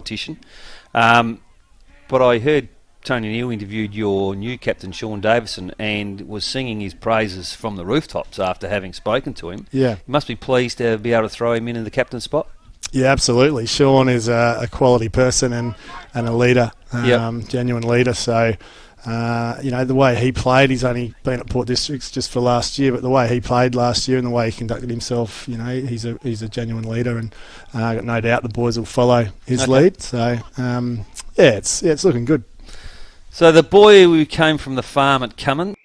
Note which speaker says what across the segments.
Speaker 1: competition. But I heard Tony Neal interviewed your new captain, Sean Davison, and was singing his praises from the rooftops after having spoken to him.
Speaker 2: Yeah.
Speaker 1: You must be pleased to be able to throw him in the captain spot.
Speaker 2: Yeah, absolutely. Sean is a quality person and a leader, genuine leader. So, the way he played, he's only been at Port Districts just for last year, but the way he played last year and the way he conducted himself, he's a genuine leader, and I got no doubt the boys will follow his lead. So, it's looking good.
Speaker 1: So the boy who came from the farm at Cummins.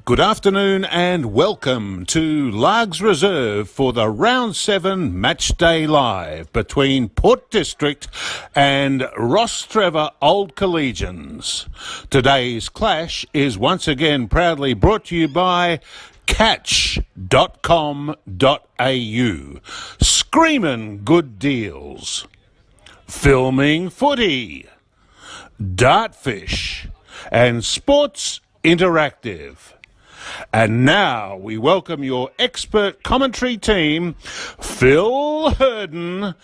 Speaker 3: Good afternoon and welcome to Largs Reserve for the Round 7 Matchday Live between Port District and Rostrevor Old Collegians. Today's clash is once again proudly brought to you by catch.com.au. Screamin' good deals. Filming Footy. Dartfish. And Sports Interactive. And now we welcome your expert commentary team, Phil Hurden,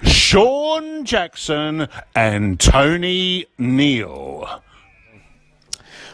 Speaker 3: Sean Jackson and Tony Neal.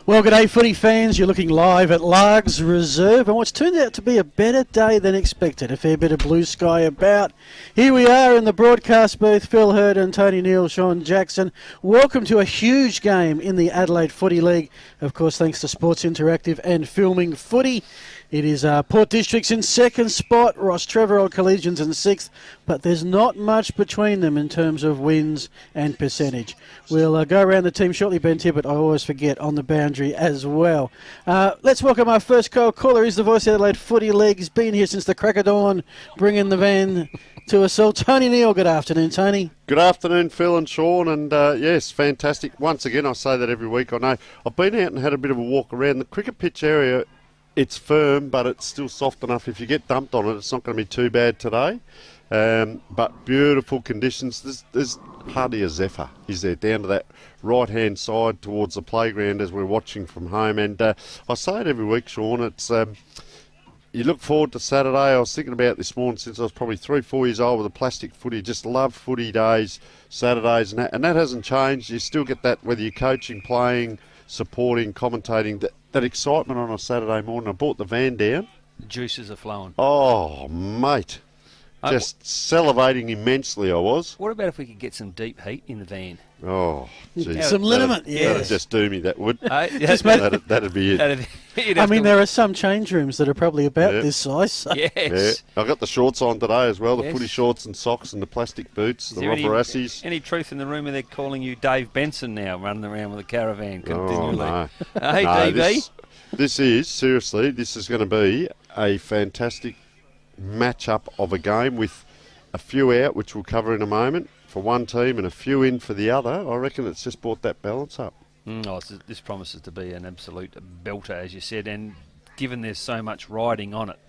Speaker 4: Well, g'day footy fans. You're looking live at Largs Reserve and what's turned out to be a better day than expected. A fair bit of blue sky about. Here we are in the broadcast booth. Phil Hurden, Tony Neal, Sean Jackson. Welcome to a huge game in the Adelaide Footy League. Of course, thanks to Sports Interactive and Filming Footy. It is Port Districts in second spot, Rostrevor Old Collegians in sixth, but there's not much between them in terms of wins and percentage. We'll go around the team shortly. Ben Tippett, I always forget, on the boundary as well. Let's welcome our first caller. He's the voice of the Adelaide Footy League. He's been here since the crack of dawn, bringing the van to us all. Tony Neal, good afternoon, Tony.
Speaker 5: Good afternoon, Phil and Sean, and yes, fantastic. Once again, I say that every week. I know I've been out and had a bit of a walk around the cricket pitch area. It's firm, but it's still soft enough. If you get dumped on it, it's not going to be too bad today. But beautiful conditions. There's hardly a zephyr, is there, down to that right-hand side towards the playground as we're watching from home. And I say it every week, Sean, it's you look forward to Saturday. I was thinking about this morning since I was probably 3-4 years old with a plastic footy. Just love footy days, Saturdays, and that hasn't changed. You still get that whether you're coaching, playing, supporting, commentating, that excitement on a Saturday morning. I brought the van down.
Speaker 1: The juices are flowing.
Speaker 5: Oh, mate. Just salivating immensely, I was.
Speaker 1: What about if we could get some deep heat in the van?
Speaker 5: Oh, geez.
Speaker 4: Some liniment,
Speaker 5: That'd just do me, that would. That'd be it.
Speaker 4: I mean, there are some change rooms that are probably about this size. So.
Speaker 1: Yes.
Speaker 5: Yeah. I've got the shorts on today as well, the footy shorts and socks and the plastic boots, the Robberassies.
Speaker 1: Any truth in the rumour they're calling you Dave Benson now, running around with a caravan continually?
Speaker 5: Oh, no.
Speaker 1: Hey, DB.
Speaker 5: This is going to be a fantastic match-up of a game with a few out, which we'll cover in a moment, for one team and a few in for the other. I reckon it's just brought that balance up.
Speaker 1: This promises to be an absolute belter, as you said, and given there's so much riding on it.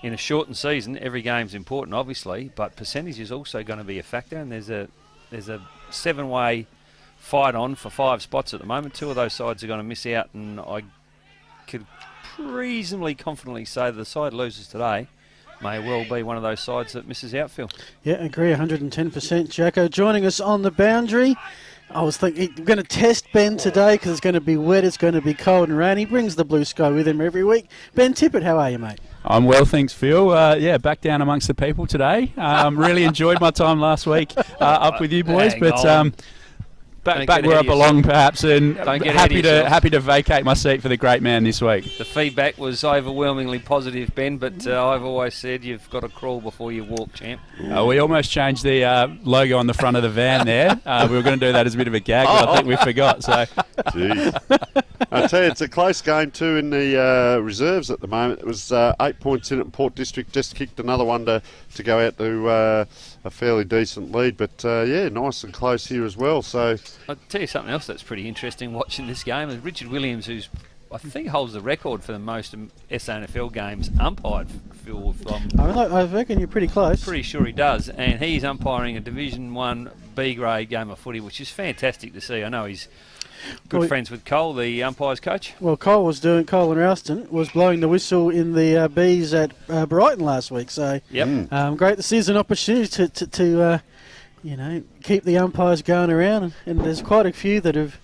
Speaker 1: In a shortened season, every game's important, obviously, but percentage is also going to be a factor, and there's a 7-way fight on for 5 spots at the moment. 2 of those sides are going to miss out, and I could reasonably confidently say that the side loses today may well be one of those sides that misses out, Phil.
Speaker 4: Yeah, agree, 110%. Jacko joining us on the boundary. I was thinking we're going to test Ben today because it's going to be wet, it's going to be cold and rain. He brings the blue sky with him every week. Ben Tippett, how are you, mate?
Speaker 6: I'm well, thanks, Phil. Back down amongst the people today. Really enjoyed my time last week up with you boys, back where I belong, perhaps, and happy to vacate my seat for the great man this week.
Speaker 1: The feedback was overwhelmingly positive, Ben, but I've always said you've got to crawl before you walk, champ.
Speaker 6: We almost changed the logo on the front of the van there. We were going to do that as a bit of a gag, but I think we forgot. So,
Speaker 5: I tell you, it's a close game too in the reserves at the moment. It was 8 points in at Port District, just kicked another one to go out to a fairly decent lead, but nice and close here as well. So
Speaker 1: I'll tell you something else that's pretty interesting watching this game is Richard Williams, who's I think holds the record for the most SANFL games umpired. Phil,
Speaker 4: I reckon you're pretty close.
Speaker 1: Pretty sure he does, and he's umpiring a Division 1 B grade game of footy, which is fantastic to see. I know he's good friends with Cole, the umpires coach.
Speaker 4: Well, Cole and Ralston was blowing the whistle in the Bs at Brighton last week. So, great to see there's an opportunity to keep the umpires going around, and there's quite a few that have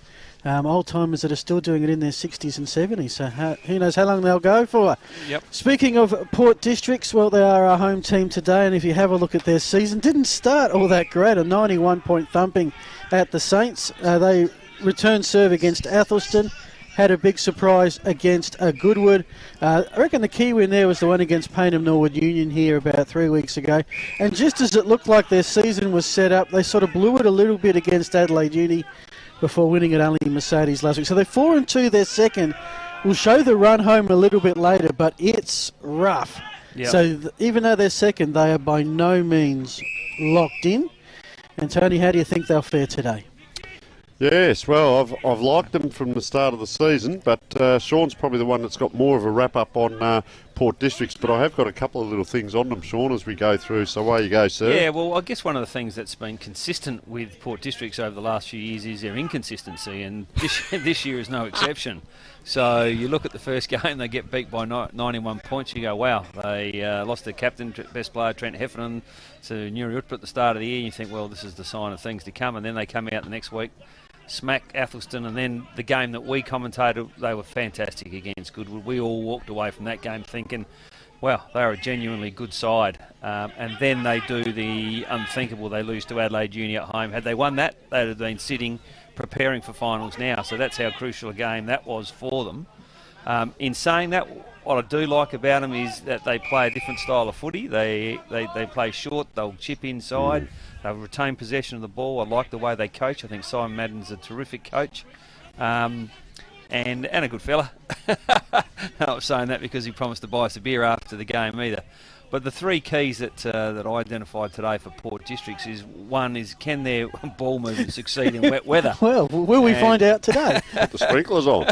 Speaker 4: old timers that are still doing it in their 60s and 70s. So who knows how long they'll go for.
Speaker 1: Yep.
Speaker 4: Speaking of Port Districts, well, they are our home team today, and if you have a look at their season, didn't start all that great. A 91-point thumping at the Saints. They return serve against Athelston, had a big surprise against Goodwood. I reckon the key win there was the one against Payneham Norwood Union here about 3 weeks ago. And just as it looked like their season was set up, they sort of blew it a little bit against Adelaide Uni before winning at only Mercedes last week. So they're 4-2 their second. We'll show the run home a little bit later, but it's rough.
Speaker 1: Yep.
Speaker 4: So even though they're second, they are by no means locked in. And Tony, how do you think they'll fare today?
Speaker 5: yes, well, I've liked them from the start of the season, but Sean's probably the one that's got more of a wrap-up on Port Districts, but I have got a couple of little things on them, Sean, as we go through, so away you go, sir.
Speaker 1: Yeah, well, I guess one of the things that's been consistent with Port Districts over the last few years is their inconsistency, and this year is no exception. So you look at the first game, they get beat by 91 points, you go, wow, they lost their captain, best player, Trent Heffernan, to Nuri Utpa at the start of the year, and you think, well, this is the sign of things to come, and then they come out the next week, smack Athelston, and then the game that we commentated, they were fantastic against Goodwood. We all walked away from that game thinking, wow, they are a genuinely good side. And then they do the unthinkable. They lose to Adelaide Uni at home. Had they won that, they'd have been sitting, preparing for finals now. So that's how crucial a game that was for them. In saying that, what I do like about them is that they play a different style of footy. They play short, they'll chip inside, they'll retain possession of the ball. I like the way they coach. I think Simon Madden's a terrific coach. And a good fella. I'm not saying that because he promised to buy us a beer after the game either. But the three keys that I identified today for Port Districts is, one is, can their ball movement succeed in wet weather?
Speaker 4: Well, will we find out today?
Speaker 5: Put the sprinklers on.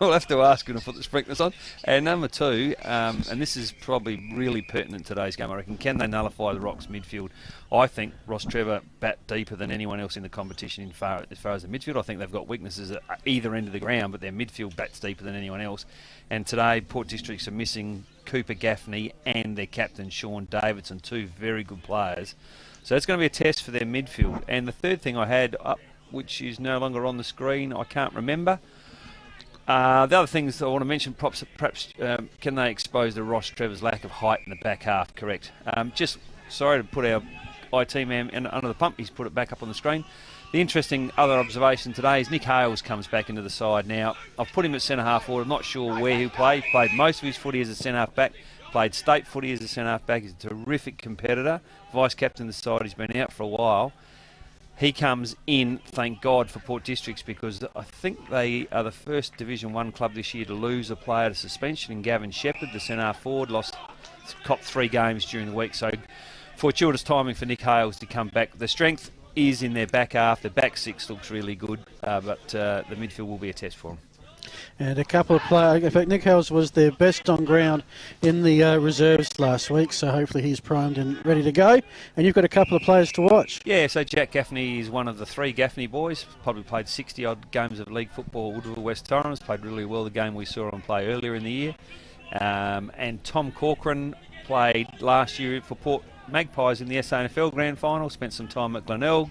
Speaker 1: We'll have to ask him to put the sprinklers on. And number two, and this is probably really pertinent to today's game, I reckon, can they nullify the Rocks midfield? I think Rostrevor bat deeper than anyone else in the competition as far as the midfield. I think they've got weaknesses at either end of the ground, but their midfield bats deeper than anyone else. And today, Port Districts are missing Cooper Gaffney and their captain, Sean Davidson, two very good players. So it's going to be a test for their midfield. And the third thing I had up, which is no longer on the screen, I can't remember. The other things I want to mention, perhaps can they expose the Rostrevor's lack of height in the back half, correct? Just sorry to put our IT man under the pump, he's put it back up on the screen. The interesting other observation today is Nick Hales comes back into the side now. I've put him at centre-half forward. I'm not sure where he'll play. He played most of his footy as a centre-half back, played state footy as a centre-half back. He's a terrific competitor, vice-captain of the side. He's been out for a while. He comes in, thank God, for Port Districts, because I think they are the first Division 1 club this year to lose a player to suspension in Gavin Shepherd, the centre-half forward, copped 3 games during the week. So fortuitous timing for Nick Hales to come back. The strength is in their back half. The back six looks really good, but the midfield will be a test for them.
Speaker 4: And a couple of players, in fact, Nick Hales was their best on ground in the reserves last week, so hopefully he's primed and ready to go. And you've got a couple of players to watch.
Speaker 1: Yeah, so Jack Gaffney is one of the 3 Gaffney boys, probably played 60-odd games of league football at Woodville West Torrens, played really well the game we saw him play earlier in the year. And Tom Corcoran played last year for Port Magpies in the SANFL Grand Final, spent some time at Glenelg,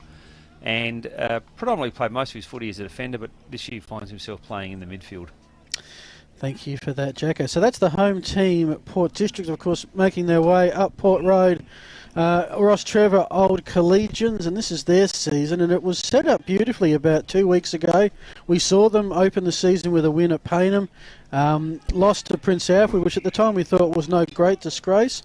Speaker 1: and predominantly played most of his footy as a defender, but this year finds himself playing in the midfield.
Speaker 4: Thank you for that, Jacko. So that's the home team, Port District, of course, making their way up Port Road Rostrevor Old Collegians, and this is their season, and it was set up beautifully about 2 weeks ago. We saw them open the season with a win at Payneham. Lost to Prince Alfred, which at the time we thought was no great disgrace.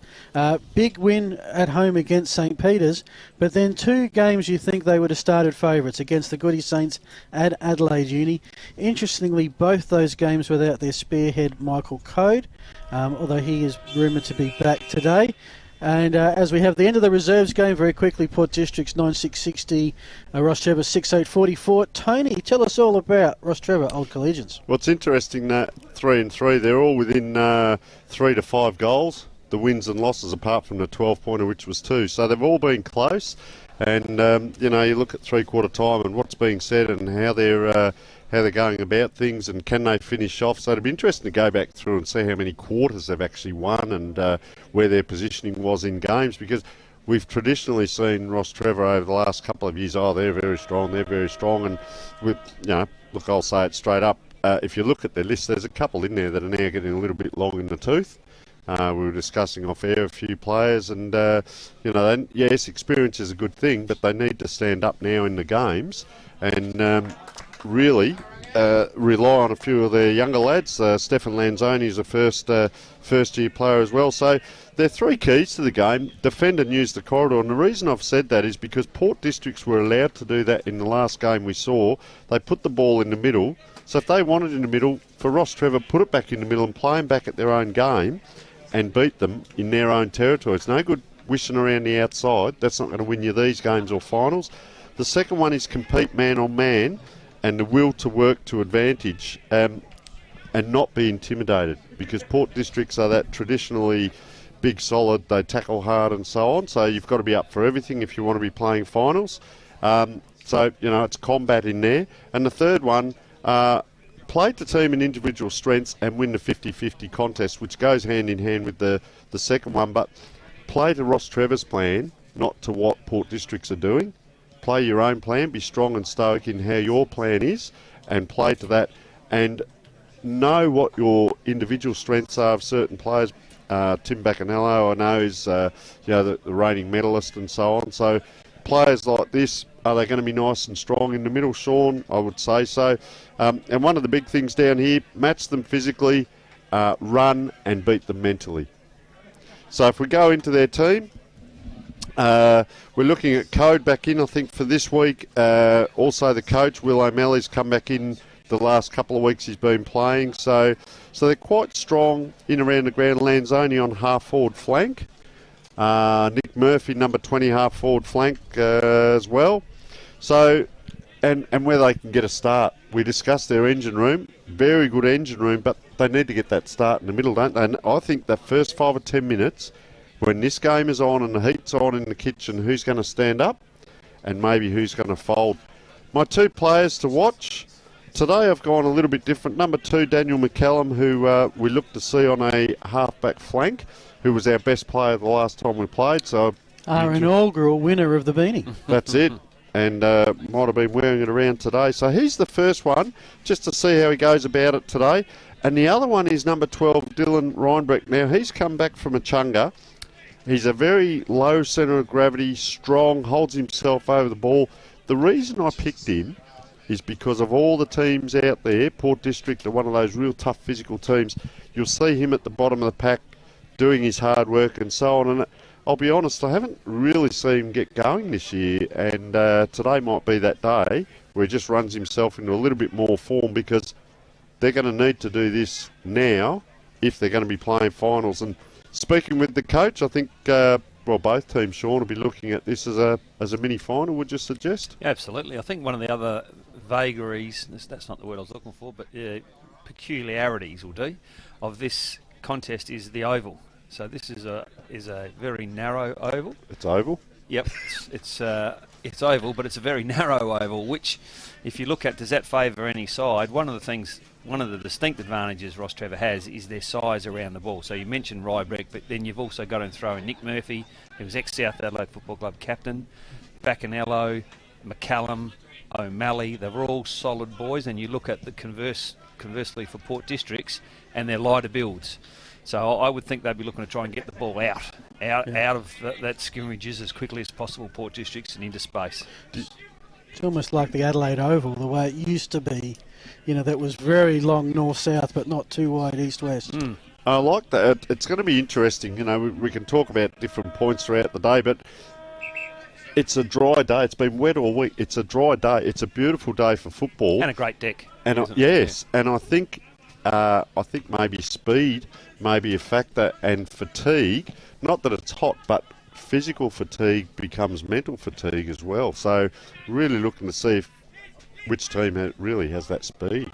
Speaker 4: Big win at home against St Peter's, but then 2 games you think they would have started favourites against the Goody Saints at Adelaide Uni. Interestingly, both those games without their spearhead Michael Code, although he is rumoured to be back today. And as we have the end of the reserves game very quickly, Port District's 9-6-60, Rostrevor 6-8-44. Tony, tell us all about Rostrevor Old Collegians.
Speaker 5: Well, it's interesting that 3 and 3, they're all within 3 to 5 goals. The wins and losses, apart from the 12-pointer, which was 2. So they've all been close. And, you look at three-quarter time and what's being said and how they're going about things and can they finish off. So it'd be interesting to go back through and see how many quarters they've actually won and where their positioning was in games, because we've traditionally seen Rostrevor over the last couple of years, they're very strong, and with, look, I'll say it straight up, if you look at their list, there's a couple in there that are now getting a little bit long in the tooth. We were discussing off air a few players, and yes, experience is a good thing, but they need to stand up now in the games and really rely on a few of their younger lads. Stefan Lanzoni is a first year player as well. So there are 3 keys to the game: defend and use the corridor. And the reason I've said that is because Port Districts were allowed to do that in the last game we saw. They put the ball in the middle. So if they wanted in the middle, for Rostrevor, put it back in the middle and play them back at their own game and beat them in their own territory. It's no good wishing around the outside. That's not going to win you these games or finals. The second one is compete man on man and the will to work to advantage and not be intimidated, because Port Districts are that traditionally big, solid, they tackle hard and so on. So you've got to be up for everything if you want to be playing finals. So, it's combat in there. And the third one, play to team and individual strengths and win the 50-50 contest, which goes hand in hand with the second one. But play to Rostrevor's plan, not to what Port Districts are doing. Play your own plan, be strong and stoic in how your plan is, and play to that. And know what your individual strengths are of certain players. Tim Baccanello, I know, is the reigning medalist and so on. So players like this, are they going to be nice and strong in the middle, Sean? I would say so. And one of the big things down here, match them physically, run and beat them mentally. So if we go into their team, we're looking at Code back in, I think, for this week. Also the coach, Will O'Malley's come back in the last couple of weeks he's been playing. So they're quite strong in around the ground. Lanzoni on half-forward flank. Nick Murphy, number 20, half-forward flank as well. So, and where they can get a start. We discussed their engine room. Very good engine room, but they need to get that start in the middle, don't they? And I think the first 5 or 10 minutes, when this game is on and the heat's on in the kitchen, who's going to stand up and maybe who's going to fold. My 2 players to watch. Today I've gone a little bit different. Number 2, Daniel McCallum, who we looked to see on a half-back flank, who was our best player the last time we played. So
Speaker 4: our inaugural winner of the beanie.
Speaker 5: That's it. And might have been wearing it around today. So he's the first one, just to see how he goes about it today. And the other one is number 12, Dylan Reinbrecht. Now, he's come back from a chunga. He's a very low centre of gravity, strong, holds himself over the ball. The reason I picked him is because of all the teams out there. Port District are one of those real tough physical teams. You'll see him at the bottom of the pack doing his hard work and so on. And I'll be honest, I haven't really seen him get going this year. And today might be that day where he just runs himself into a little bit more form, because they're going to need to do this now if they're going to be playing finals. And speaking with the coach, I think both teams, Sean, will be looking at this as a mini final. Would you suggest?
Speaker 1: Yeah, absolutely. I think one of the other vagaries, that's not the word I was looking for, but peculiarities will do, of this contest is the oval. So this is a very narrow oval.
Speaker 5: It's oval?
Speaker 1: Yep, it's oval, but it's a very narrow oval, which, if you look at, does that favour any side? One of the distinct advantages Rostrevor has is their size around the ball. So you mentioned Rybrecht, but then you've also got to throw in Nick Murphy, who was ex-South Adelaide Football Club captain, Baccanello, McCallum, O'Malley. They were all solid boys, and you look at the conversely for Port Districts, and they're lighter builds. So I would think they'd be looking to try and get the ball out out of that scrimmages as quickly as possible, Port Districts, and into space.
Speaker 4: It's almost like the Adelaide Oval, the way it used to be. That was very long north-south, but not too wide east-west.
Speaker 5: I like that. It's going to be interesting. We can talk about different points throughout the day, but it's a dry day. It's been wet all week. It's a dry day. It's a beautiful day for football.
Speaker 1: And a great deck.
Speaker 5: And and I think maybe speed may be a factor, and fatigue. Not that it's hot, but physical fatigue becomes mental fatigue as well. So really looking to see which team really has that speed.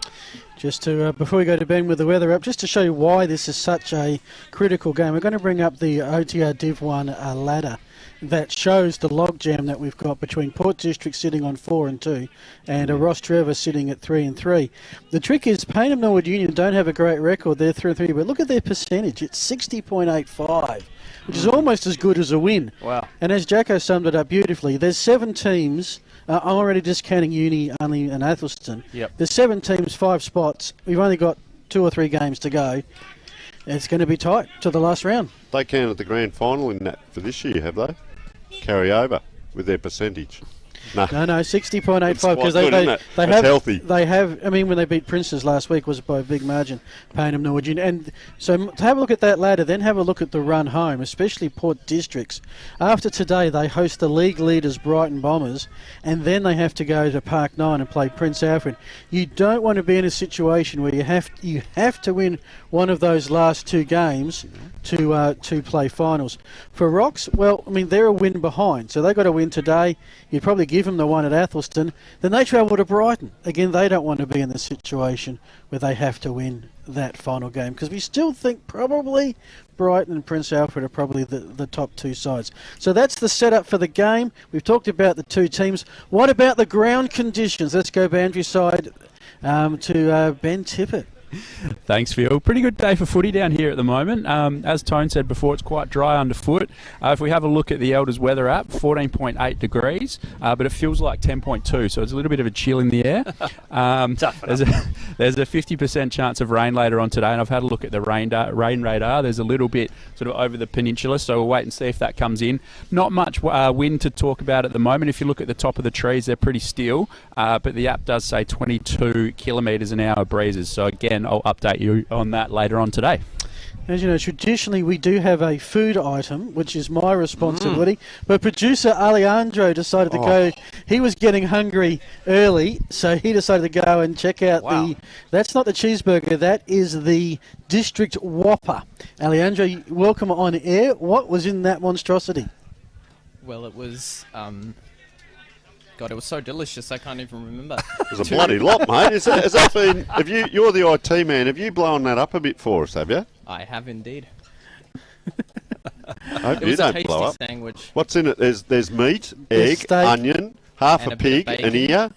Speaker 4: Just to, before we go to Ben with the weather up, just to show you why this is such a critical game, we're going to bring up the OTR Div 1 ladder that shows the logjam that we've got between Port District sitting on 4 and 2 and a Rostrevor sitting at 3 and 3. The trick is Payneham Norwood Union don't have a great record. They're 3 and 3, but look at their percentage. It's 60.85, which is almost as good as a win.
Speaker 1: Wow.
Speaker 4: And as Jacko summed it up beautifully, there's 7 teams. I'm already discounting Uni only and Athelston.
Speaker 1: Yep.
Speaker 4: There's 7 teams, 5 spots. We've only got 2 or 3 games to go. It's going to be tight to the last round.
Speaker 5: They counted the grand final in that for this year, have they? Carry over with their percentage.
Speaker 4: No, 60.85 because they have
Speaker 5: healthy.
Speaker 4: They have. I mean, when they beat Princes last week was by a big margin. Payneham Norwood Union, and so to have a look at that ladder, then have a look at the run home, especially Port Districts. After today, they host the league leaders Brighton Bombers, and then they have to go to Park 9 and play Prince Alfred. You don't want to be in a situation where you have to win one of those last 2 games to play finals. For Rocks, well, I mean, they're a win behind, so they've got to win today. You'd probably give them the one at Athelston. Then they travel to Brighton. Again, they don't want to be in the situation where they have to win that final game, because we still think probably Brighton and Prince Alfred are probably the top 2 sides. So that's the setup for the game. We've talked about the 2 teams. What about the ground conditions? Let's go boundary side to Ben Tippett.
Speaker 6: Thanks, Phil. Pretty good day for footy down here at the moment. As Tone said before, it's quite dry underfoot. If we have a look at the Elders weather app, 14.8 degrees, but it feels like 10.2, so it's a little bit of a chill in the air. There's a 50% chance of rain later on today, and I've had a look at the rain radar. There's a little bit sort of over the peninsula, so we'll wait and see if that comes in. Not much wind to talk about at the moment. If you look at the top of the trees, they're pretty still, but the app does say 22 kilometres an hour breezes, so again, I'll update you on that later on today.
Speaker 4: As you know, traditionally we do have a food item, which is my responsibility, but producer Alejandro decided to go. He was getting hungry early, so he decided to go and check out that's not the cheeseburger, that is the District Whopper. Alejandro, welcome on air. What was in that monstrosity?
Speaker 7: Well, it was... God, it was so delicious, I can't even remember.
Speaker 5: It was a bloody lot, mate. Has that been... You're the IT man. Have you blown that up a bit for us, have you?
Speaker 7: I have indeed.
Speaker 5: I hope
Speaker 7: It
Speaker 5: you
Speaker 7: was a
Speaker 5: don't
Speaker 7: tasty
Speaker 5: blow up.
Speaker 7: sandwich.
Speaker 5: What's in it? There's meat,
Speaker 4: There's
Speaker 5: egg,
Speaker 4: steak.
Speaker 5: onion, half
Speaker 7: And
Speaker 5: a
Speaker 7: a bit of
Speaker 5: pig, an
Speaker 7: bacon.
Speaker 5: ear.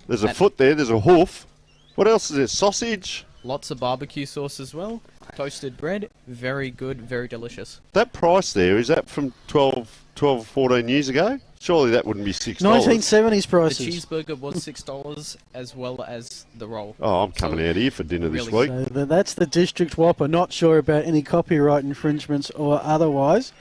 Speaker 5: There's a foot there. There's a hoof. What else is there? Sausage.
Speaker 7: Lots of barbecue sauce as well. Toasted bread. Very good, very delicious.
Speaker 5: That price there, is that from 12 or 14 years ago? Surely that wouldn't be $6.
Speaker 4: 1970s
Speaker 7: The
Speaker 4: prices.
Speaker 7: cheeseburger was $6 as well as the roll.
Speaker 5: Oh, I'm coming out here for dinner this
Speaker 7: really
Speaker 5: week.
Speaker 4: So that's the District Whopper. Not sure about any copyright infringements or otherwise.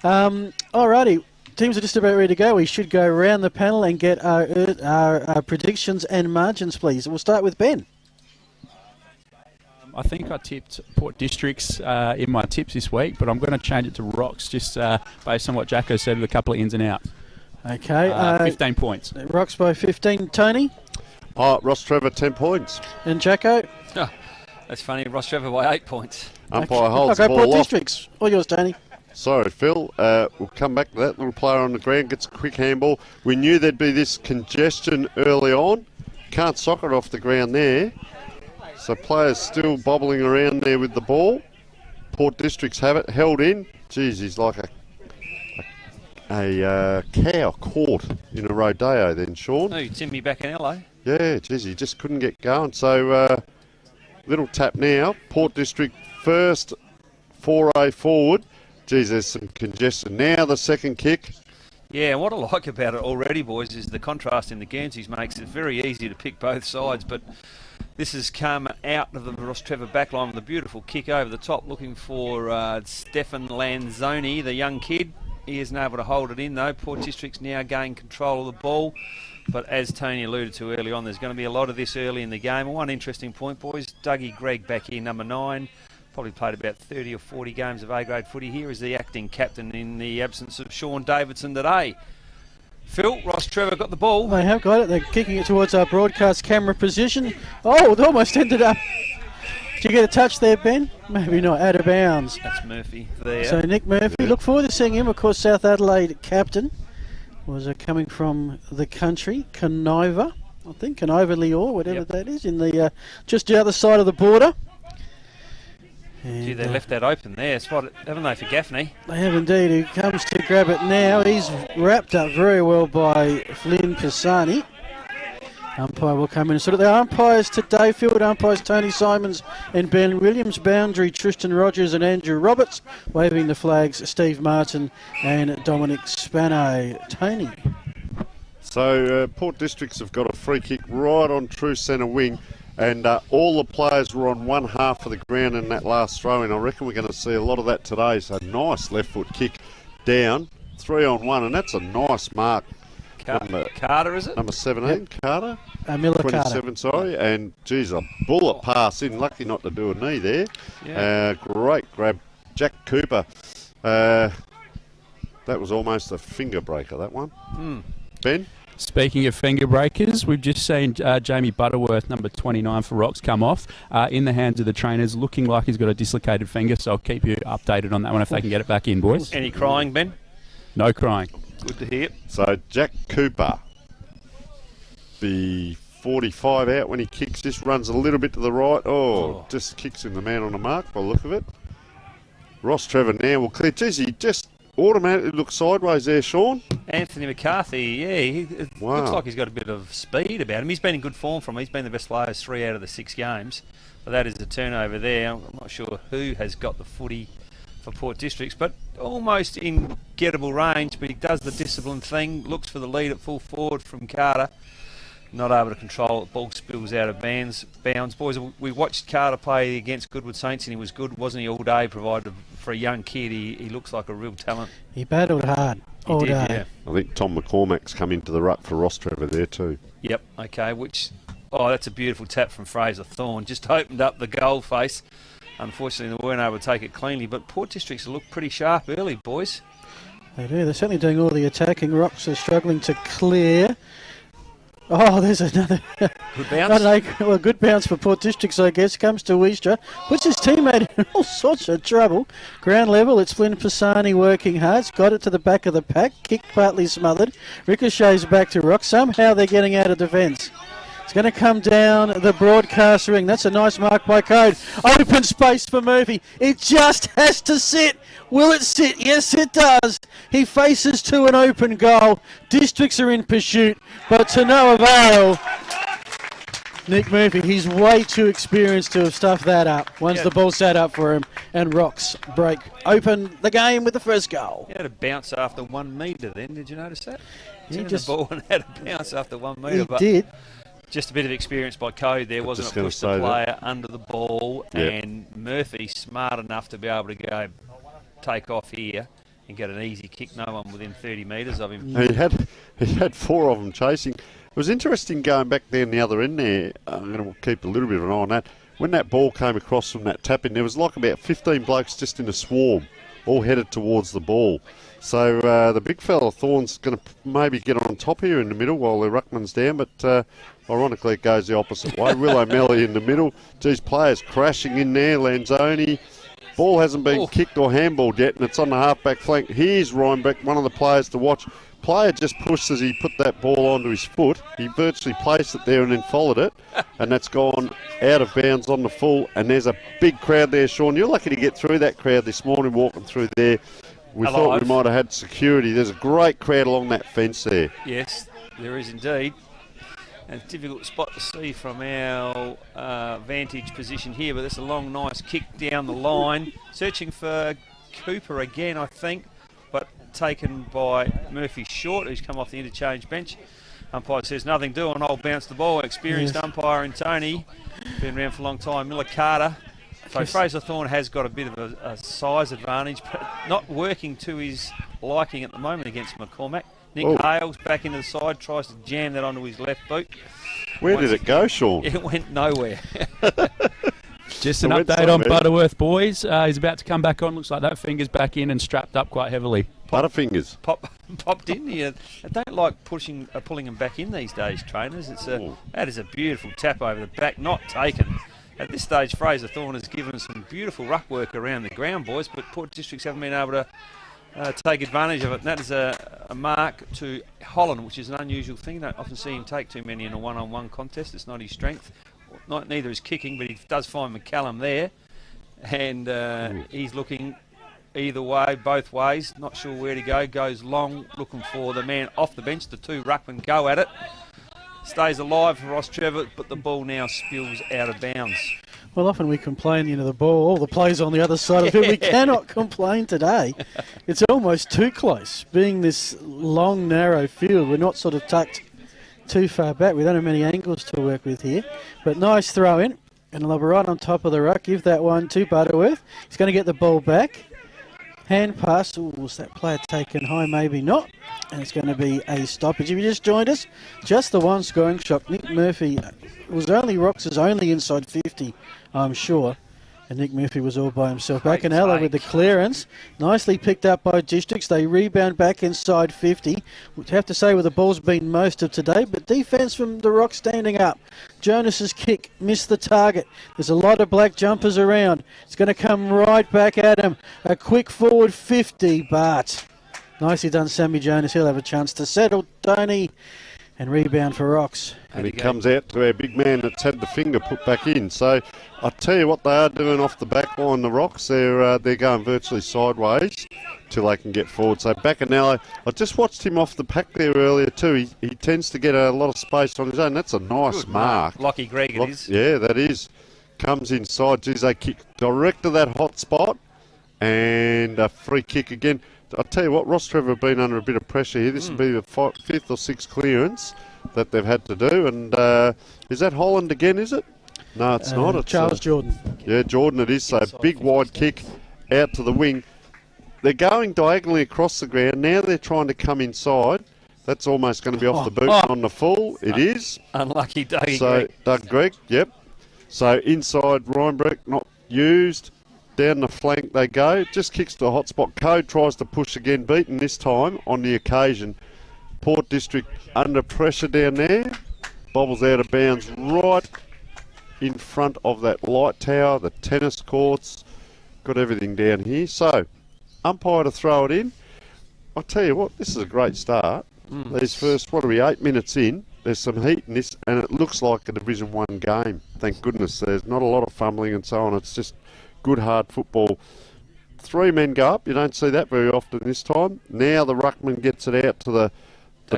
Speaker 4: Alrighty, teams are just about ready to go. We should go around the panel and get our predictions and margins, please. We'll start with Ben.
Speaker 6: I think I tipped Port Districts in my tips this week, but I'm going to change it to Rocks just based on what Jacko said with a couple of ins and outs.
Speaker 4: Okay.
Speaker 6: 15 points.
Speaker 4: Rocks by 15. Tony
Speaker 5: Rostrevor 10 points.
Speaker 4: and Jacko.
Speaker 1: Oh, that's funny. Rostrevor by 8 points.
Speaker 5: Umpire holds
Speaker 4: I'll
Speaker 5: the
Speaker 4: go Port
Speaker 5: ball off.
Speaker 4: Districts. All yours, Tony.
Speaker 5: Sorry, Phil. We'll come back to that. Little player on the ground gets a quick handball. We knew there'd be this congestion early on. Can't sock it off the ground there. So players still bobbling around there with the ball. Port Districts have it held in. Geez, he's like a cow caught in a rodeo then, Sean.
Speaker 1: Oh, Timmy back in LA.
Speaker 5: Yeah, geez, he just couldn't get going. So little tap now. Port District first foray forward. Geez, there's some congestion. Now the second kick.
Speaker 1: Yeah, and what I like about it already, boys, is the contrast in the Guernseys makes it very easy to pick both sides, but This has come out of the Rostrevor backline with a beautiful kick over the top, looking for Stefan Lanzoni, the young kid. He isn't able to hold it in though. Port District's now gained control of the ball. But as Tony alluded to early on, there's going to be a lot of this early in the game. And one interesting point, boys, Dougie Gregg back here, number 9. Probably played about 30 or 40 games of A-grade footy. Here is the acting captain in the absence of Sean Davidson today. Phil, Rostrevor got the ball.
Speaker 4: They have got it. They're kicking it towards our broadcast camera position. Oh, it almost ended up. Did you get a touch there, Ben? Maybe not. Out of bounds.
Speaker 1: That's Murphy there.
Speaker 4: So Nick Murphy, look forward to seeing him. Of course, South Adelaide captain. Was coming from the country, Canova, I think, Canova Lior, whatever that is, in the just the other side of the border. And,
Speaker 1: gee, they left that open there, spotted, haven't they, for Gaffney?
Speaker 4: They have indeed. He comes to grab it now. He's wrapped up very well by Flynn Pisani. Umpire will come in and sort of the umpires today. Field umpires Tony Simons and Ben Williams. Boundary Tristan Rogers and Andrew Roberts. Waving the flags Steve Martin and Dominic Spano. Tony.
Speaker 5: So Port Districts have got a free kick right on true centre wing, and all the players were on one half of the ground in that last throw in. I reckon we're going to see a lot of that today. So nice left foot kick down, 3-on-1, and that's a nice mark.
Speaker 1: Carter, is it?
Speaker 5: Number 17, yep. Carter.
Speaker 4: Miller
Speaker 5: 27,
Speaker 4: Carter.
Speaker 5: Sorry. And, geez, a bullet pass in. Lucky not to do a knee there. Yeah. Great grab. Jack Cooper. That was almost a finger breaker, that one. Ben?
Speaker 6: Speaking of finger breakers, we've just seen Jamie Butterworth, number 29 for Rocks, come off in the hands of the trainers, looking like he's got a dislocated finger, so I'll keep you updated on that one if they can get it back in, boys.
Speaker 1: Any crying, Ben?
Speaker 6: No crying.
Speaker 1: Good to hear.
Speaker 5: So Jack Cooper, be 45 out when he kicks this, runs a little bit to the right. Just kicks in the man on the mark by the look of it. Rostrevor now will clear. Geez, he just automatically looks sideways there, Sean.
Speaker 1: Anthony McCarthy, it looks like he's got a bit of speed about him. He's been in good form from him. He's been the best player 3 out of the 6 games. But that is a turnover there. I'm not sure who has got the footy for Port Districts, but almost in gettable range, but he does the disciplined thing, looks for the lead at full forward from Carter, not able to control it, ball spills out of bounds. Boys, we watched Carter play against Goodwood Saints and he was good, wasn't he, all day, provided for a young kid. He looks like a real talent.
Speaker 4: He battled hard all day.
Speaker 1: Yeah.
Speaker 5: I think Tom McCormack's come into the ruck for Rostrevor there too.
Speaker 1: Yep, okay, that's a beautiful tap from Fraser Thorne, just opened up the goal face. Unfortunately, they weren't able to take it cleanly, but Port Districts look pretty sharp early, boys.
Speaker 4: They do. They're certainly doing all the attacking. Rocks are struggling to clear. Oh, there's another.
Speaker 1: Good bounce.
Speaker 4: Good bounce for Port Districts, I guess. Comes to Wiestra. Puts his teammate in all sorts of trouble. Ground level, it's Flynn Pisani working hard. It's got it to the back of the pack. Kick partly smothered. Ricochets back to Rocks. Somehow they're getting out of defence. It's going to come down the broadcast ring. That's a nice mark by Code. Open space for Murphy. It just has to sit. Will it sit? Yes, it does. He faces to an open goal. Districts are in pursuit, but to no avail. Nick Murphy, he's way too experienced to have stuffed that up once the ball sat up for him, and Rocks break open the game with the first goal.
Speaker 1: He had a bounce after 1 metre then, did you notice that?
Speaker 4: He
Speaker 1: Turned
Speaker 4: just
Speaker 1: the ball and had a bounce after 1 metre.
Speaker 4: He did.
Speaker 1: Just a bit of experience by Code there, wasn't it? Pushed the player under the ball, and Murphy smart enough to be able to go take off here and get an easy kick. No one within 30 metres of him.
Speaker 5: He had 4 of them chasing. It was interesting going back there in the other end there. I'm going to keep a little bit of an eye on that. When that ball came across from that tap in, there was like about 15 blokes just in a swarm, all headed towards the ball. So the big fella Thorne's going to maybe get on top here in the middle while the ruckman's down, but ironically it goes the opposite way. Will O'Malley in the middle. These players crashing in there. Lanzoni. Ball hasn't been kicked or handballed yet, and it's on the half-back flank. Here's Reinbeck, one of the players to watch. Player just pushed as he put that ball onto his foot. He virtually placed it there and then followed it, and that's gone out of bounds on the full. And there's a big crowd there, Sean. You're lucky to get through that crowd this morning, walking through there. We thought we might have had security. There's a great crowd along that fence there.
Speaker 1: Yes, there is indeed. And it's a difficult spot to see from our vantage position here, but that's a long, nice kick down the line. Searching for Cooper again, I think, but taken by Murphy Short, who's come off the interchange bench. Umpire says nothing doing. I'll bounce the ball. Experienced umpire in Tony. Been around for a long time. Miller Carter. So Fraser Thorne has got a bit of a size advantage, but not working to his liking at the moment against McCormack. Nick Hales back into the side, tries to jam that onto his left boot.
Speaker 5: Where did it go, Sean?
Speaker 1: It went nowhere.
Speaker 6: Just an update on Butterworth, boys. He's about to come back on. Looks like that finger's back in and strapped up quite heavily.
Speaker 5: Butterfingers.
Speaker 1: Popped in here. I don't like pulling him back in these days, trainers. That is a beautiful tap over the back, not taken. At this stage, Fraser Thorne has given us some beautiful ruck work around the ground, boys, but Port Districts haven't been able to take advantage of it. And that is a mark to Holland, which is an unusual thing. You don't often see him take too many in a one-on-one contest. It's not his strength. Neither is kicking, but he does find McCallum there. And he's looking either way, both ways. Not sure where to go. Goes long, looking for the man off the bench. The two ruckmen go at it. Stays alive for Rostrevor, but the ball now spills out of bounds.
Speaker 4: Well, often we complain, the ball, all the plays on the other side of it. We cannot complain today. It's almost too close. Being this long, narrow field, we're not sort of tucked too far back. We don't have many angles to work with here. But nice throw in. And they'll be right on top of the ruck. Give that one to Butterworth. He's going to get the ball back. Hand pass. Ooh, was that player taken high? Maybe not. And it's going to be a stoppage. If you just joined us, just the one scoring shot. Nick Murphy was only Rox's only inside 50, I'm sure. And Nick Murphy was all by himself. Bacanella with the clearance. Nicely picked up by Districts. They rebound back inside 50. We'd have to say where the ball's been most of today, but defence from the Rock standing up. Jonas's kick missed the target. There's a lot of black jumpers around. It's going to come right back at him. A quick forward 50, but nicely done, Sammy Jonas. He'll have a chance to settle Tony. And rebound for Rocks.
Speaker 5: And he comes out to our big man that's had the finger put back in. So I'll tell you what they are doing off the back line, the Rocks. They're going virtually sideways till they can get forward. So Bacanello, I just watched him off the pack there earlier too. He tends to get a lot of space on his own. That's a nice mark.
Speaker 1: Lockie Gregg it is.
Speaker 5: Yeah, that is. Comes inside. Geez, they kick direct to that hot spot. And a free kick again. I'll tell you what, Rostrevor have been under a bit of pressure here. This will be the fifth or sixth clearance that they've had to do. And is that Holland again, is it? No, it's not. It's
Speaker 4: Charles Jordan.
Speaker 5: Yeah, Jordan it is. So big wide kick out to the wing. They're going diagonally across the ground. Now they're trying to come inside. That's almost going to be off the boot on the full. It is.
Speaker 1: Unlucky Doug
Speaker 5: Gregg. Doug Gregg, yep. So inside Reinbrecht, not used. Down the flank they go. Just kicks to a hot spot. Code tries to push again. Beaten this time on the occasion. Port District under pressure down there. Bobbles out of bounds right in front of that light tower, the tennis courts. Got everything down here. So, umpire to throw it in. I'll tell you what, this is a great start. These first, 8 minutes in, there's some heat in this, and it looks like a Division 1 game. Thank goodness. There's not a lot of fumbling and so on. It's just good hard football. 3 men go up. You don't see that very often this time. Now the ruckman gets it out to the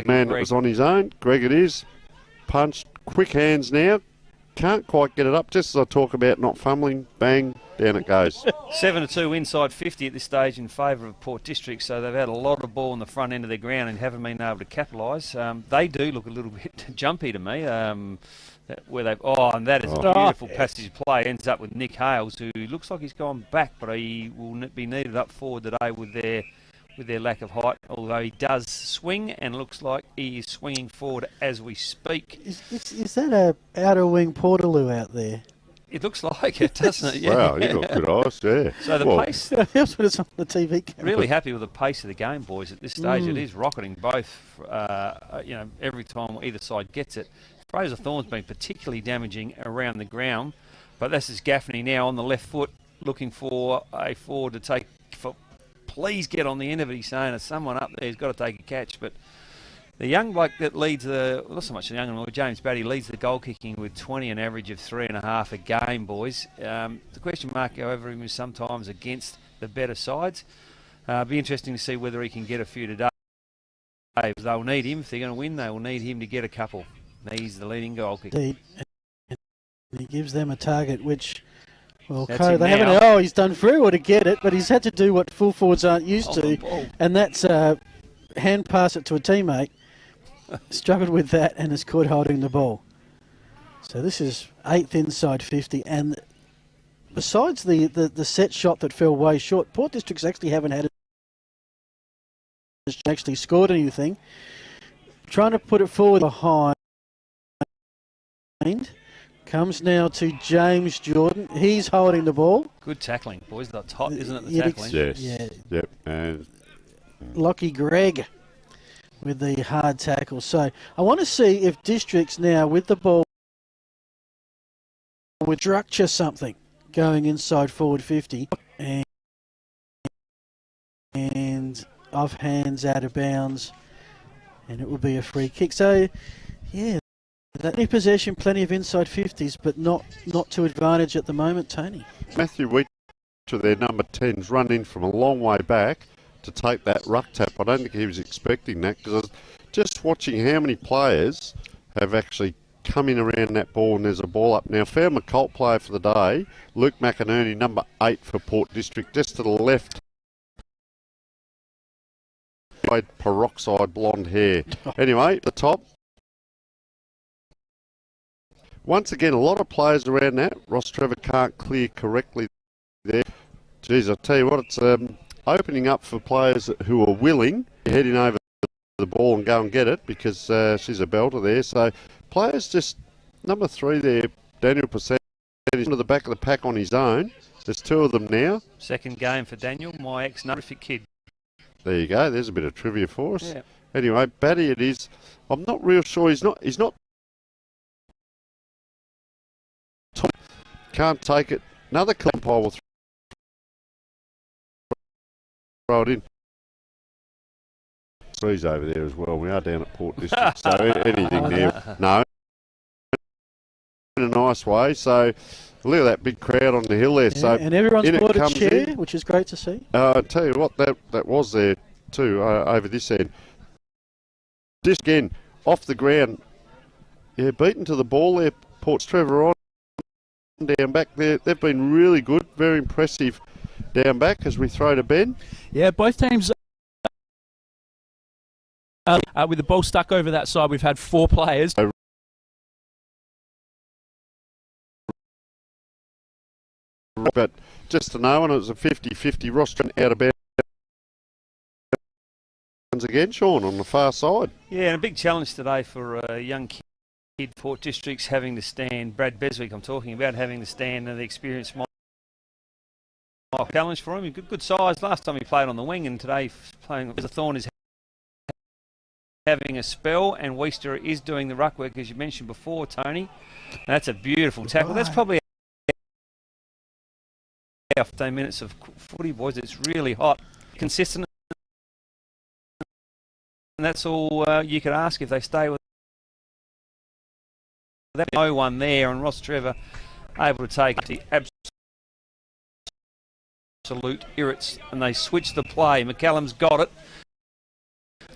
Speaker 5: man that was on his own. Greg it is. Punched. Quick hands now. Can't quite get it up. Just as I talk about not fumbling. Bang. Down it goes.
Speaker 1: 7-2 inside 50 at this stage in favour of Port District. So they've had a lot of ball on the front end of their ground and haven't been able to capitalise. They do look a little bit jumpy to me. Where they've and that is a beautiful passage play. Ends up with Nick Hales, who looks like he's gone back, but he will be needed up forward today with their lack of height. Although he does swing and looks like he is swinging forward as we speak.
Speaker 4: Is that a outer wing Portaloo out there?
Speaker 1: It looks like it, doesn't it? Yeah.
Speaker 5: Wow, you've got good eyes, yeah.
Speaker 1: So the pace.
Speaker 4: Helps when it's on the TV camera.
Speaker 1: Really happy with the pace of the game, boys. At this stage, it is rocketing both. Every time either side gets it. Fraser Thorne's been particularly damaging around the ground, but this is Gaffney now on the left foot, looking for a forward to take. Please get on the end of it. He's saying there's someone up there who's got to take a catch, but the young bloke that leads not so much the young one, James Batty leads the goal kicking with 20, an average of 3.5 a game, boys. The question mark, however, is sometimes against the better sides. Be interesting to see whether he can get a few today. They'll need him if they're going to win. They will need him to get a couple. He's the leading goal kicker.
Speaker 4: Indeed. He gives them a target, which, they haven't. He's done very well to get it, but he's had to do what full forwards aren't used to, and that's hand pass it to a teammate. struggled with that and is caught holding the ball. So this is 8th inside 50, and besides the set shot that fell way short, Port Districts actually haven't had actually scored anything. Trying to put it forward behind. Comes now to James Jordan. He's holding the ball.
Speaker 1: Good tackling, boys. That's hot, isn't it, the
Speaker 4: Yeah,
Speaker 1: tackling?
Speaker 5: Yes.
Speaker 4: Yeah.
Speaker 5: Yep. And
Speaker 4: Lockie Gregg with the hard tackle. So I want to see if Districts now with the ball would structure something going inside forward 50 and off hands out of bounds, and it will be a free kick. So yeah, plenty of possession, plenty of inside 50s, but not to advantage at the moment, Tony.
Speaker 5: Matthew Wheat, their number 10's run in from a long way back to take that ruck tap. I don't think he was expecting that, because I was just watching how many players have actually come in around that ball, and there's a ball up. Now, found my cult player for the day, Luke McInerney, number 8 for Port District, just to the left. Peroxide blonde hair. Anyway, the top. Once again, a lot of players around that. Rostrevor can't clear correctly there. Geez, I tell you what, it's opening up for players who are willing, heading over the ball and go and get it, because she's a belter there. So players just, number 3 there, Daniel Percent, he's to the back of the pack on his own. There's 2 of them now.
Speaker 1: Second game for Daniel, my ex-terrific kid.
Speaker 5: There you go. There's a bit of trivia for us.
Speaker 1: Yeah.
Speaker 5: Anyway, Batty it is. I'm not real sure. He's not top. Can't take it. Another umpire will throw it in. Three's over there as well. We are down at Port District, so anything there. No. In a nice way. So look at that big crowd on the hill there.
Speaker 4: Yeah,
Speaker 5: So
Speaker 4: and everyone's bought a chair,
Speaker 5: in.
Speaker 4: which is great to see.
Speaker 5: I tell you what, that was there too, over this end. Just again, off the ground. Yeah, beaten to the ball there, Rostrevor on. Down back there. They've been really good, very impressive down back as we throw to Ben.
Speaker 6: Yeah, both teams, with the ball stuck over that side, we've had 4 players.
Speaker 5: But just to know, and it was a 50-50 roster out of bounds again, Sean, on the far side.
Speaker 1: Yeah, and a big challenge today for a young kid, Port District's having to stand, Brad Beswick I'm talking about, having to stand, and the experienced challenge for him. Good size. Last time he played on the wing, and today playing as a Thorn is having a spell, and Weister is doing the ruck work, as you mentioned before, Tony. And that's a beautiful tackle. That's probably 15 minutes of footy, boys. It's really hot, consistent, and that's all you could ask if they stay with that. No one there, and Rostrevor able to take the absolute irrits, and they switch the play. McCallum's got it.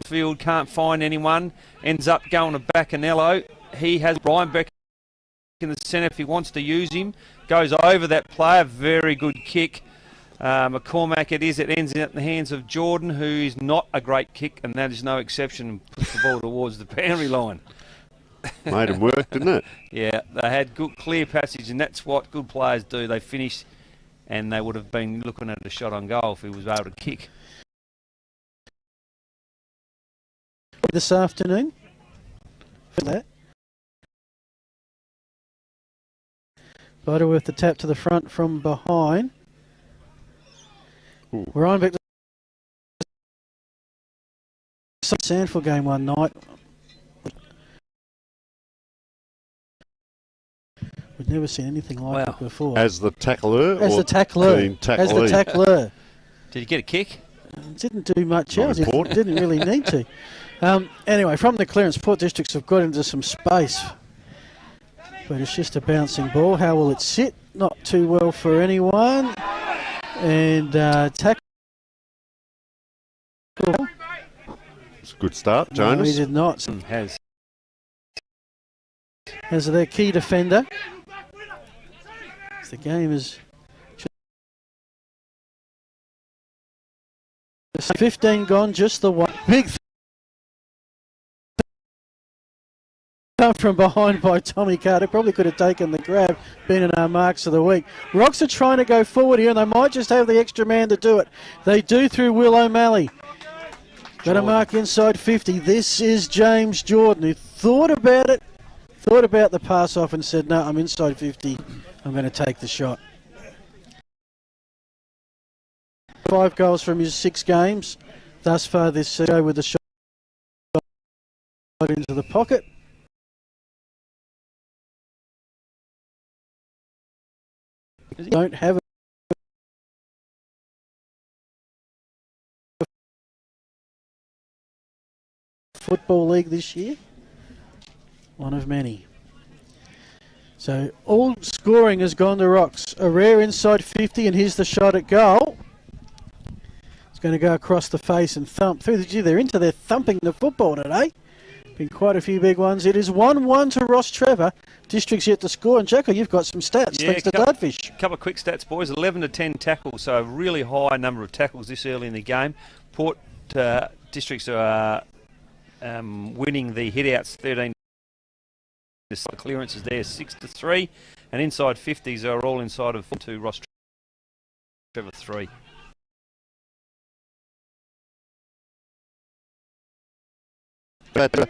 Speaker 1: Field can't find anyone. Ends up going to Bacanello. He has Brian Beck in the centre if he wants to use him. Goes over that player. Very good kick. McCormack it is. It ends in the hands of Jordan, who is not a great kick, and that is no exception. Puts the ball towards the boundary line.
Speaker 5: Made him work, didn't it?
Speaker 1: Yeah, they had good clear passage, and that's what good players do. They finish, and they would have been looking at a shot on goal if he was able to kick.
Speaker 4: This afternoon for that. Butterworth the tap to the front from behind.
Speaker 5: Ooh.
Speaker 4: We're on back to the Sandford game one night. We've never seen anything like it before.
Speaker 5: As the tackler?
Speaker 4: As the tackler. As the tackler.
Speaker 1: Did he get a kick?
Speaker 4: Didn't do much else.
Speaker 5: Important.
Speaker 4: Didn't really need to. Anyway, from the clearance, Port Districts have got into some space. But it's just a bouncing ball. How will it sit? Not too well for anyone. And tackle.
Speaker 5: It's a good start, Jonas.
Speaker 4: No, he did not.
Speaker 1: Has.
Speaker 4: As their key defender. As the game is 15 gone, just the one. Big come from behind by Tommy Carter. Probably could have taken the grab, been in our marks of the week. Rocks are trying to go forward here, and they might just have the extra man to do it. They do through Will O'Malley. Got a mark inside 50. This is James Jordan, who thought about it, thought about the pass off and said, no, I'm inside 50. I'm going to take the shot. 5 goals from his 6 games thus far this season with the shot into the pocket. Don't have a football league this year. One of many. So all scoring has gone to Rocks. A rare inside 50, and here's the shot at goal. It's going to go across the face and thump through. They're into their thumping the football today. Been quite a few big ones. It is 1-1 to Rostrevor. District's yet to score. And Jacko, you've got some stats thanks to Dardfish.
Speaker 1: A couple of quick stats, boys. 11 to 10 tackles, so a really high number of tackles this early in the game. Port Districts are winning the hitouts 13. The clearances there 6-3, and inside 50s are all inside of 2 Rostrevor 3.
Speaker 5: But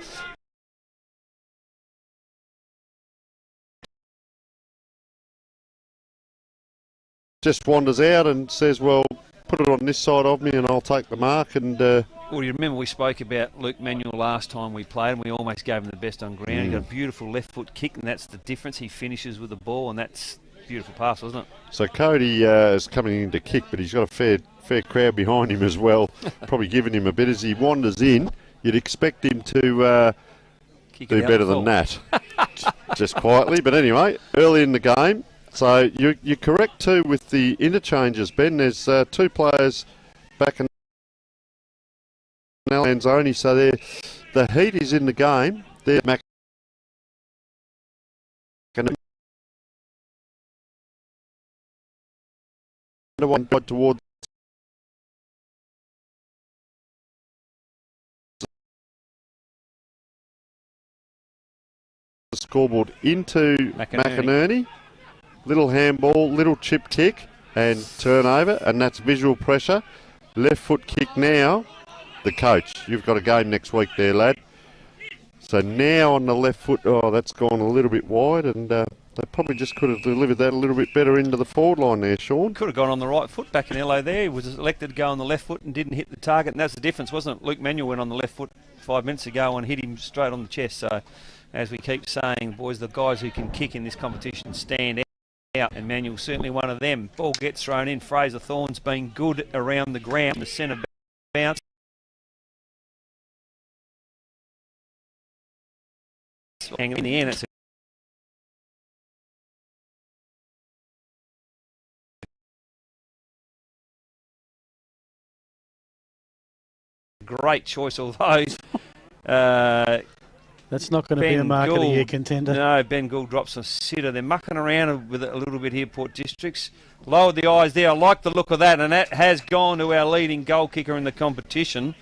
Speaker 5: just wanders out and says, well, put it on this side of me and I'll take the mark. And
Speaker 1: well, you remember we spoke about Luke Manuel last time we played, and we almost gave him the best on ground. He got a beautiful left foot kick, and that's the difference. He finishes with the ball, and that's a beautiful pass, wasn't it?
Speaker 5: So Cody is coming in to kick, but he's got a fair crowd behind him as well, probably giving him a bit as he wanders in. You'd expect him to do better than that, just quietly. But anyway, early in the game. So you're correct too with the interchanges, Ben. There's 2 players back in hands only, so the heat is in the game. They're one towards the scoreboard into McInerney. Little handball, little chip kick and turnover, and that's visual pressure. Left foot kick now. The coach, you've got a game next week there, lad. So now on the left foot, that's gone a little bit wide, and they probably just could have delivered that a little bit better into the forward line there, Sean.
Speaker 1: Could have gone on the right foot back in LA there. He was elected to go on the left foot and didn't hit the target, and that's the difference, wasn't it? Luke Manuel went on the left foot 5 minutes ago and hit him straight on the chest. So, as we keep saying, boys, the guys who can kick in this competition stand out, and Manuel's certainly one of them. Ball gets thrown in. Fraser Thorne's been good around the ground. The centre bounce. Hanging in the end, it's a great choice, although
Speaker 4: that's not going to be a mark of the year contender.
Speaker 1: No, Ben Gould drops a sitter. They're mucking around with it a little bit here, Port Districts. Lowered the eyes there. I like the look of that, and that has gone to our leading goal kicker in the competition,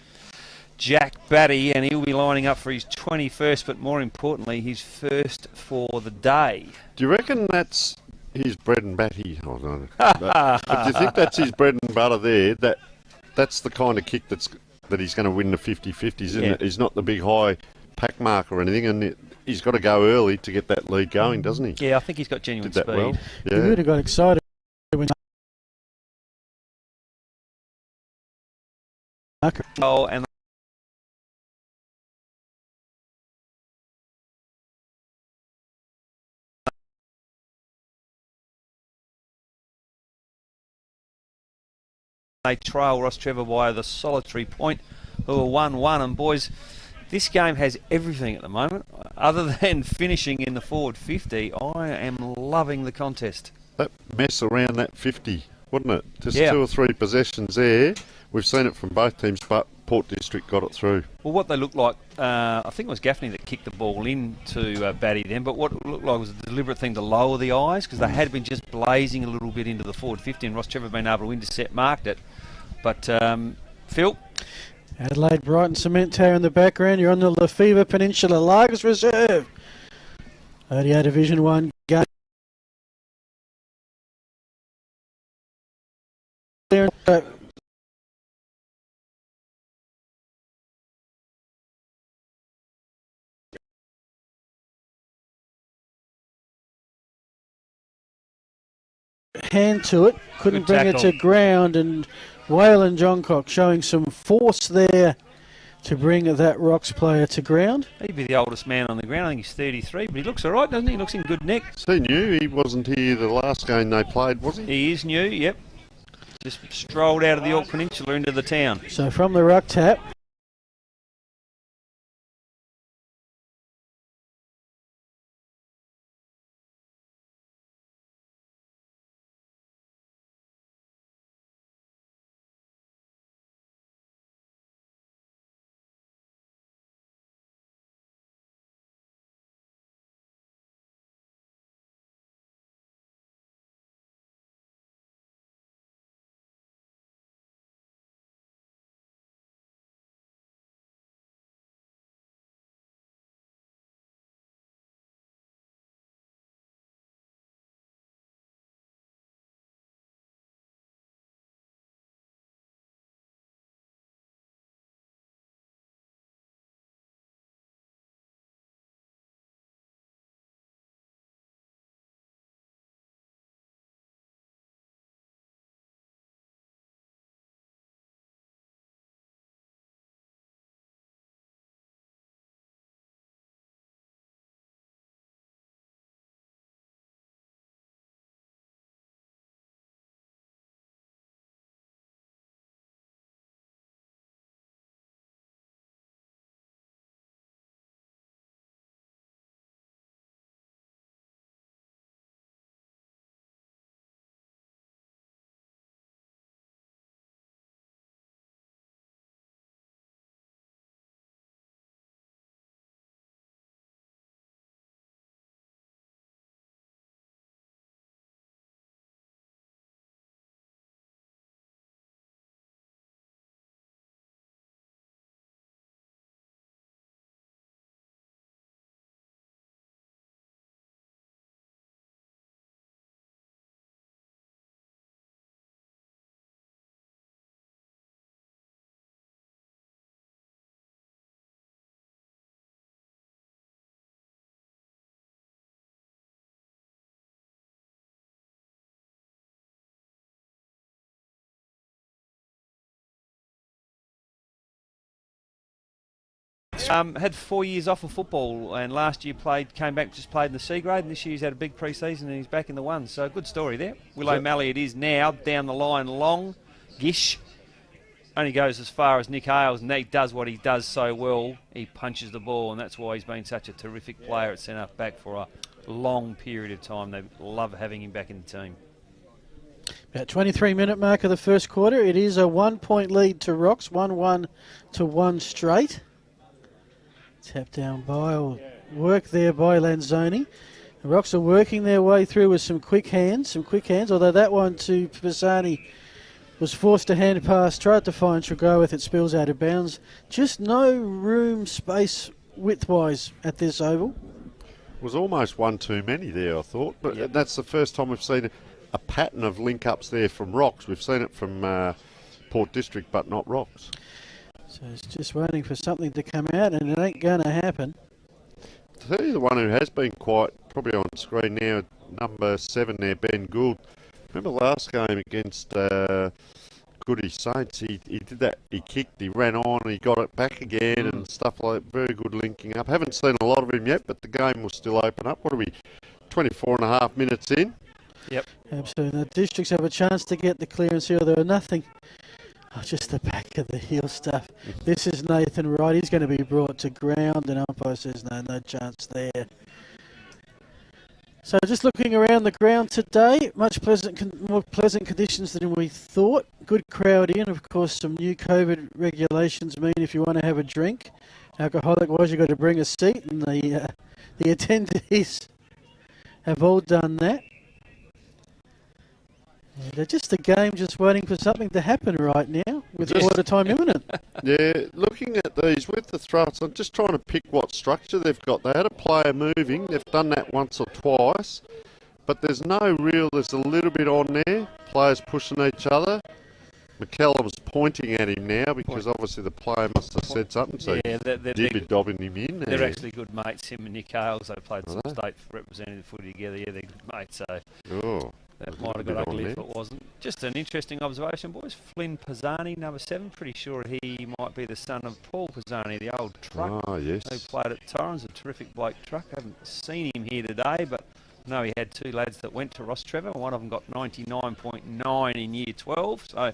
Speaker 1: Jack Batty, and he'll be lining up for his 21st, but more importantly, his first for the day.
Speaker 5: Do you reckon that's his bread and butter? Oh, no. But do you think that's his bread and butter there? That's the kind of kick that he's going to win the 50-50s, isn't it? He's not the big high pack mark or anything, and he's got to go early to get that lead going, doesn't he?
Speaker 1: Yeah, I think he's got genuine speed.
Speaker 5: Well.
Speaker 4: Yeah. He really got excited when
Speaker 1: and they trail Rostrevor by the solitary point, who are 1-1. And boys, this game has everything at the moment. Other than finishing in the forward 50, I am loving the contest.
Speaker 5: That mess around that 50, wouldn't it? Just 2 or 3 possessions there. We've seen it from both teams, but Port District got it through.
Speaker 1: Well, what they looked like, I think it was Gaffney that kicked the ball into Batty then, but what it looked like was a deliberate thing to lower the eyes, because they had been just blazing a little bit into the forward 50, and Rostrevor been able to intercept, marked it. But, Phil?
Speaker 4: Adelaide Brighton Cement Tower in the background. You're on the Lefevre Peninsula Largs Reserve. ODI Division 1 game. Hand to it, couldn't
Speaker 1: Good
Speaker 4: bring
Speaker 1: tackle.
Speaker 4: it to ground, and Waylon Johncock showing some force there to bring that Rocks player to ground.
Speaker 1: He'd be the oldest man on the ground. I think he's 33, but he looks all right, doesn't he? He looks in good nick.
Speaker 5: So he knew he wasn't here the last game they played, was he?
Speaker 1: He is new, yep. Just strolled out of the York Peninsula into the town.
Speaker 4: So from the ruck tap,
Speaker 1: Had 4 years off of football, and last year came back, just played in the C grade, and this year he's had a big pre-season and he's back in the one. So good story there. Will O'Malley it is now, down the line long-ish. Only goes as far as Nick Hales, and he does what he does so well. He punches the ball, and that's why he's been such a terrific player at centre-back for a long period of time. They love having him back in the team.
Speaker 4: about 23-minute mark of the first quarter. It is a 1-point lead to Rocks, 1-1 to 1 straight. Tap down by, or work there by Lanzoni. The Rocks are working their way through with some quick hands, although that one to Pisani was forced to hand pass, tried to find Tregoeth, it spills out of bounds. Just no room, space, width-wise at this oval.
Speaker 5: Was almost one too many there, I thought, but that's the first time we've seen a pattern of link-ups there from Rocks. We've seen it from Port District, but not Rocks.
Speaker 4: So it's just waiting for something to come out, and it ain't going to happen.
Speaker 5: To tell you the one who has been quite, probably on screen now, number 7 there, Ben Gould. Remember last game against Goody Saints, he did that, he kicked, he ran on, he got it back again and stuff like that. Very good linking up. Haven't seen a lot of him yet, but the game will still open up. What are we, 24 and a half minutes in?
Speaker 1: Yep.
Speaker 4: Absolutely. The Districts have a chance to get the clearance here. There are nothing. Oh, just the back of the heel stuff. This is Nathan Wright. He's going to be brought to ground, and umpire says no chance there. So just looking around the ground today, much more pleasant conditions than we thought. Good crowd in. Of course, some new COVID regulations mean if you want to have a drink, alcoholic-wise, you've got to bring a seat, and the attendees have all done that. They're just a game just waiting for something to happen right now with quarter time imminent.
Speaker 5: Yeah, looking at these with the thrusts, I'm just trying to pick what structure they've got. They had a player moving. They've done that once or twice, but there's a little bit on there. Players pushing each other. McCallum's pointing at him now because obviously the player must have said something, so they're dobbing him in there.
Speaker 1: They're actually good mates, him and Nick Hales. They played some state representative footy together. Yeah, they're good mates, so that might have got ugly if it wasn't. Just an interesting observation, boys. Flynn Pisani, number 7, pretty sure he might be the son of Paul Pisani, the old truck.
Speaker 5: Oh, yes.
Speaker 1: Who played at Torrens, a terrific bloke truck. I haven't seen him here today, but no, he had 2 lads that went to Rostrevor. One of them got 99.9 in year 12, so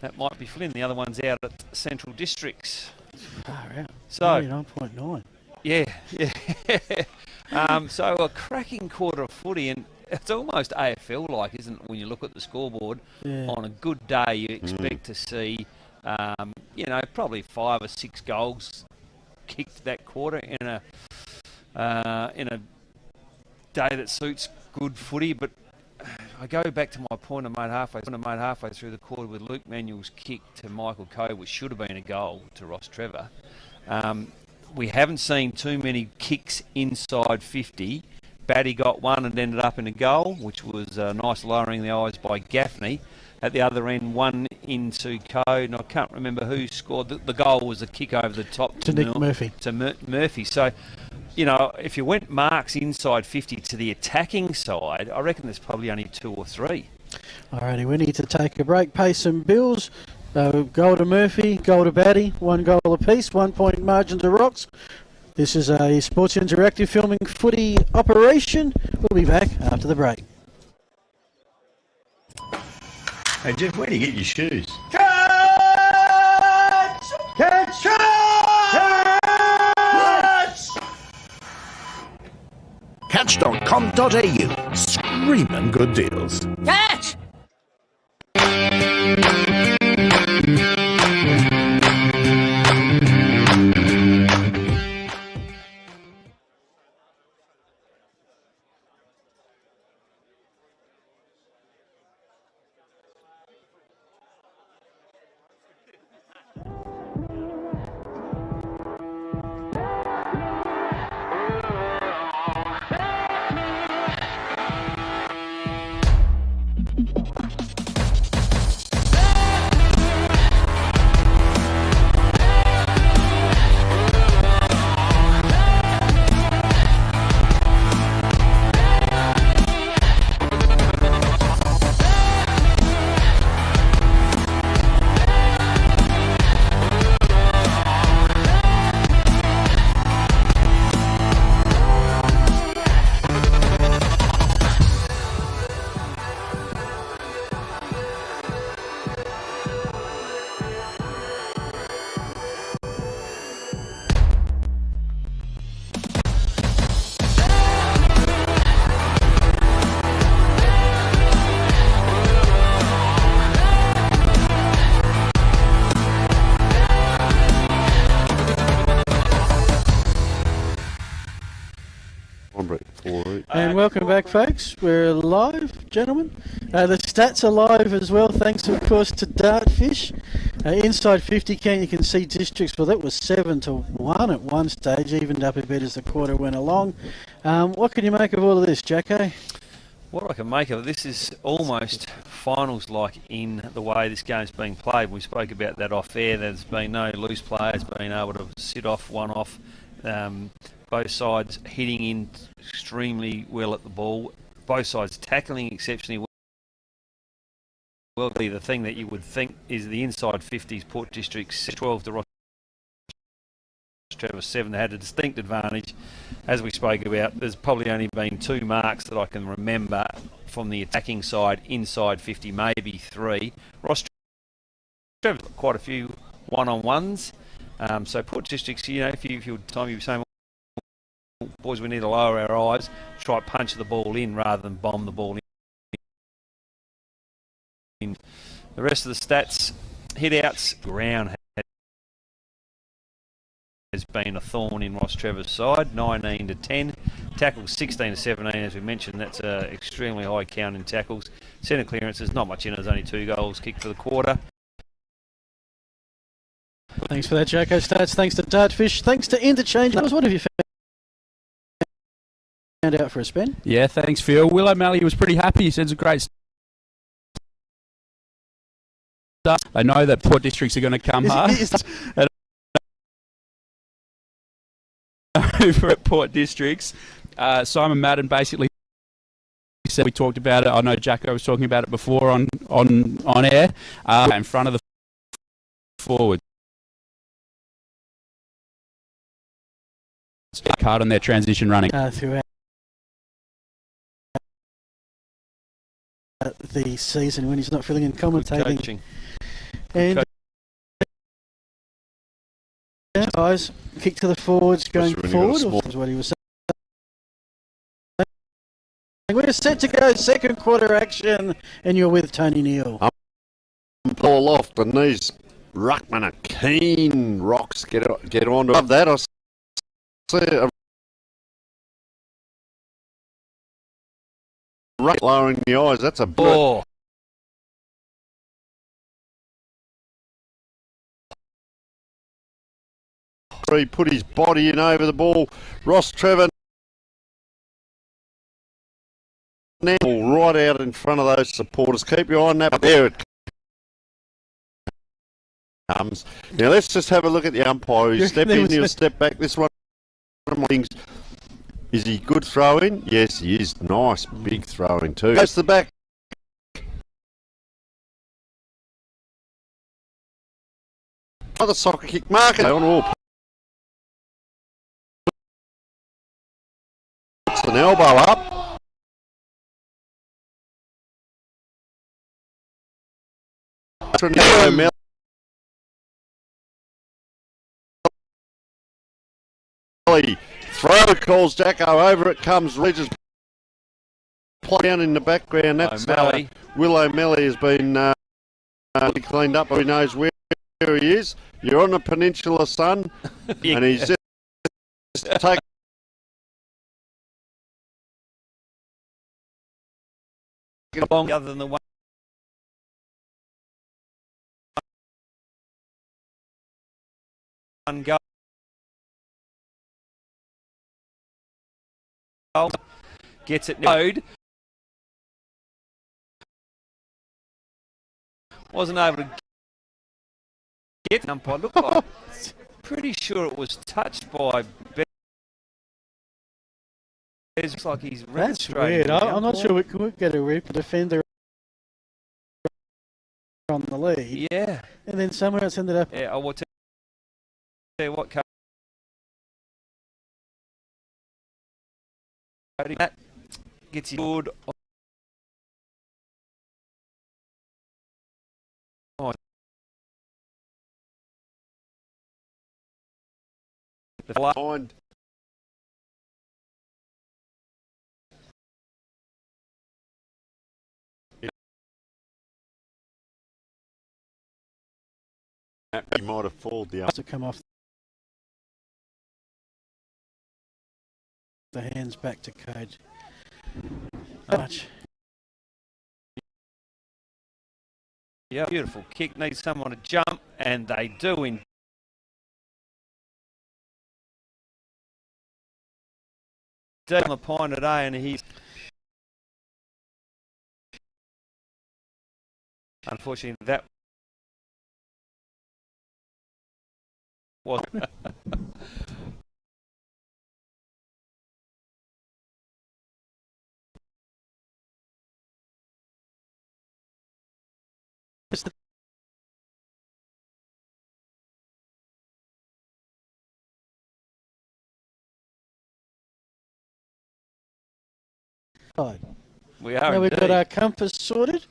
Speaker 1: that might be Flynn. The other one's out at Central Districts.
Speaker 4: Far out.
Speaker 1: So
Speaker 4: 99.9.
Speaker 1: Yeah. So a cracking quarter of footy, and it's almost AFL-like, isn't it, when you look at the scoreboard? Yeah. On a good day, you expect to see, probably 5 or 6 goals kicked that quarter in a day that suits good footy. But I go back to my point I made halfway through the quarter with Luke Manuel's kick to Michael Coe, which should have been a goal to Rostrevor. We haven't seen too many kicks inside 50. Batty got one and ended up in a goal, which was nice lowering the eyes by Gaffney. At the other end, one into Coe, and I can't remember who scored. The goal was a kick over the top
Speaker 4: to Nick Murphy.
Speaker 1: To Murphy. So, if you went marks inside 50 to the attacking side, I reckon there's probably only 2 or 3.
Speaker 4: Alrighty, we need to take a break, pay some bills. Goal to Murphy, goal to Batty, 1 goal apiece, 1 point margin to Rocks. This is a Sports Interactive filming footy operation. We'll be back after the break.
Speaker 8: Hey Jeff, where do you get your shoes?
Speaker 9: Catch! Catch! Catch!
Speaker 8: Catch.com.au. Screaming good deals.
Speaker 9: Catch!
Speaker 4: And welcome back, folks. We're live, gentlemen. The stats are live as well, thanks, of course, to Dartfish. Inside 50, you can see districts. Well, that was 7-1 at one stage, evened up a bit as the quarter went along. What can you make of all of this, Jacko?
Speaker 1: What I can make of it, this is almost finals-like in the way this game's being played. We spoke about that off air. There's been no loose players being able to sit off, one off. Both sides hitting in extremely well at the ball. Both sides tackling exceptionally well. The thing that you would think is the inside 50s, Port District's 12 to Rostrevor 7. They had a distinct advantage. As we spoke about, there's probably only been 2 marks that I can remember from the attacking side, inside 50, maybe 3. Rostrevor quite a few one-on-ones. So Port Districts, if you time you were saying, boys, we need to lower our eyes, try to punch the ball in rather than bomb the ball in. The rest of the stats, hit outs, ground has been a thorn in Rostrevor's side, 19 to 10. Tackles 16 to 17, as we mentioned. That's an extremely high count in tackles. Centre clearances, not much in it. There's only 2 goals kicked for the quarter.
Speaker 4: Thanks for that, Jacko Stats. Thanks to Dartfish. Thanks to Interchange. What have you found out for a spin?
Speaker 6: Yeah, thanks, Phil. Will O'Malley was pretty happy. He said it's a great start. They know that Port Districts are going to come hard. Over at Port Districts, Simon Madden basically said, we talked about it, I know Jacko was talking about it before on air, in front of the forwards. Hard on their transition running.
Speaker 4: Throughout the season when he's not filling in commentating.
Speaker 1: Coaching.
Speaker 4: And guys, kick to the forwards going forward. Is what he was saying. We're set to go second quarter action, and you're with Tony Neal.
Speaker 5: Paul Loft, and these ruckmen are keen. Rocks get on to that. I see a ruck lowering the eyes. That's a ball. He put his body in over the ball. Rostrevor now right out in front of those supporters. Keep your eye on that. There it comes. Now let's just have a look at the umpire. He'll step in, he'll step back. This one of my things. Is he good throwing? Yes, he is. Nice big throwing too. Goes to the back. Another soccer kick. Mark it on all. Puts an elbow up. Throw calls Jacko over. It comes. Regis play down in the background. That's Will O'Malley has been cleaned up. He knows where he is. You're on the peninsula, son, and he's just taking.
Speaker 1: Other than the one goal. Gets it road. Wasn't able to get an umpire. Looked like, pretty sure it was touched by Bez. Looks like he's
Speaker 4: That's weird. I'm not sure we could get a rip defender on the lead.
Speaker 1: Yeah.
Speaker 4: And then somewhere else ended up.
Speaker 1: Yeah, I will tell you what, Cody, that gets you good.
Speaker 5: Behind. He might have fooled the
Speaker 4: to come off the hands back to Code. Much.
Speaker 1: Yeah, beautiful kick. Needs someone to jump, and they do in. On the pine today, and he's unfortunately that was we are.
Speaker 4: Now we've got our compass sorted.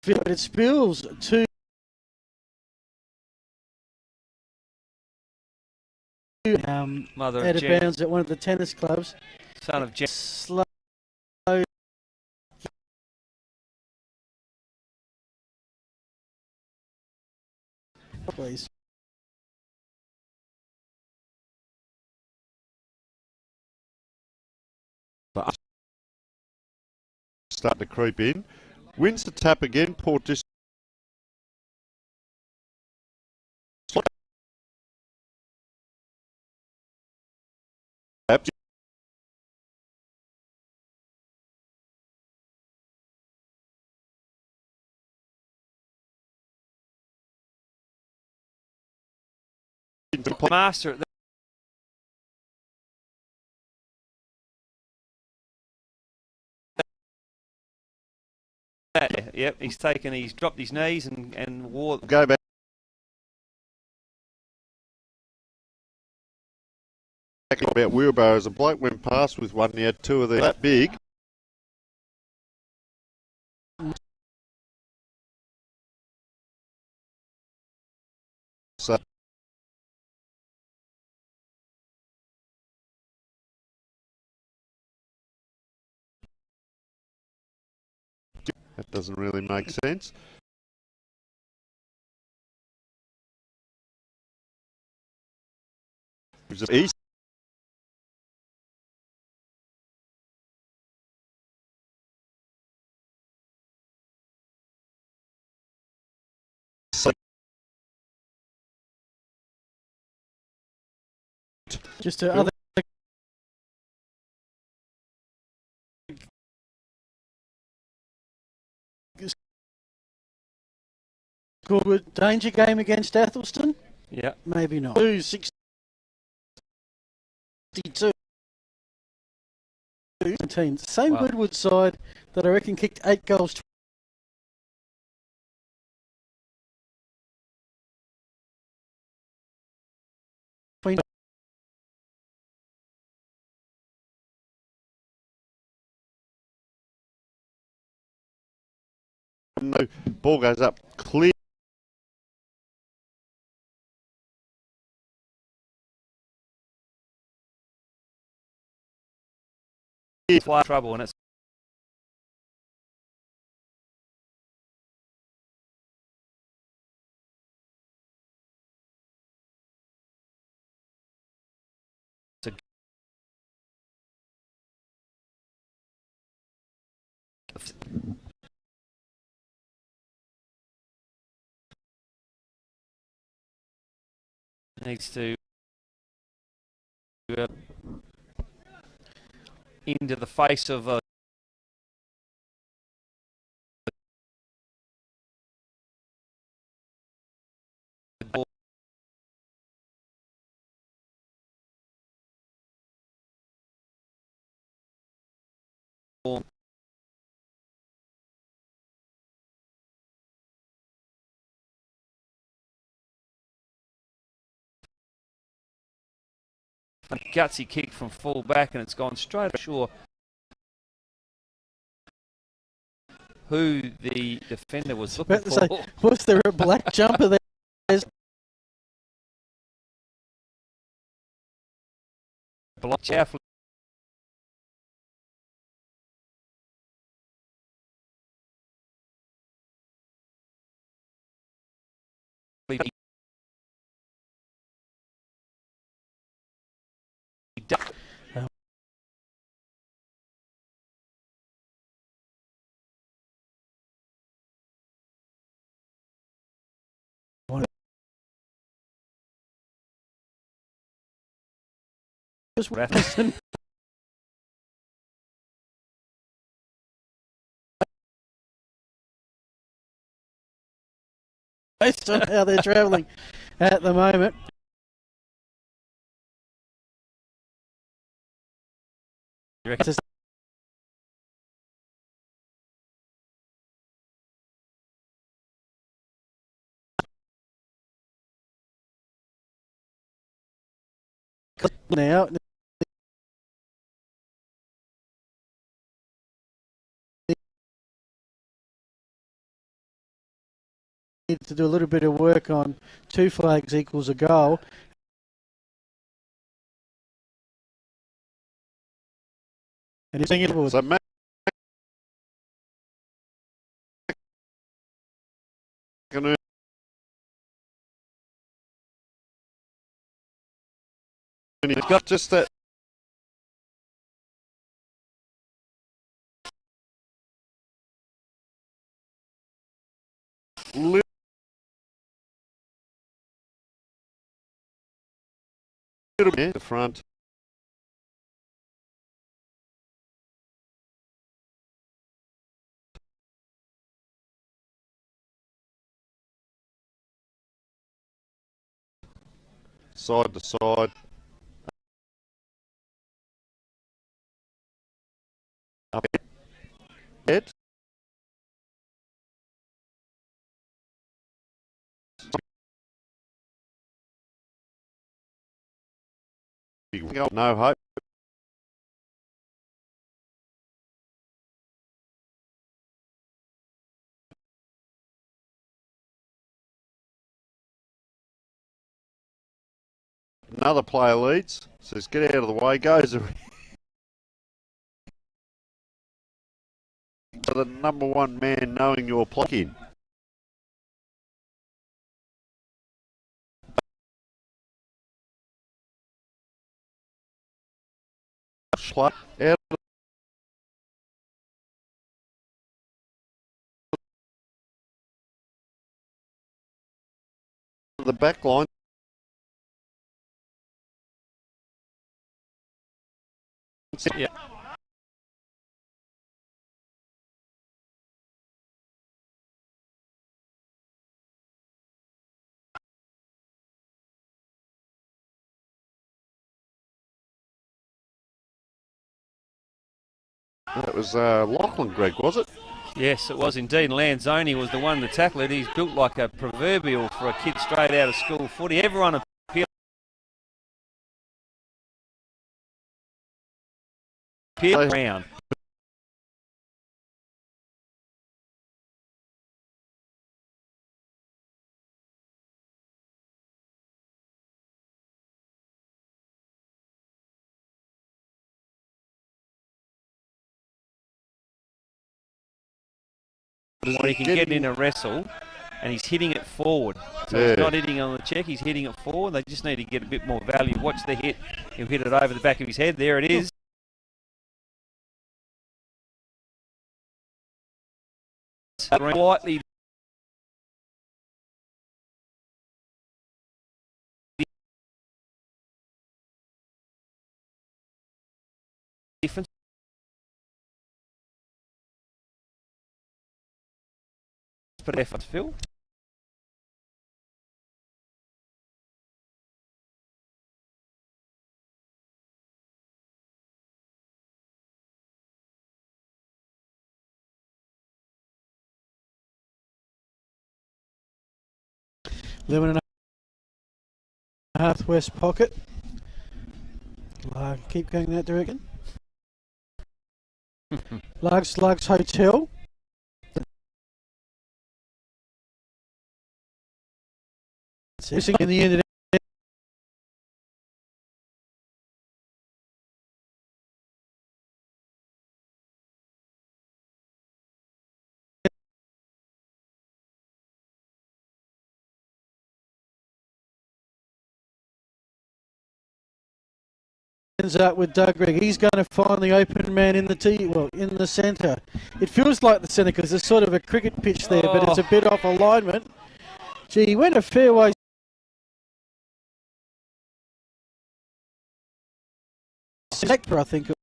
Speaker 4: It spills to
Speaker 1: Mother
Speaker 4: out
Speaker 1: of
Speaker 4: of bounds at one of the tennis clubs.
Speaker 1: Son of Jen.
Speaker 4: Slow Please.
Speaker 5: Starting to creep in. Wins the tap again. Port District.
Speaker 1: Master. Yep, he's dropped his knees and wore.
Speaker 5: Go back. About wheelbarrows. A bloke went past with one. He had two of these that big. So that doesn't really make sense. East.
Speaker 4: Just to other. Good danger game against Athelston?
Speaker 1: Yeah.
Speaker 4: Maybe not. 2-62. 17. Same Goodwood side that I reckon kicked 8 goals.
Speaker 5: No, ball goes up clear.
Speaker 1: Fly trouble and it's needs to into the face of a gutsy kick from full back and it's gone straight ashore. Who the defender was looking for.
Speaker 4: Say, was there a black jumper there?
Speaker 1: Block Chaffley.
Speaker 4: Based on how they're travelling at the moment. Now need to do a little bit of work on 2 flags equals a goal. And he's it forward.
Speaker 5: So Matt He's got just that. Little bit at the front. Side to side. Up head. No hope. Another player leads. Says get out of the way. Goes to the number one man knowing your plug-in. Out of the back line.
Speaker 1: Yeah.
Speaker 5: That was Lachlan, Greg, was it?
Speaker 1: Yes, it was indeed. Lanzoni was the one to tackle it. He's built like a proverbial for a kid straight out of school footy. Everyone appealed around. When he can get in a wrestle and he's hitting it forward. So he's not hitting on the check, he's hitting it forward. They just need to get a bit more value. Watch the hit. He'll hit it over the back of his head. There it is. Slightly different. But effort, Phil.
Speaker 4: Lemon and a half west pocket. Keep going that direction. Lugs Hotel. In the end, ends up with Doug Gregg. He's going to find the open man in the centre. It feels like the centre because there's sort of a cricket pitch there, but it's a bit off alignment. Gee, he went a fair way. Sector, I think. It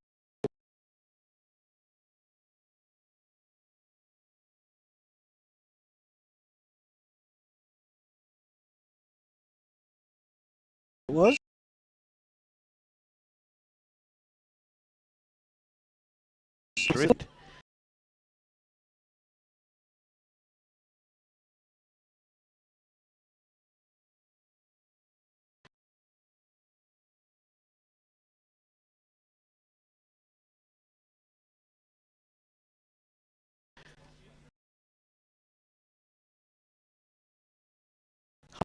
Speaker 4: was.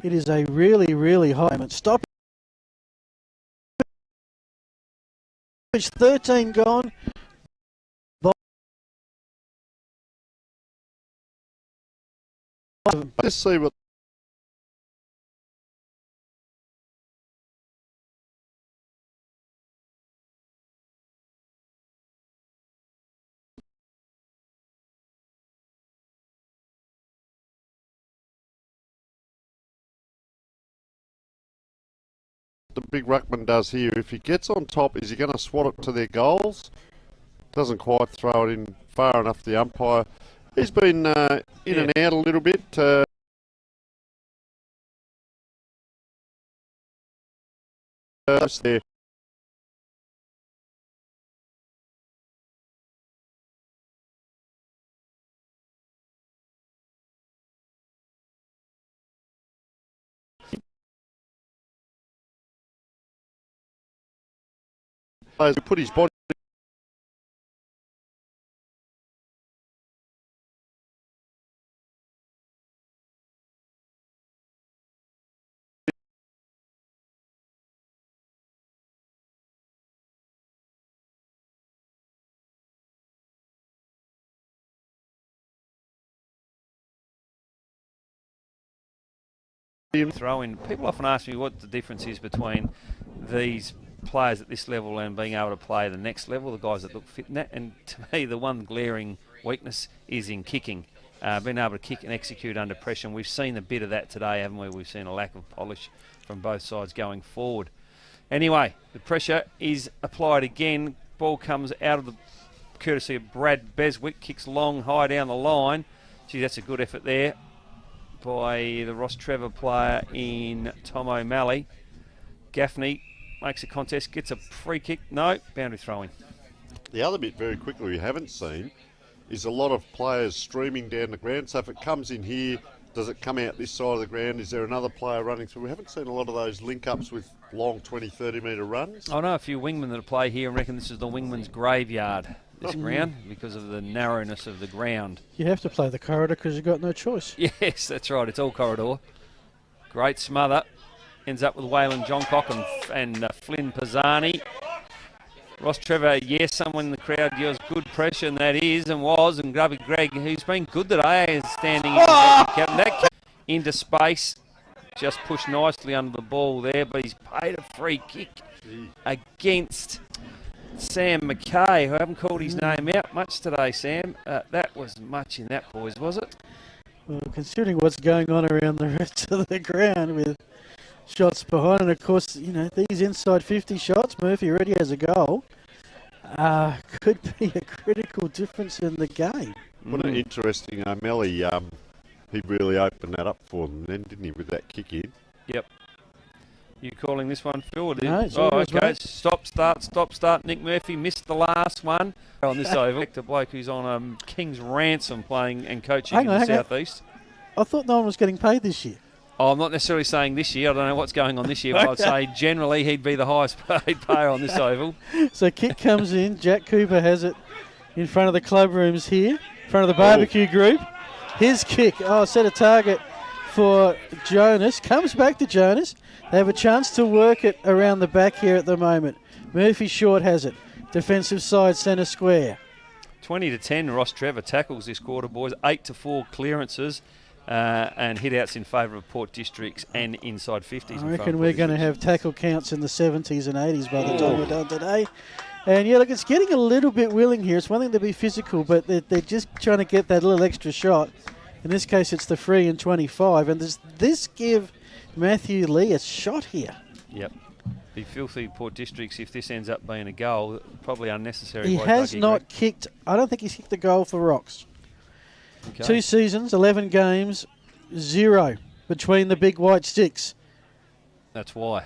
Speaker 4: It is a really, really high stop. 13 gone.
Speaker 5: Let's see what big ruckman does here, if he gets on top, is he going to swat it to their goals? Doesn't quite throw it in far enough for the umpire. He's been in and out a little bit. There. Put his body
Speaker 1: Throw-in. People often ask me what the difference is between these players at this level and being able to play the next level, the guys that look fit in that. And to me, the one glaring weakness is in kicking. Being able to kick and execute under pressure. And we've seen a bit of that today, haven't we? We've seen a lack of polish from both sides going forward. Anyway, the pressure is applied again. Ball comes out of the courtesy of Brad Beswick. Kicks long, high down the line. Gee, that's a good effort there by the Rostrevor player in Tom O'Malley. Gaffney makes a contest, gets a free kick. No, boundary throwing.
Speaker 5: The other bit very quickly we haven't seen is a lot of players streaming down the ground. So if it comes in here, does it come out this side of the ground? Is there another player running through? We haven't seen a lot of those link-ups with long 20, 30-metre runs.
Speaker 1: I know a few wingmen that play here and reckon this is the wingman's graveyard, this ground, because of the narrowness of the ground.
Speaker 4: You have to play the corridor because you've got no choice.
Speaker 1: Yes, that's right. It's all corridor. Great smother. Ends up with Waylon Johncock and Flynn Pisani. Rostrevor, yes, someone in the crowd gives good pressure, and that is and was. And Grubby Greg, who's been good today, is standing in into space. Just pushed nicely under the ball there, but he's paid a free kick against Sam McKay, who I haven't called his name out much today, Sam. That was much in that, boys, was it?
Speaker 4: Well, considering what's going on around the rest of the ground with shots behind, and of course, you know, these inside 50 shots, Murphy already has a goal, could be a critical difference in the game.
Speaker 5: What an interesting Melly, he really opened that up for them then, didn't he, with that kick in?
Speaker 1: Yep. You calling this one, Phil?
Speaker 4: No, it's
Speaker 1: oh,
Speaker 4: yours,
Speaker 1: okay.
Speaker 4: mate.
Speaker 1: Stop, start. Nick Murphy missed the last one on this oval. The bloke who's on King's Ransom playing and coaching in the Southeast.
Speaker 4: I thought no one was getting paid this year.
Speaker 1: Oh, I'm not necessarily saying this year. I don't know what's going on this year, but I'd say generally he'd be the highest paid player on this oval.
Speaker 4: So kick comes in. Jack Cooper has it in front of the club rooms here, in front of the barbecue group. His kick, set a target for Jonas. Comes back to Jonas. They have a chance to work it around the back here at the moment. Murphy Short has it. Defensive side, centre square.
Speaker 1: 20-10, Rostrevor tackles this quarter, boys. 8-4 clearances. And hit-outs in favour of Port Districts and inside 50s.
Speaker 4: I reckon we're going to have tackle counts in the 70s and 80s by the time we're done today. And yeah, look, it's getting a little bit willing here. It's one thing to be physical, but they're just trying to get that little extra shot. In this case, it's the free and 25. And does this give Matthew Lee a shot here?
Speaker 1: Yep. Be filthy Port Districts if this ends up being a goal. Probably unnecessary.
Speaker 4: He has not kicked. I don't think he's kicked a goal for Rocks.
Speaker 1: Okay.
Speaker 4: 2 seasons, 11 games, 0 between the big white sticks.
Speaker 1: That's why.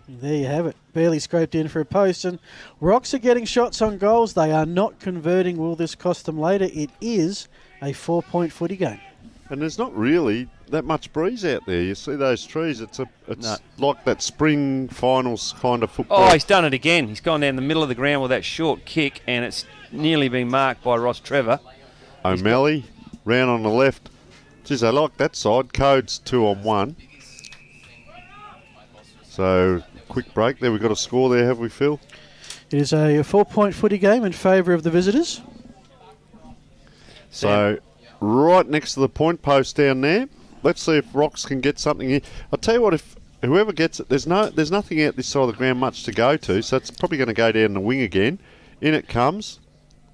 Speaker 4: There you have it. Barely scraped in for a post. And Rocks are getting shots on goals. They are not converting. Will this cost them later? It is a 4-point footy game.
Speaker 5: And there's not really that much breeze out there. You see those trees, it's like that spring finals kind of football.
Speaker 1: Oh, he's done it again. He's gone down the middle of the ground with that short kick, and it's nearly been marked by Rostrevor.
Speaker 5: O'Malley, round on the left. Geez, I like that side. Code's 2-on-1. So, quick break there. We've got a score there, have we, Phil?
Speaker 4: It is a 4-point footy game in favour of the visitors.
Speaker 5: So, right next to the point post down there. Let's see if Rocks can get something here. I'll tell you what, if whoever gets it, there's nothing out this side of the ground much to go to, so it's probably going to go down the wing again. In it comes.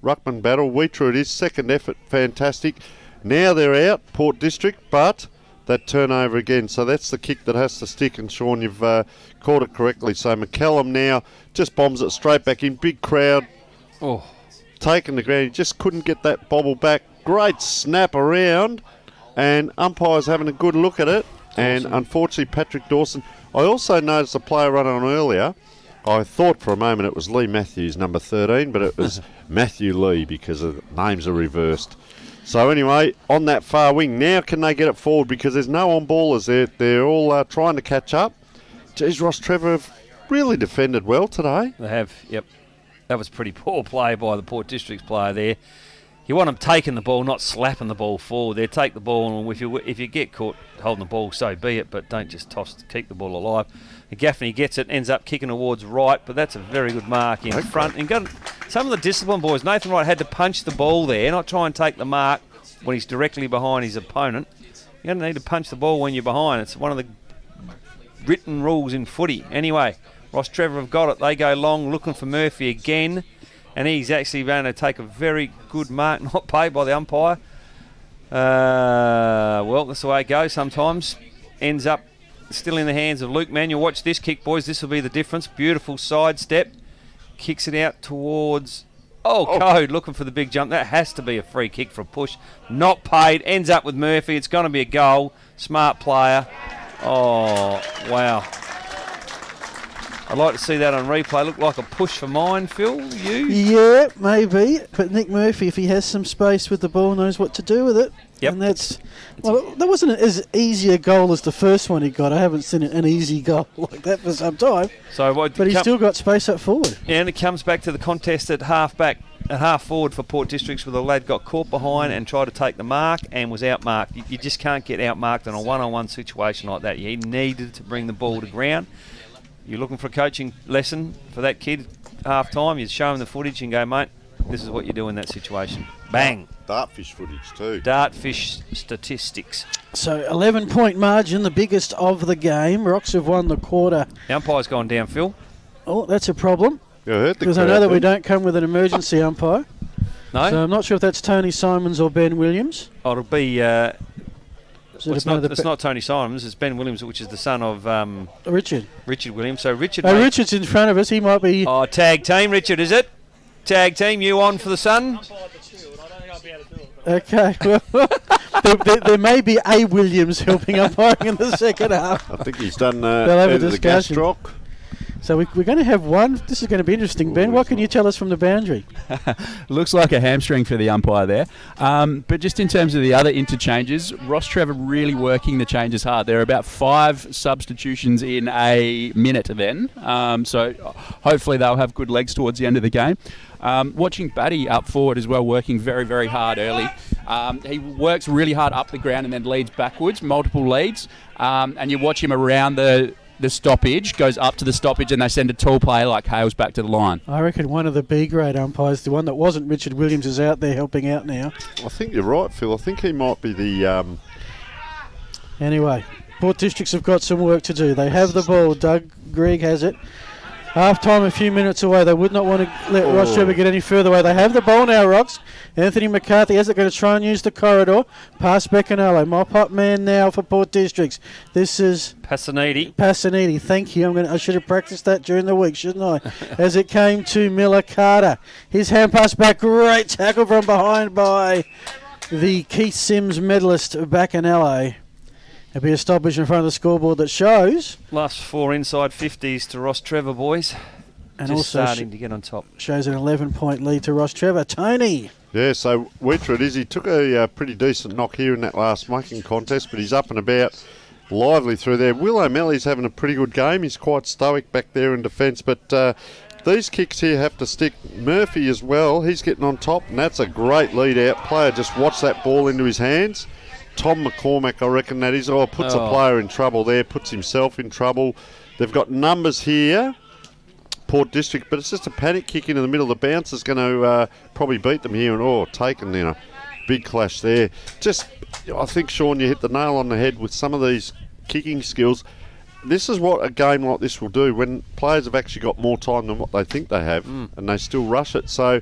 Speaker 5: Ruckman battle. Wheatrue it is. Second effort. Fantastic. Now they're out, Port District, but that turnover again. So that's the kick that has to stick, and Sean, you've caught it correctly. So McCallum now just bombs it straight back in. Big crowd.
Speaker 1: Oh.
Speaker 5: Taking the ground. He just couldn't get that bobble back. Great snap around, and umpires having a good look at it. And unfortunately, Patrick Dawson. I also noticed a player run on earlier. I thought for a moment it was Lee Matthews, number 13, but it was Matthew Lee because the names are reversed. So anyway, on that far wing, now can they get it forward because there's no on-ballers there. They're all trying to catch up. Geez, Rostrevor have really defended well today.
Speaker 1: They have, yep. That was pretty poor play by the Port Districts player there. You want them taking the ball, not slapping the ball forward. They take the ball, and if you get caught holding the ball, so be it, but don't just keep the ball alive. And Gaffney gets it, ends up kicking towards right, but that's a very good mark in front. And got some of the discipline boys. Nathan Wright had to punch the ball there, not try and take the mark when he's directly behind his opponent. You're going to need to punch the ball when you're behind. It's one of the written rules in footy. Anyway, Rostrevor have got it. They go long, looking for Murphy again. And he's actually going to take a very good mark, not paid by the umpire. Well, that's the way it goes sometimes. Ends up still in the hands of Luke Manuel. Watch this kick, boys. This will be the difference. Beautiful sidestep. Kicks it out towards... Code looking for the big jump. That has to be a free kick for a push. Not paid. Ends up with Murphy. It's going to be a goal. Smart player. Oh, wow. I'd like to see that on replay. Looked like a push for mine, Phil. You?
Speaker 4: Yeah, maybe. But Nick Murphy, if he has some space with the ball, knows what to do with it.
Speaker 1: Yep.
Speaker 4: And that wasn't as easy a goal as the first one he got. I haven't seen an easy goal like that for some time. But he's still got space up forward.
Speaker 1: Yeah, and it comes back to the contest at half forward for Port Districts, where the lad got caught behind and tried to take the mark and was outmarked. You just can't get outmarked in a one-on-one situation like that. He needed to bring the ball to ground. You're looking for a coaching lesson for that kid half time. You show him the footage and go, mate, this is what you do in that situation. Bang.
Speaker 5: Dartfish footage too.
Speaker 1: Dartfish statistics.
Speaker 4: So 11-point margin, the biggest of the game. Rocks have won the quarter.
Speaker 1: The umpire's gone down, Phil.
Speaker 4: Oh, that's a problem.
Speaker 5: Yeah,
Speaker 4: because I know that we don't come with an emergency umpire.
Speaker 1: No?
Speaker 4: So I'm not sure if that's Tony Simons or Ben Williams.
Speaker 1: Oh, it'll be... it's not Tony Simons, it's Ben Williams, which is the son of...
Speaker 4: Richard
Speaker 1: Williams. So Richard...
Speaker 4: Richard's in front of us. He might be...
Speaker 1: Oh, tag team, Richard, is it? Tag team, you on for the Sun?
Speaker 4: Okay, well, there may be a Williams helping umpiring in the second half.
Speaker 5: I think he's done
Speaker 4: They'll have a
Speaker 5: the
Speaker 4: discussion.
Speaker 5: gastroc.
Speaker 4: So we're going to have one. This is going to be interesting, Ben. What can you tell us from the boundary?
Speaker 6: Looks like a hamstring for the umpire there. But just in terms of the other interchanges, Rostrevor really working the changes hard. There are about 5 substitutions in a minute then. So hopefully they'll have good legs towards the end of the game. Watching Batty up forward as well, working very, very hard early. He works really hard up the ground and then leads backwards, multiple leads. And you watch him around the stoppage, goes up to the stoppage, and they send a tall player like Hales back to the line.
Speaker 4: I reckon one of the B-grade umpires, the one that wasn't Richard Williams, is out there helping out now.
Speaker 5: I think you're right, Phil. I think he might be the...
Speaker 4: Anyway, Port Districts have got some work to do. They have the ball. Doug Gregg has it. Half-time a few minutes away. They would not want to let Rostrevor get any further away. They have the ball now, Rocks. Anthony McCarthy has it, going to try and use the corridor. Pass Beccanello. Mop-up man now for Port Districts. This is... Passanidi, thank you. I should have practiced that during the week, shouldn't I? As it came to Miller Carter. His hand pass back. Great tackle from behind by the Keith Sims medalist, Beccanello. It'll be a stoppage in front of the scoreboard that shows...
Speaker 1: Last 4 inside 50s to Rostrevor, boys.
Speaker 4: And
Speaker 1: just
Speaker 4: also
Speaker 1: starting to get on top.
Speaker 4: Shows an 11-point lead to Rostrevor. Tony.
Speaker 5: Yeah, so Wheater it is. He took a pretty decent knock here in that last making contest, but he's up and about, lively through there. Will O'Malley's having a pretty good game. He's quite stoic back there in defence, but these kicks here have to stick. Murphy as well, he's getting on top, and that's a great lead out. Player just watch that ball into his hands. Tom McCormack, I reckon that is. Puts a player in trouble there, puts himself in trouble. They've got numbers here, Port District, but it's just a panic kick into the middle. The bounce is going to probably beat them here, and taken, big clash there. I think, Sean, you hit the nail on the head with some of these kicking skills. This is what a game like this will do when players have actually got more time than what they think they have, and they still rush it. So,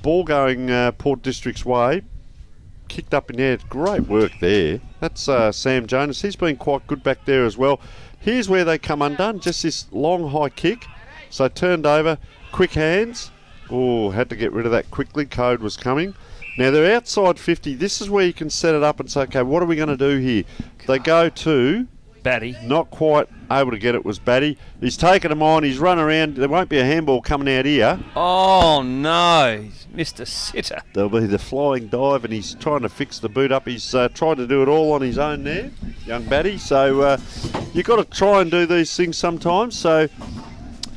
Speaker 5: ball going Port District's way. kicked up in the air. Great work there. That's Sam Jonas. He's been quite good back there as well. Here's where they come undone. Just this long high kick. So turned over. Quick hands. Oh, had to get rid of that quickly. Code was coming. Now they're outside 50. This is where you can set it up and say, okay, what are we going to do here? They go to...
Speaker 1: Batty.
Speaker 5: Not quite able to get it was Batty. He's taken them on. He's run around. There won't be a handball coming out here.
Speaker 1: Oh, no. He's missed a sitter.
Speaker 5: There'll be the flying dive, and he's trying to fix the boot up. He's tried to do it all on his own there, young Batty. So you've got to try and do these things sometimes. So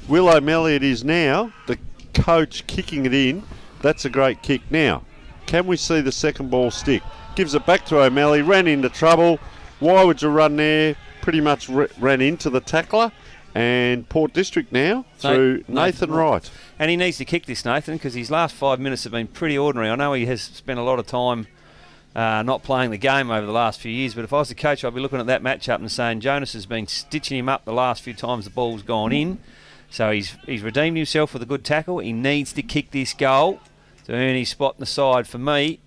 Speaker 5: Will O'Malley it is now, the coach kicking it in. That's a great kick. Now, can we see the second ball stick? Gives it back to O'Malley, ran into trouble. Why would you run there? Pretty much ran into the tackler. And Port District now through Nathan Wright.
Speaker 1: And he needs to kick this, Nathan, because his last 5 minutes have been pretty ordinary. I know he has spent a lot of time not playing the game over the last few years, but if I was the coach, I'd be looking at that matchup and saying Jonas has been stitching him up the last few times the ball's gone in. So he's redeemed himself with a good tackle. He needs to kick this goal to earn his spot in the side. For me,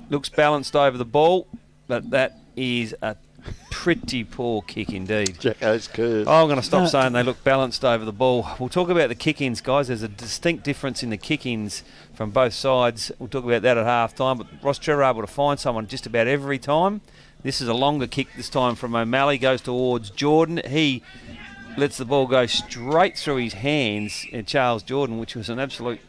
Speaker 1: looks balanced over the ball, but that is a pretty poor kick indeed.
Speaker 5: Jacko's curve.
Speaker 1: I'm going to stop saying they look balanced over the ball. We'll talk about the kick-ins, guys. There's a distinct difference in the kick-ins from both sides. We'll talk about that at half-time. But Rostrevor able to find someone just about every time. This is a longer kick this time from O'Malley. Goes towards Jordan. He lets the ball go straight through his hands at Charles Jordan, which was an absolute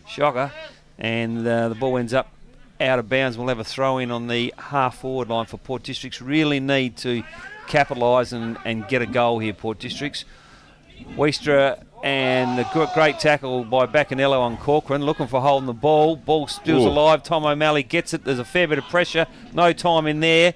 Speaker 1: shocker. And the ball ends up out of bounds. We'll have a throw in on the half-forward line for Port Districts. Really need to capitalise and get a goal here, Port Districts. Weistra and the great tackle by Bacanello on Corcoran, looking for holding the ball. Ball still alive. Tom O'Malley gets it. There's a fair bit of pressure. No time in there.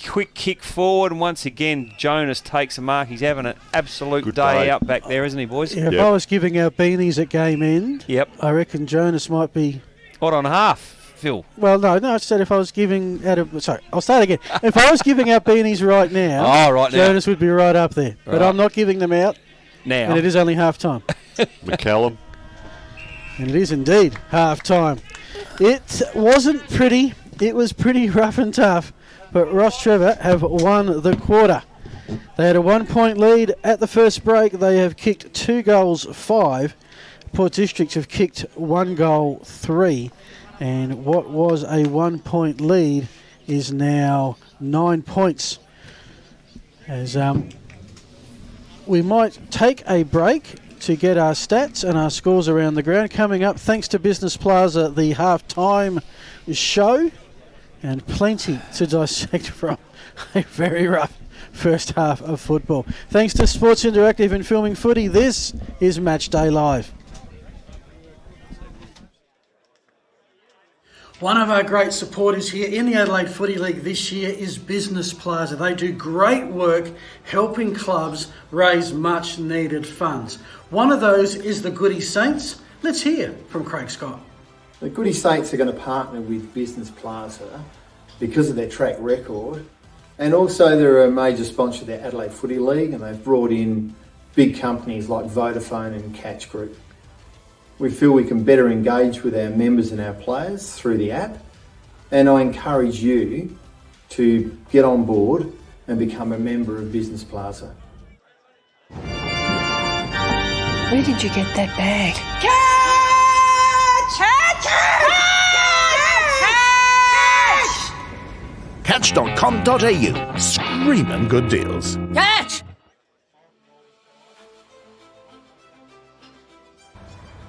Speaker 1: Quick kick forward, and once again Jonas takes a mark. He's having an absolute day out back there, isn't he, boys?
Speaker 4: Yeah, if I was giving our beanies at game end,
Speaker 1: I
Speaker 4: reckon Jonas might be...
Speaker 1: What, on half, Phil?
Speaker 4: Well, no, I said if I was giving out of... Sorry, I'll start again. If I was giving out beanies right now, Jonas would be right up there. Right. But I'm not giving them out now. And it is only half-time.
Speaker 5: McCallum.
Speaker 4: And it is indeed half-time. It wasn't pretty. It was pretty rough and tough. But Rostrevor have won the quarter. They had a 1-point lead at the first break. They have kicked 2 goals, 5. Port Districts have kicked 1 goal, 3. And what was a 1-point lead is now 9 points. As we might take a break to get our stats and our scores around the ground. Coming up, thanks to Business Plaza, the half-time show. And plenty to dissect from a very rough first half of football. Thanks to Sports Interactive and Filming Footy, this is Match Day Live. One of our great supporters here in the Adelaide Footy League this year is Business Plaza. They do great work helping clubs raise much needed funds. One of those is the Goody Saints. Let's hear from Craig Scott.
Speaker 10: The Goody Saints are going to partner with Business Plaza because of their track record, and also they're a major sponsor of the Adelaide Footy League, and they've brought in big companies like Vodafone and Catch Group. We feel we can better engage with our members and our players through the app, and I encourage you to get on board and become a member of Business Plaza.
Speaker 11: Where did you get that bag?
Speaker 8: Catch.com.au. Screaming good deals.
Speaker 11: Catch!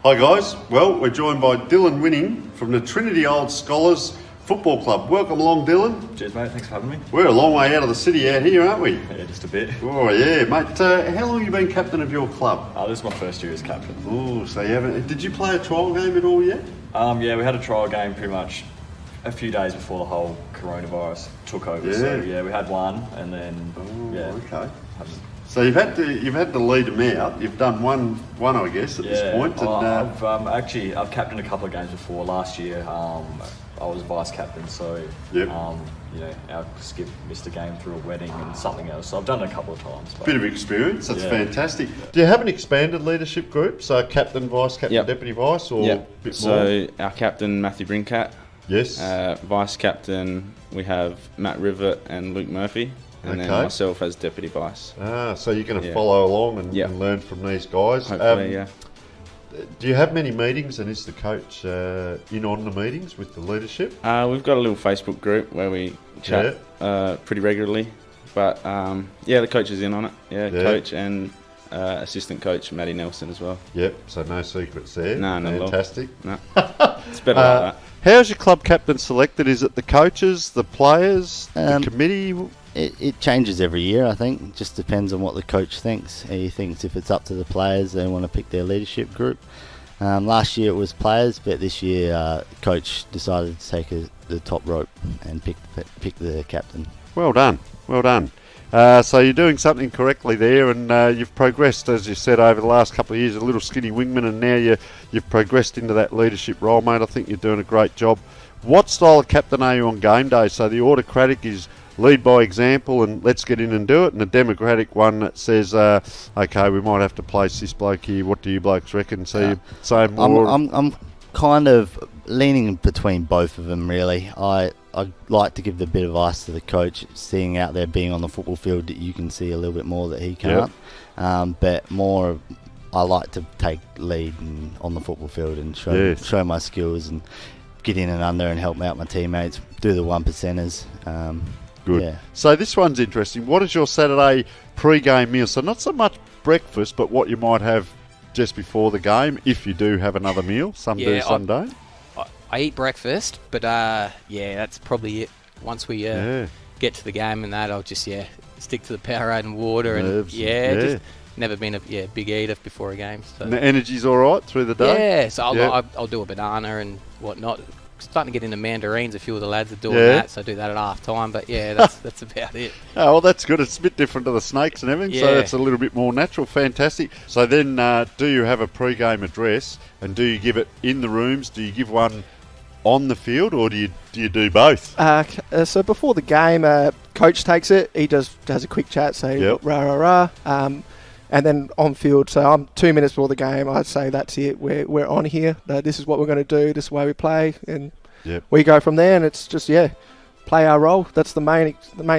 Speaker 5: Hi guys, well we're joined by Dylan Winning from the Trinity Old Scholars Football Club. Welcome along, Dylan.
Speaker 12: Cheers mate, thanks for having me.
Speaker 5: We're a long way out of the city out here, aren't we?
Speaker 12: Yeah, just a bit.
Speaker 5: Oh yeah, mate. How long have you been captain of your club?
Speaker 12: This is my first year as captain.
Speaker 5: Oh, so you haven't... Did you play a trial game at all yet?
Speaker 12: Yeah, we had a trial game pretty much a few days before the whole coronavirus took over.
Speaker 5: Yeah.
Speaker 12: So yeah, we had one, and then
Speaker 5: okay. So you've had to lead them out. You've done one I guess at this point. And,
Speaker 12: I've captained a couple of games before. Last year, I was vice captain, so our skip missed a game through a wedding and something else. So I've done it a couple of times.
Speaker 5: Bit of experience. That's fantastic. Do you have an expanded leadership group? So captain, vice captain, deputy vice, or a bit more?
Speaker 13: So our captain Matthew Brincat.
Speaker 5: Yes.
Speaker 13: Vice captain, we have Matt Rivett and Luke Murphy. And then myself as deputy vice.
Speaker 5: So you're going to follow along and learn from these guys.
Speaker 13: Hopefully, yeah.
Speaker 5: Do you have many meetings, and is the coach in on the meetings with the leadership?
Speaker 13: We've got a little Facebook group where we chat pretty regularly. But, the coach is in on it. Coach and assistant coach Matty Nelson as well.
Speaker 5: Yep, so no secrets there.
Speaker 13: No,
Speaker 5: fantastic.
Speaker 13: No. It's better like that.
Speaker 5: How's your club captain selected? Is it the coaches, the players, the committee?
Speaker 14: It changes every year, I think. It just depends on what the coach thinks. He thinks if it's up to the players, they want to pick their leadership group. Last year it was players, but this year coach decided to take the top rope and pick the captain.
Speaker 5: Well done. So you're doing something correctly there, and you've progressed, as you said, over the last couple of years, a little skinny wingman, and now you've progressed into that leadership role, mate. I think you're doing a great job. What style of captain are you on game day? So the autocratic is lead by example and let's get in and do it, and the democratic one that says, okay, we might have to place this bloke here. What do you blokes reckon? So you're saying more?
Speaker 14: I'm kind of leaning between both of them, really. I like to give the bit of advice to the coach, seeing out there, being on the football field, that you can see a little bit more that he can't. But more, I like to take lead on the football field and show my skills and get in and under and help out my teammates, do the 1%ers.
Speaker 5: Good.
Speaker 14: Yeah.
Speaker 5: So this one's interesting. What is your Saturday pre-game meal? So not so much breakfast, but what you might have just before the game, if you do have another meal. Some do, some don't.
Speaker 15: I eat breakfast, but that's probably it. Once we get to the game and that, I'll just stick to the Powerade and water.
Speaker 5: Nerves
Speaker 15: just never been a big eater before a game. So.
Speaker 5: And the energy's all right through the day?
Speaker 15: Yeah, so I'll do a banana and whatnot. Starting to get into mandarins. A few of the lads are doing that, so I do that at half time. But that's about it.
Speaker 5: Oh, well, that's good. It's a bit different to the snakes and everything, so it's a little bit more natural. Fantastic. So then, do you have a pre-game address, and do you give it in the rooms? Do you give one on the field, or do you do both?
Speaker 16: So before the game, coach takes it. He has a quick chat, say rah. And then on field, so I'm 2 minutes before the game, I'd say that's it. We're on here. This is what we're going to do. This is the way we play, and we go from there. And it's just play our role. That's the main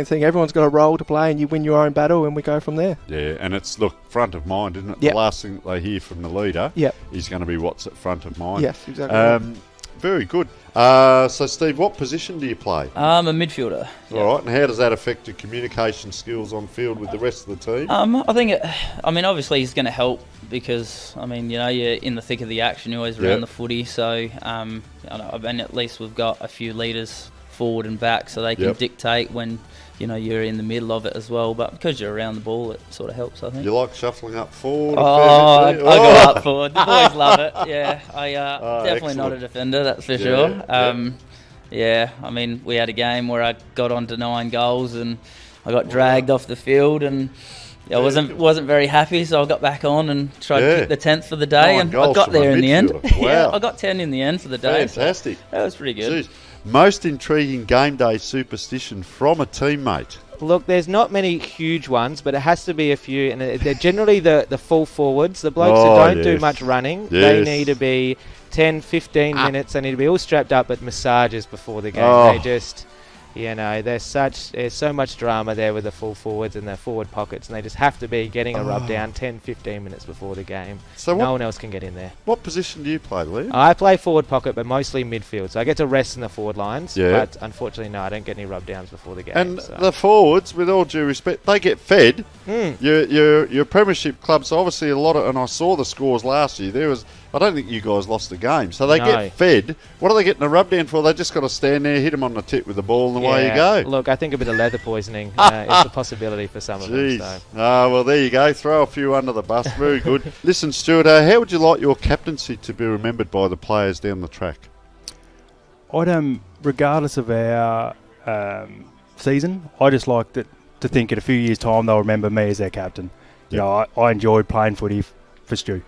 Speaker 16: thing. Everyone's got a role to play, and you win your own battle, and we go from there. Yeah,
Speaker 5: and it's front of mind, isn't it? The last thing they hear from the leader is going to be what's at front of mind.
Speaker 16: Yes, exactly.
Speaker 5: Very good. So, Steve, what position do you play?
Speaker 17: I'm a midfielder.
Speaker 5: All right, and how does that affect your communication skills on field with the rest of the team?
Speaker 17: I think, obviously he's going to help because, you're in the thick of the action, you're always around the footy. So, at least we've got a few leaders forward and back so they can dictate when, you're in the middle of it as well. But because you're around the ball, it sort of helps, I think.
Speaker 5: You like shuffling up forward?
Speaker 17: I go up forward. The boys love it. Yeah, I definitely not a defender, that's for sure. We had a game where I got on to 9 goals and I got dragged off the field and I wasn't very happy, so I got back on and tried to kick the 10th for the day, and I got there in the end.
Speaker 5: Wow.
Speaker 17: I got 10 in the end for the day.
Speaker 5: Fantastic.
Speaker 17: So that was pretty good.
Speaker 5: Jeez. Most intriguing game day superstition from a teammate?
Speaker 18: Look, there's not many huge ones, but it has to be a few, and they're generally the full forwards, the blokes that don't do much running. They need to be 10, 15 minutes. They need to be all strapped up at massages before the game. They just... there's so much drama there with the full forwards and their forward pockets, and they just have to be getting a rub down 10, 15 minutes before the game. So no one else can get in there.
Speaker 5: What position do you play, Liam?
Speaker 18: I play forward pocket, but mostly midfield. So I get to rest in the forward lines, but unfortunately, no, I don't get any rub downs before the game.
Speaker 5: And the forwards, with all due respect, they get fed. Your premiership clubs, obviously a lot of, and I saw the scores last year, I don't think you guys lost the game. So they get fed. What are they getting a rub down for? They just got to stand there, hit them on the tip with the ball, and away you go.
Speaker 18: Look, I think a bit of leather poisoning is a possibility for some of them. So.
Speaker 5: Well, there you go. Throw a few under the bus. Very good. Listen, Stuart, how would you like your captaincy to be remembered by the players down the track?
Speaker 19: Regardless of our season, I just like to think in a few years' time they'll remember me as their captain. I enjoyed playing footy for Stu.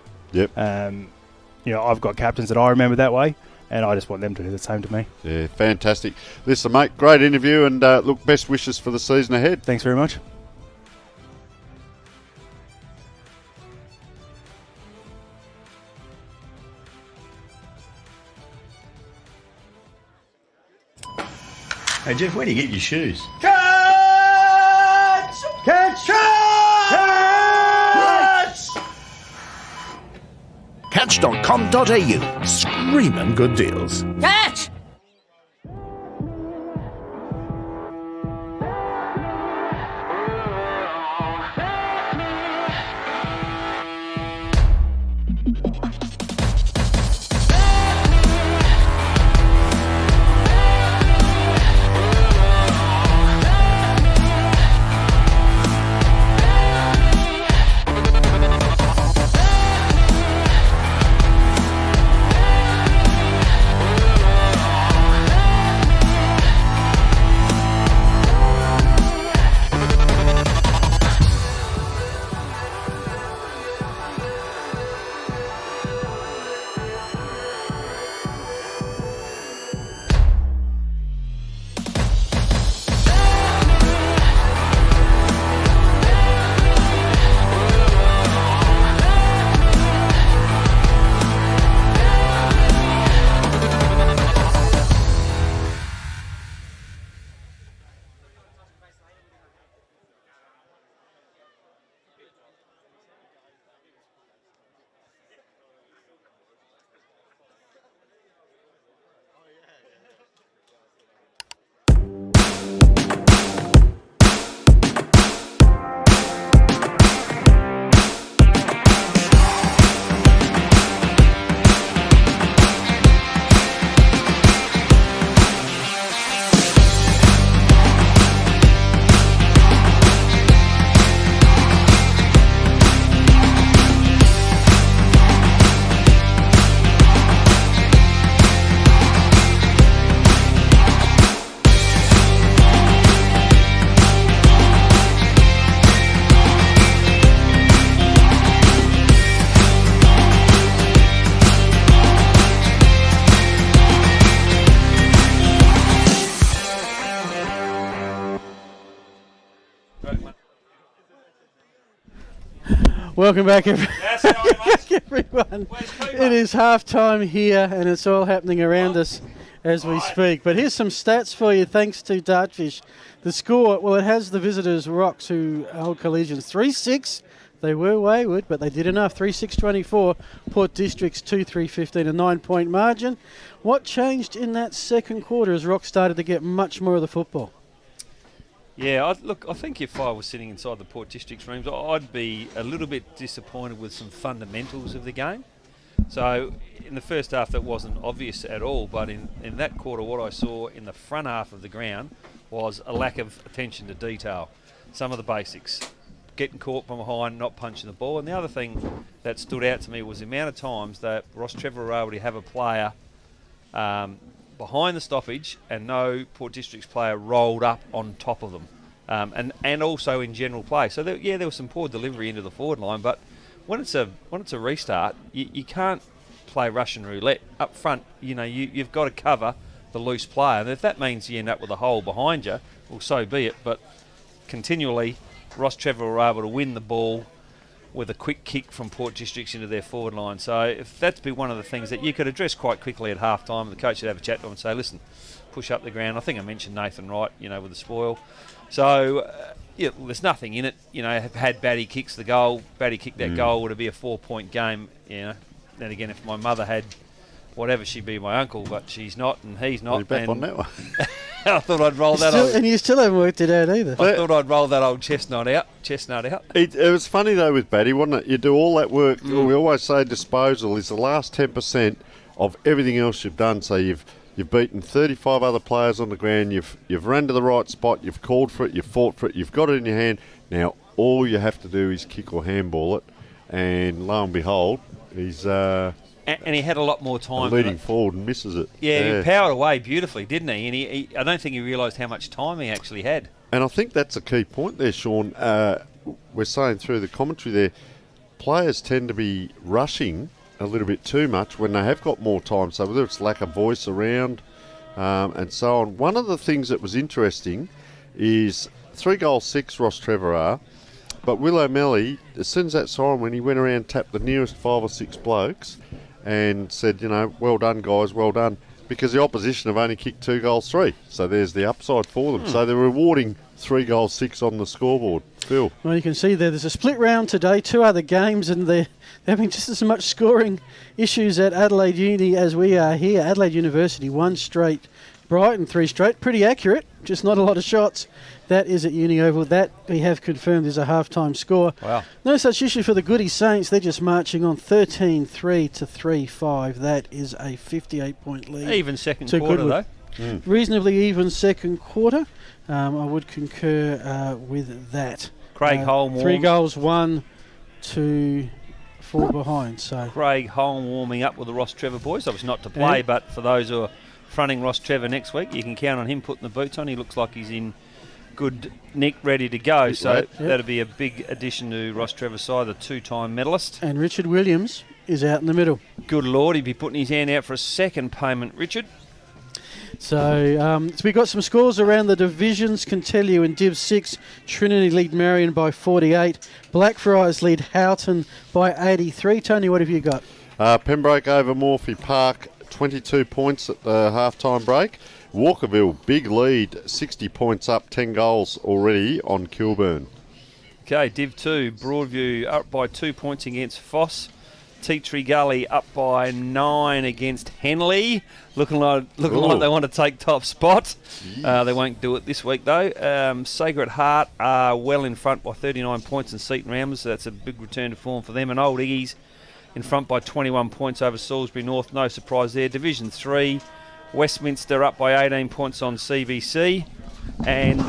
Speaker 19: I've got captains that I remember that way, and I just want them to do the same to me.
Speaker 5: Yeah, fantastic. Listen, mate, great interview, and look, best wishes for the season ahead.
Speaker 19: Thanks very much.
Speaker 8: Hey, Jeff, where do you get your shoes?
Speaker 9: Catch! Catch! Catch!
Speaker 8: Catch.com.au. Screaming good deals.
Speaker 9: Catch!
Speaker 4: Welcome back, everyone. It is half time here, and it's all happening around us as we speak. But here's some stats for you, thanks to Dartfish. The score, well, it has the visitors, Rocks, who hold Collegians 3-6. They were wayward, but they did enough. 3-6-24. Port District's 2-3-15, a 9-point margin. What changed in that second quarter as Rocks started to get much more of the football?
Speaker 1: Yeah, I think if I was sitting inside the Port District's rooms, I'd be a little bit disappointed with some fundamentals of the game. So in the first half that wasn't obvious at all, but in that quarter what I saw in the front half of the ground was a lack of attention to detail. Some of the basics, getting caught from behind, not punching the ball. And the other thing that stood out to me was the amount of times that Rostrevor were able to have a player behind the stoppage and no Port District's player rolled up on top of them, and also in general play. So there was some poor delivery into the forward line, but when it's a restart, you can't play Russian roulette up front. You've got to cover the loose player, and if that means you end up with a hole behind you, well, so be it. But continually, Rostrevor were able to win the ball with a quick kick from Port Districts into their forward line. So if that'd be one of the things that you could address quite quickly at half time, the coach would have a chat to them and say, listen, push up the ground. I think I mentioned Nathan Wright, with the spoil. So, there's nothing in it. Had Batty kicks the goal, Batty kicked that goal, would it be a 4-point game? Then again, if my mother had whatever, she'd be my uncle, but she's not and he's not.
Speaker 5: You're back on that one.
Speaker 1: I thought I'd roll that old...
Speaker 4: And you still haven't worked it out either.
Speaker 1: I thought I'd roll that old chestnut out.
Speaker 5: It was funny, though, with Batty, wasn't it? You do all that work. We always say disposal is the last 10% of everything else you've done. So you've beaten 35 other players on the ground. You've run to the right spot. You've called for it. You've fought for it. You've got it in your hand. Now, all you have to do is kick or handball it. And lo and behold, he's...
Speaker 1: And he had a lot more time.
Speaker 5: Leading forward and misses it.
Speaker 1: Yeah, he powered away beautifully, didn't he? And he I don't think he realised how much time he actually had.
Speaker 5: And I think that's a key point there, Sean. We're saying through the commentary there, players tend to be rushing a little bit too much when they have got more time. So whether it's lack of voice around and so on. One of the things that was interesting is 3 goals 6 Rostrevor are, but Will O'Malley, as soon as that siren went, he went around, tapped the nearest 5 or 6 blokes and said, well done, guys, well done. because the opposition have only kicked 2 goals 3. So there's the upside for them. So they're rewarding 3 goals 6 on the scoreboard. Phil.
Speaker 4: Well, you can see there's a split round today, 2 other games, and they're having just as much scoring issues at Adelaide Uni as we are here. Adelaide University 1 straight, Brighton 3 straight. Pretty accurate, just not a lot of shots. That is at Uni Oval. That we have confirmed is a half-time score.
Speaker 1: Wow.
Speaker 4: No such issue for the Goody Saints. They're just marching on 13-3 to 3-5. That is a 58-point lead.
Speaker 1: Even second quarter, though.
Speaker 4: Reasonably even second quarter. I would concur with that.
Speaker 1: Craig Holm
Speaker 4: 3 goals, 1, 2, 4 behind. So
Speaker 1: Craig Holm warming up with the Rostrevor boys. Obviously not to play, but for those who are fronting Rostrevor next week, you can count on him putting the boots on. He looks like he's in good nick, ready to go. So that'll be a big addition to Rostrevor's side, the 2-time medalist.
Speaker 4: And Richard Williams is out in the middle.
Speaker 1: Good Lord, he'd be putting his hand out for a second payment, Richard.
Speaker 4: So we've got some scores around the divisions. Can tell you in Div 6, Trinity lead Marion by 48. Blackfriars lead Houghton by 83. Tony, what have you got?
Speaker 5: Pembroke over Morphy Park, 22 points at the half-time break. Walkerville, big lead, 60 points up, 10 goals already on Kilburn.
Speaker 1: Okay, Div 2, Broadview up by 2 points against Foss. Tea Tree Gully up by 9 against Henley. Looking like they want to take top spot. They won't do it this week though. Sacred Heart are well in front by 39 points in Seaton Ramblers, so that's a big return to form for them. And Old Iggy's in front by 21 points over Salisbury North. No surprise there. Division 3, Westminster up by 18 points on CBC. And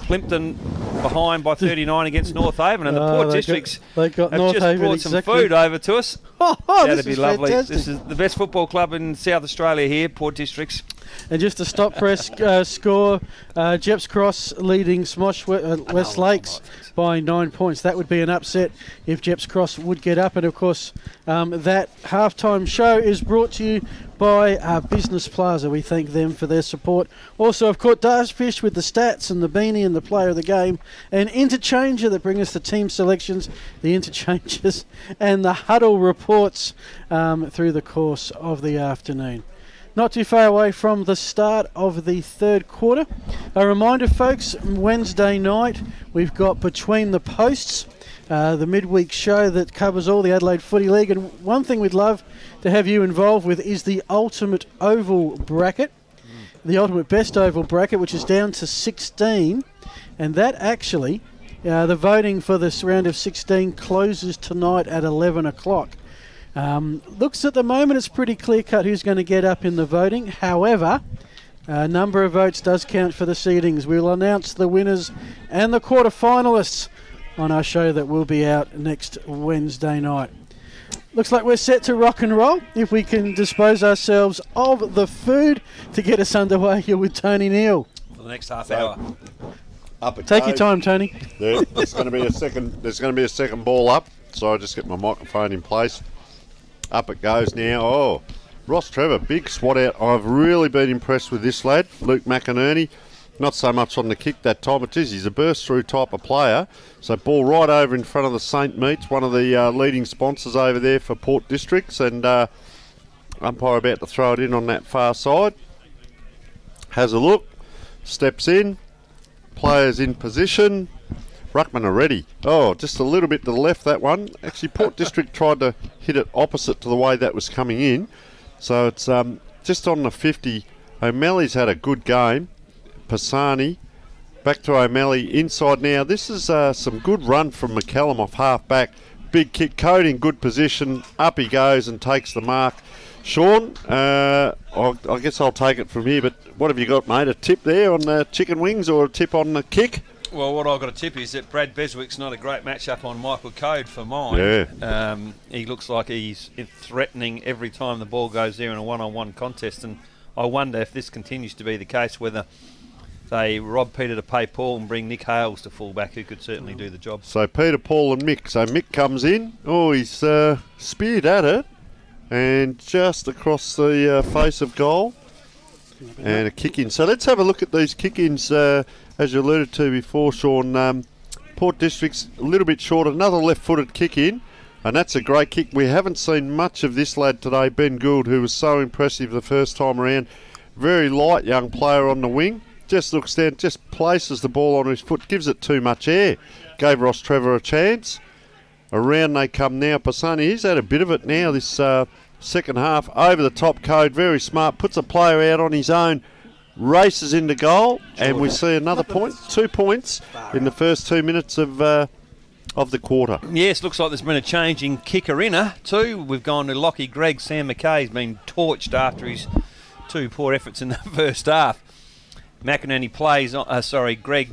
Speaker 1: Plimpton behind by 39 against North Haven, and the Port Districts have just brought some food over to us. That'd be lovely.
Speaker 4: Fantastic.
Speaker 1: This is the best football club in South Australia here, Port Districts.
Speaker 4: And just a stop press score, Jeps Cross leading Smosh West Lakes by 9 points. That would be an upset if Jeps Cross would get up. And of course, that halftime show is brought to you by Business Plaza. We thank them for their support. Also, of course, Darfish with the stats and the beanie and the player of the game, and Interchanger that bring us the team selections, the interchanges, and the huddle reports through the course of the afternoon. Not too far away from the start of the third quarter. A reminder, folks, Wednesday night we've got Between the Posts, the midweek show that covers all the Adelaide Footy League. And one thing we'd love to have you involved with is the Ultimate Oval Bracket, the Ultimate Best Oval Bracket, which is down to 16. And that actually, the voting for this round of 16 closes tonight at 11 o'clock. Looks at the moment it's pretty clear-cut who's going to get up in the voting. However, a number of votes does count for the seedings. We'll announce the winners and the quarter-finalists on our show that will be out next Wednesday night. Looks like we're set to rock and roll if we can dispose ourselves of the food to get us underway here with Tony Neal.
Speaker 1: For the next half hour.
Speaker 4: Take your time, Tony.
Speaker 5: There's going to be a second ball up, so I'll just get my microphone in place. Up it goes now. Oh, Rostrevor, big swat out. I've really been impressed with this lad, Luke McInerney. Not so much on the kick that time. It is. He's a burst-through type of player. So ball right over in front of the St. Meats, one of the leading sponsors over there for Port Districts. And umpire about to throw it in on that far side. Has a look. Steps in. Players in position. Ruckman are ready. Oh, just a little bit to the left, that one. Actually, Port District tried to hit it opposite to the way that was coming in. So it's just on the 50. O'Malley's had a good game. Pisani back to O'Malley inside now. This is some good run from McCallum off half back. Big kick, Code in good position. Up he goes and takes the mark. Sean, I guess I'll take it from here, but what have you got, mate? A tip there on the chicken wings or a tip on the kick?
Speaker 1: Well, what I've got a tip is that Brad Beswick's not a great matchup on Michael Code for mine.
Speaker 5: Yeah.
Speaker 1: He looks like he's threatening every time the ball goes there in a one-on-one contest, and I wonder if this continues to be the case, whether they rob Peter to pay Paul and bring Nick Hales to fullback, who could certainly do the job.
Speaker 5: So Peter, Paul and Mick. So Mick comes in. Oh, he's speared at it, and just across the face of goal. And a kick-in. So let's have a look at these kick-ins. As you alluded to before, Sean, Port District's a little bit short. Another left-footed kick-in. And that's a great kick. We haven't seen much of this lad today, Ben Gould, who was so impressive the first time around. Very light young player on the wing. Just looks down, just places the ball on his foot, gives it too much air. Gave Rostrevor a chance. Around they come now. Pisani, he's had a bit of it now this second half. Over the top, Code, very smart. Puts a player out on his own. Races into goal. And we see another point. 2 points in the first 2 minutes of the quarter.
Speaker 1: Yes, looks like there's been a change in kicker inner too. We've gone to Lockie Gregg. Sam McKay's been torched after his 2 poor efforts in the first half. McInerney plays on. Gregg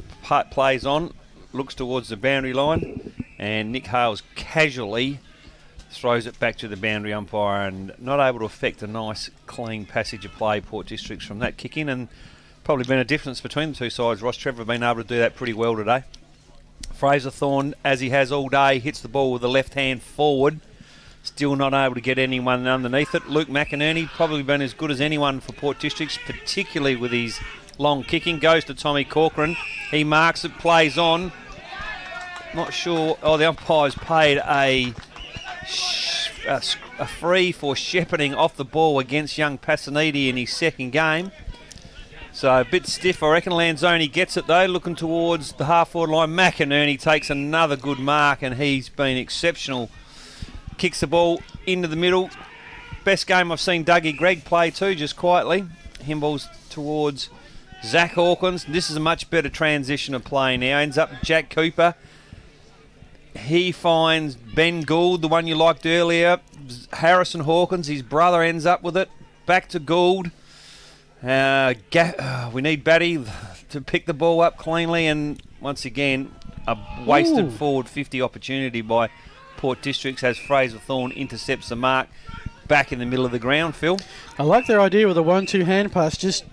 Speaker 1: plays on, looks towards the boundary line, and Nick Hales casually throws it back to the boundary umpire, and not able to affect a nice, clean passage of play. Port Districts from that kick in, and probably been a difference between the two sides. Rostrevor have been able to do that pretty well today. Fraser Thorne, as he has all day, hits the ball with the left hand forward. Still not able to get anyone underneath it. Luke McInerney, probably been as good as anyone for Port Districts, particularly with his long kicking. Goes to Tommy Corcoran. He marks it, plays on. Not sure. Oh, the umpire's paid a free for shepherding off the ball against young Passanidi in his second game. So a bit stiff, I reckon. Lanzoni gets it though, looking towards the half-forward line. McInerney takes another good mark, and he's been exceptional. Kicks the ball into the middle. Best game I've seen Dougie Gregg play too, just quietly. Himballs towards Zach Hawkins. This is a much better transition of play now. Ends up Jack Cooper. He finds Ben Gould, the one you liked earlier. Harrison Hawkins, his brother, ends up with it. Back to Gould. We need Batty to pick the ball up cleanly, and once again, a wasted forward 50 opportunity by Port Districts as Fraser Thorne intercepts the mark back in the middle of the ground, Phil.
Speaker 4: I like their idea with a 1-2 hand pass. Just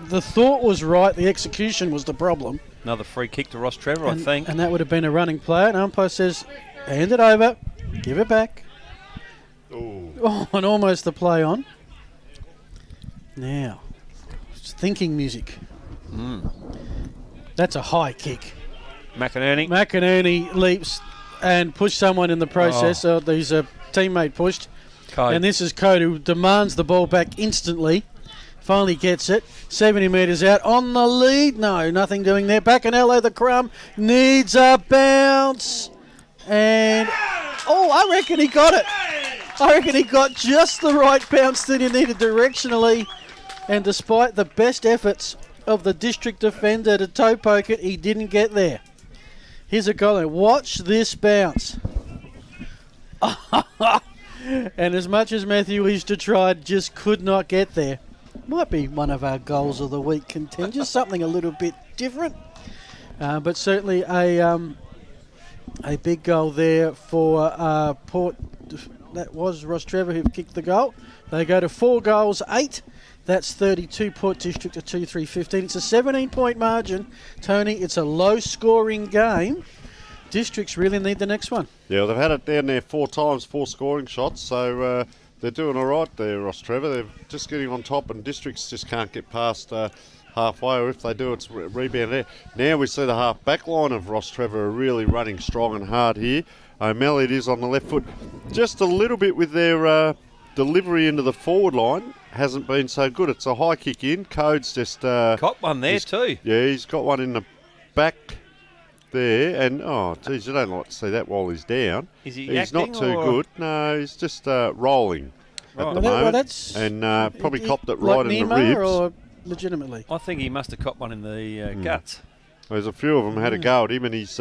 Speaker 4: the thought was right, the execution was the problem.
Speaker 1: Another free kick to Rostrevor, I think.
Speaker 4: And that would have been a running play. And umpire says, hand it over, give it back. Oh, and almost the play on. Now, it's thinking music. That's a high kick. McInerney leaps and pushed someone in the process. He's a teammate pushed.
Speaker 1: Code.
Speaker 4: And this is Code, who demands the ball back instantly. Finally gets it. 70 metres out on the lead. No, nothing doing there. Back in LA, the Crumb needs a bounce. And, I reckon he got it. I reckon he got just the right bounce that he needed directionally. And despite the best efforts of the district defender to toe poke it, he didn't get there. Here's a goal. Watch this bounce. And as much as Matthew Easter tried, just could not get there. Might be one of our goals of the week contenders, something a little bit different. But certainly a big goal there for Port. That was Rostrevor who kicked the goal. They go to 4 goals, 8. That's 32. Port District to 2-3-15. It's a 17-point margin. Tony, it's a low-scoring game. Districts really need the next one.
Speaker 5: Yeah, they've had it down there 4 times, 4 scoring shots, so they're doing all right there, Rostrevor. They're just getting on top, and Districts just can't get past halfway, or if they do, it's rebound there. Now we see the half-back line of Rostrevor really running strong and hard here. O'Malley it is on the left foot. Just a little bit with their delivery into the forward line hasn't been so good. It's a high kick in. Code's just...
Speaker 1: got one there too.
Speaker 5: Yeah, he's got one in the back there, and geez, you don't like to see that while he's down.
Speaker 1: Is he
Speaker 5: He's not too
Speaker 1: or?
Speaker 5: good. No, he's just rolling at the moment, and probably copped it right in the ribs.
Speaker 4: Or legitimately?
Speaker 1: I think he must have copped one in the guts.
Speaker 5: There's a few of them had a go at him, and he's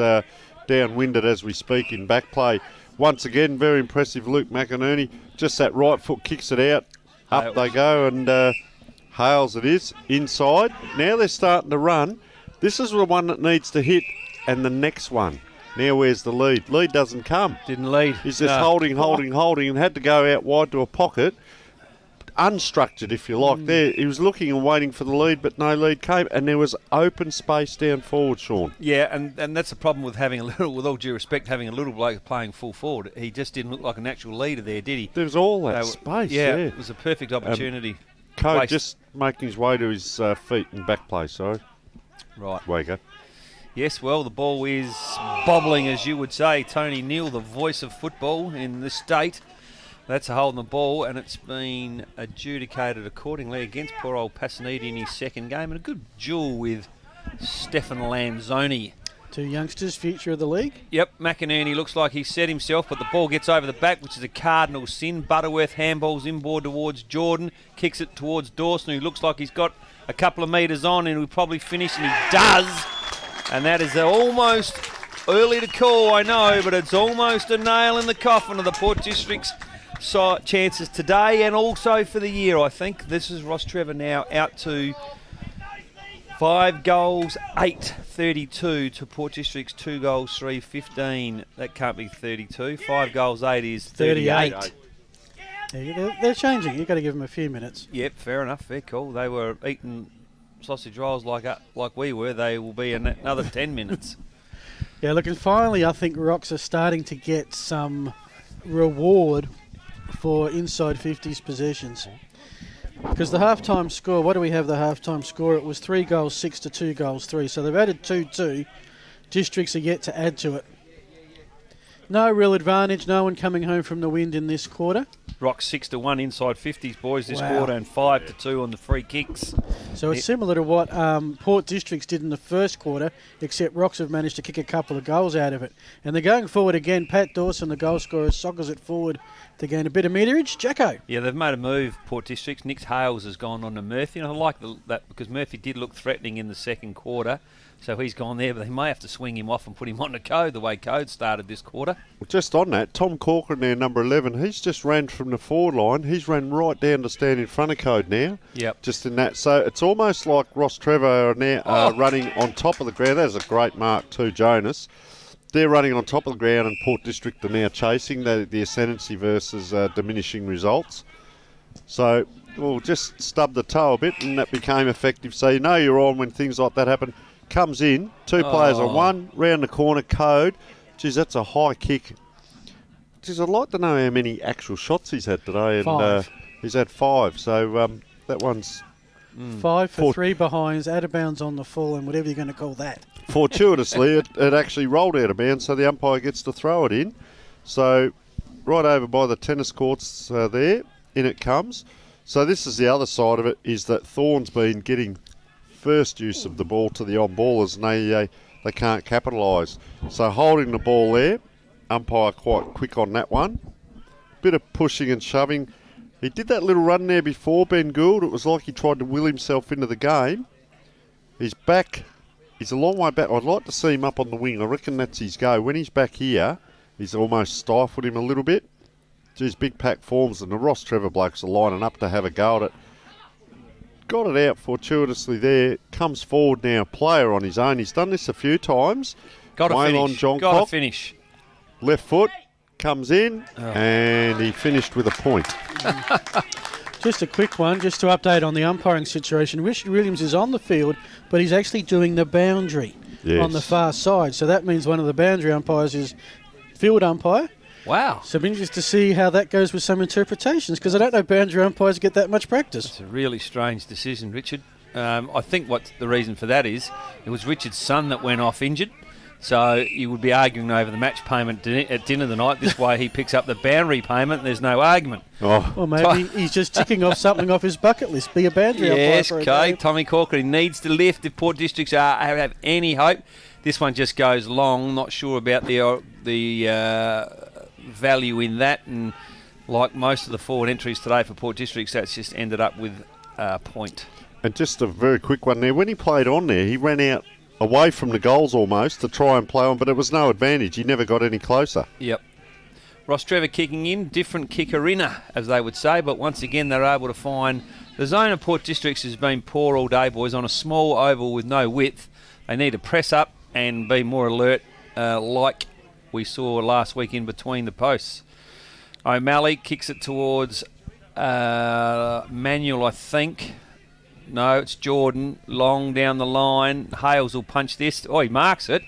Speaker 5: downwinded as we speak in back play. Once again, very impressive Luke McInerney. Just that right foot kicks it out. Up they go, and Hales it is, inside. Now they're starting to run. This is the one that needs to hit, and the next one. Now where's the lead? Lead doesn't come.
Speaker 1: Didn't lead.
Speaker 5: He's just holding, and had to go out wide to a pocket. Unstructured, if you like, there. He was looking and waiting for the lead, but no lead came, and there was open space down forward, Sean.
Speaker 1: Yeah, and that's the problem with having a little, with all due respect, having a little bloke playing full forward. He just didn't look like an actual leader there, did he?
Speaker 5: There was all that space, yeah.
Speaker 1: It was a perfect opportunity.
Speaker 5: Code just making his way to his feet and back play, sorry.
Speaker 1: Right.
Speaker 5: Way go.
Speaker 1: Yes, well, the ball is bobbling, as you would say. Tony Neal, the voice of football in the state. That's a hold on the ball, and it's been adjudicated accordingly against poor old Passanidi in his second game. And a good duel with Stefan Lanzoni.
Speaker 4: 2 youngsters, future of the league.
Speaker 1: Yep, McInerney looks like he set himself, but the ball gets over the back, which is a cardinal sin. Butterworth handballs inboard towards Jordan, kicks it towards Dawson, who looks like he's got a couple of metres on and will probably finish, and he does. And that is almost early to call, I know, but it's almost a nail in the coffin of the Port District's chances today and also for the year, I think. This is Rostrevor now out to 5 goals, 8-32 to Port District's 2 goals, 3-15. That can't be 32. 5 goals, 8 is 38.
Speaker 4: They're changing. You've got to give them a few minutes.
Speaker 1: Yep, fair enough. Fair call. They were eating sausage rolls like we were. They will be another 10 minutes.
Speaker 4: Yeah, look, and finally I think Rocks are starting to get some reward for inside 50s possessions. Because the halftime score, what do we have the halftime score? It was 3 goals, 6 to 2 goals, 3. So they've added 2-2. Districts are yet to add to it. No real advantage, no one coming home from the wind in this quarter.
Speaker 1: Rock 6-1 inside 50s, boys, this quarter, and 5-2 on the free kicks.
Speaker 4: So it's similar to what Port Districts did in the first quarter, except Rocks have managed to kick a couple of goals out of it. And they're going forward again. Pat Dawson, the goal scorer, soccers it forward to gain a bit of meterage. Jacko.
Speaker 1: Yeah, they've made a move, Port Districts. Nick Hales has gone on to Murphy, and I like that because Murphy did look threatening in the second quarter. So he's gone there, but they may have to swing him off and put him on to Code the way Code started this quarter.
Speaker 5: Well, just on that, Tom Corcoran there, number 11, he's just ran from the forward line. He's ran right down to stand in front of Code now.
Speaker 1: Yep.
Speaker 5: Just in that. So it's almost like Rostrevor are now running on top of the ground. That was a great mark too, Jonas. They're running on top of the ground and Port District are now chasing the ascendancy versus diminishing results. So we'll just stub the toe a bit and that became effective. So you know you're on when things like that happen. Comes in, 2 players on one, round the corner, Code. Geez, that's a high kick. Geez, I'd like to know how many actual shots he's had today. And
Speaker 4: 5.
Speaker 5: He's had 5, so that one's...
Speaker 4: 5 for 3 behinds, out of bounds on the full, and whatever you're going to call that.
Speaker 5: Fortuitously, it actually rolled out of bounds, so the umpire gets to throw it in. So right over by the tennis courts there, in it comes. So this is the other side of it, is that Thorne's been getting first use of the ball to the on-ballers, and they can't capitalise. So holding the ball there, umpire quite quick on that one. Bit of pushing and shoving. He did that little run there before, Ben Gould. It was like he tried to will himself into the game. He's back. He's a long way back. I'd like to see him up on the wing. I reckon that's his go. When he's back here, he's almost stifled him a little bit. Geez, big pack forms, and the Rostrevor blokes are lining up to have a go at it. Got it out fortuitously there. Comes forward now, player on his own. He's done this a few times.
Speaker 1: Got to finish. Got to finish.
Speaker 5: Left foot comes in, and he finished with a point.
Speaker 4: Just a quick one, just to update on the umpiring situation. Richard Williams is on the field, but he's actually doing the boundary on the far side. So that means one of the boundary umpires is field umpire.
Speaker 1: Wow.
Speaker 4: So I'm interested to see how that goes with some interpretations, because I don't know boundary umpires get that much practice.
Speaker 1: It's a really strange decision, Richard. I think what the reason for that is, it was Richard's son that went off injured. So you would be arguing over the match payment at dinner tonight. This way he picks up the boundary payment and there's no argument.
Speaker 4: Well, maybe he's just ticking off something off his bucket list. Be a boundary umpire.
Speaker 1: Yes, okay. Tommy Corcoran needs to lift if Port Districts have any hope. This one just goes long. Not sure about the value in that. And like most of the forward entries today for Port Districts, that's just ended up with a point.
Speaker 5: And just a very quick one there. When he played on there, he ran out away from the goals almost to try and play on, but it was no advantage. He never got any closer.
Speaker 1: Yep. Rostrevor kicking in, different kicker-inner, as they would say, but once again they're able to find... The zone of Port Districts has been poor all day, boys, on a small oval with no width. They need to press up and be more alert, like we saw last week in between the posts. O'Malley kicks it towards Manuel, I think. No, it's Jordan. Long down the line. Hales will punch this. Oh, he marks it.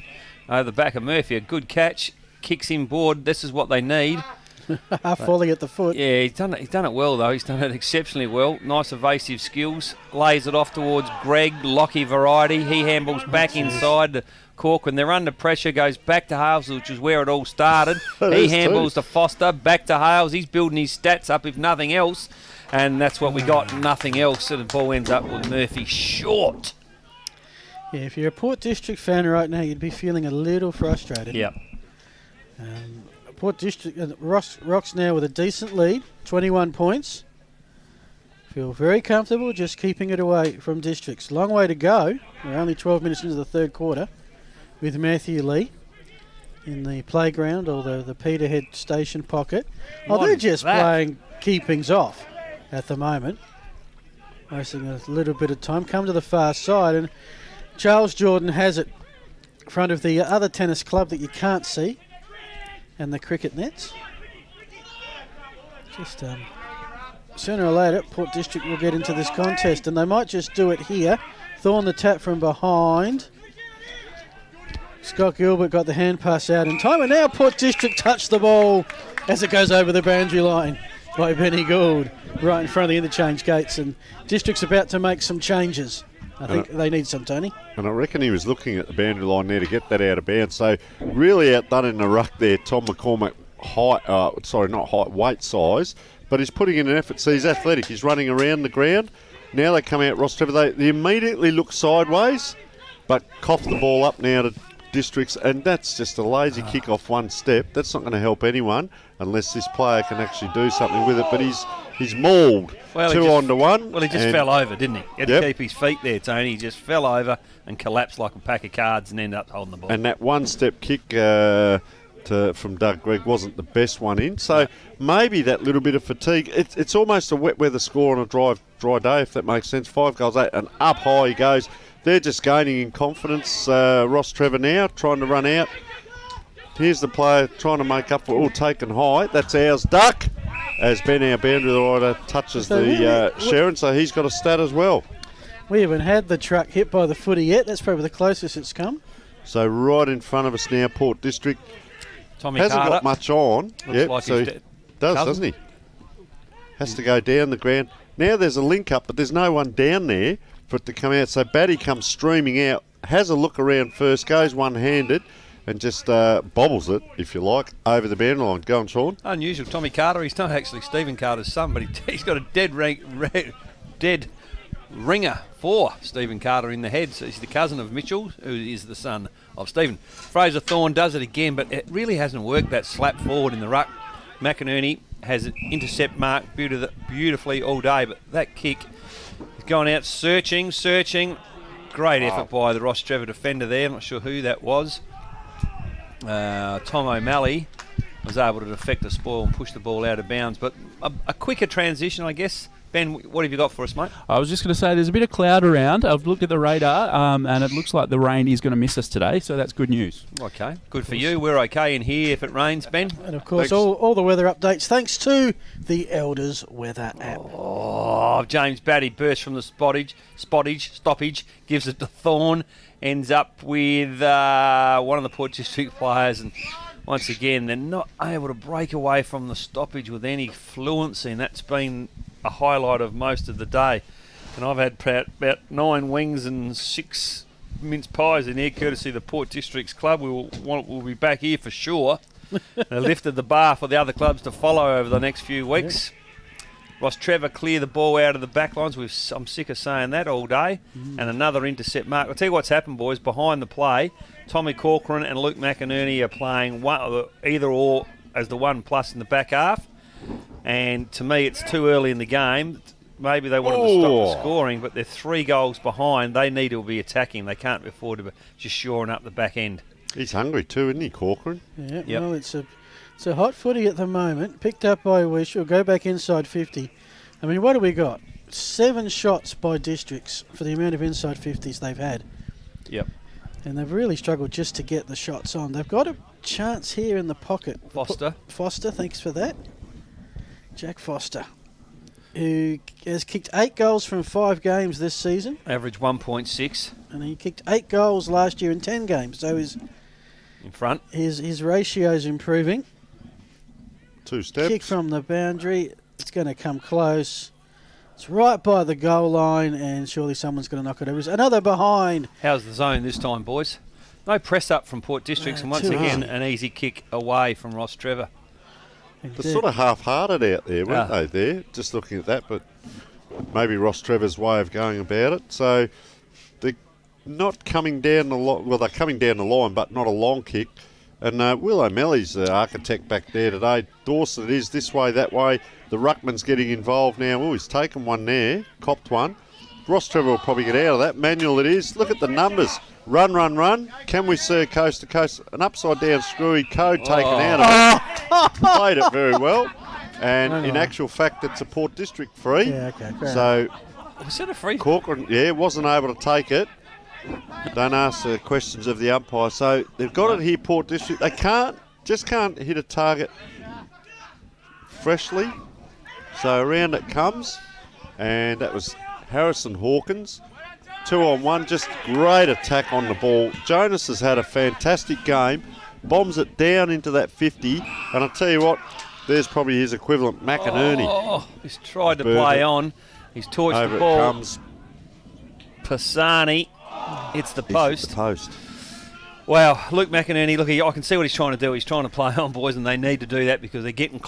Speaker 1: Over the back of Murphy. A good catch. Kicks him board. This is what they need.
Speaker 4: Falling at the foot.
Speaker 1: Yeah, he's done it well, though. He's done it exceptionally well. Nice evasive skills. Lays it off towards Greg. Lockie variety. He handballs back inside to Corcoran. They're under pressure, goes back to Hales, which is where it all started. He handballs to Foster, back to Hales. He's building his stats up, if nothing else. And that's what we got, nothing else. And the ball ends up with Murphy short.
Speaker 4: Yeah, if you're a Port District fan right now, you'd be feeling a little frustrated.
Speaker 1: Yep.
Speaker 4: Port District, Rocks now with a decent lead, 21 points. Feel very comfortable just keeping it away from Districts. Long way to go. We're only 12 minutes into the third quarter with Matthew Lee in the playground or the Peterhead station pocket. They're just playing keepings off at the moment. Wasting a little bit of time. Come to the far side, and Charles Jordan has it in front of the other tennis club that you can't see and the cricket nets. Just sooner or later, Port District will get into this contest, and they might just do it here. Thorne the tap from behind. Scott Gilbert got the hand pass out in time, and now Port District touch the ball as it goes over the boundary line by Benny Gould, right in front of the interchange gates, and District's about to make some changes. I think they need some, Tony.
Speaker 5: And I reckon he was looking at the boundary line there to get that out of bounds. So really outdone in the ruck there, Tom McCormack, weight size, but he's putting in an effort. So he's athletic. He's running around the ground. Now they come out, Rostrevor. They immediately look sideways, but cough the ball up now to Districts, and that's just a lazy kick off one step. That's not going to help anyone unless this player can actually do something with it. But he's mauled 2-on-1.
Speaker 1: Well, he just fell over, didn't he? He had to keep his feet there, Tony. He just fell over and collapsed like a pack of cards and ended up holding the ball.
Speaker 5: And that one-step kick from Doug Gregg wasn't the best one in. So maybe that little bit of fatigue. It's almost a wet weather score on a dry day, if that makes sense. 5 goals, 8, and up high he goes. They're just gaining in confidence. Rostrevor now trying to run out. Here's the player trying to make up for all taken high. That's ours, Duck, as Ben, our boundary rider, touches the Sharon, so he's got a stat as well.
Speaker 4: We haven't had the truck hit by the footy yet. That's probably the closest it's come.
Speaker 5: So right in front of us now, Port District.
Speaker 1: Tommy
Speaker 5: hasn't
Speaker 1: Carter
Speaker 5: got much on.
Speaker 1: Looks like
Speaker 5: so he doesn't he? Has to go down the ground. Now there's a link up, but there's no one down there for it to come out. So Batty comes streaming out, has a look around first, goes one-handed, and just bobbles it, if you like, over the boundary line. Go on, Sean.
Speaker 1: Unusual. Tommy Carter, he's not actually Stephen Carter's son, but he's got a dead ringer for Stephen Carter in the head. So he's the cousin of Mitchell, who is the son of Stephen. Fraser Thorne does it again, but it really hasn't worked, that slap forward in the ruck. McInerney has an intercept mark beautifully all day, but that kick is going out searching. Great effort by the Rostrevor defender there. I'm not sure who that was. Tom O'Malley was able to defect the spoil and push the ball out of bounds. But a quicker transition, I guess. Ben, what have you got for us, mate?
Speaker 6: I was just going to say there's a bit of cloud around. I've looked at the radar and it looks like the rain is going to miss us today, so that's good news.
Speaker 1: Okay, good for you. We're okay in here if it rains, Ben.
Speaker 4: And of course, all the weather updates thanks to the Elders Weather app.
Speaker 1: Oh, James Batty bursts from the stoppage, gives it to Thorne, ends up with one of the Port District players, and once again, they're not able to break away from the stoppage with any fluency, and that's been a highlight of most of the day. And I've had about 9 wings and 6 mince pies in here, courtesy of the Port Districts Club. We'll be back here for sure. They lifted the bar for the other clubs to follow over the next few weeks. Yeah. Rostrevor clear the ball out of the back lines. I'm sick of saying that all day. And another intercept mark. I'll tell you what's happened, boys. Behind the play, Tommy Corcoran and Luke McInerney are playing either or as the 1+ in the back half. And to me, it's too early in the game. Maybe they wanted to stop the scoring, but they're 3 goals behind. They need to be attacking. They can't afford to be just shoring up the back end.
Speaker 5: He's hungry too, isn't he, Corcoran?
Speaker 4: Yeah, yep. Well, it's a hot footy at the moment. Picked up by Wish. We'll go back inside 50. I mean, what do we got? 7 shots by Districts for the amount of inside 50s they've had.
Speaker 1: Yep.
Speaker 4: And they've really struggled just to get the shots on. They've got a chance here in the pocket. Foster, thanks for that. Jack Foster, who has kicked 8 goals from 5 games this season.
Speaker 1: Average 1.6.
Speaker 4: And he kicked 8 goals last year in 10 games. So
Speaker 1: in front.
Speaker 4: His ratio's improving.
Speaker 5: 2 steps.
Speaker 4: Kick from the boundary. It's going to come close. It's right by the goal line, and surely someone's going to knock it over. Another behind.
Speaker 1: How's the zone this time, boys? No press up from Port Districts, and once again, an easy kick away from Rostrevor.
Speaker 5: They're sort of half-hearted out there, weren't they, there? Just looking at that, but maybe Rostrevor's way of going about it. So they're not coming down the line. Well, they're coming down the line, but not a long kick. And Will O'Malley's the architect back there today. Dawson, it is this way, that way. The ruckman's getting involved now. Oh, he's taken one there, copped one. Rostrevor will probably get out of that. Manual it is. Look at the numbers. Run, run, run. Can we see coast to coast? An upside-down screwy code taken out of it. Played it very well. And in actual fact, it's a Port District free.
Speaker 4: Yeah, okay.
Speaker 5: So,
Speaker 1: was it a free?
Speaker 5: Corcoran, wasn't able to take it. Don't ask the questions of the umpire. So they've got it here, Port District. They can't hit a target freshly. So around it comes, and that was Harrison Hawkins. 2-on-1, just great attack on the ball. Jonas has had a fantastic game, bombs it down into that 50, and I'll tell you what, there's probably his equivalent, McInerney.
Speaker 1: Oh, he's tried to play on. He's torched the ball.
Speaker 5: Over it comes.
Speaker 1: Pisani. It's the post.
Speaker 5: The post.
Speaker 1: Wow, Luke McInerney, look, I can see what he's trying to do. He's trying to play on, boys, and they need to do that because they're getting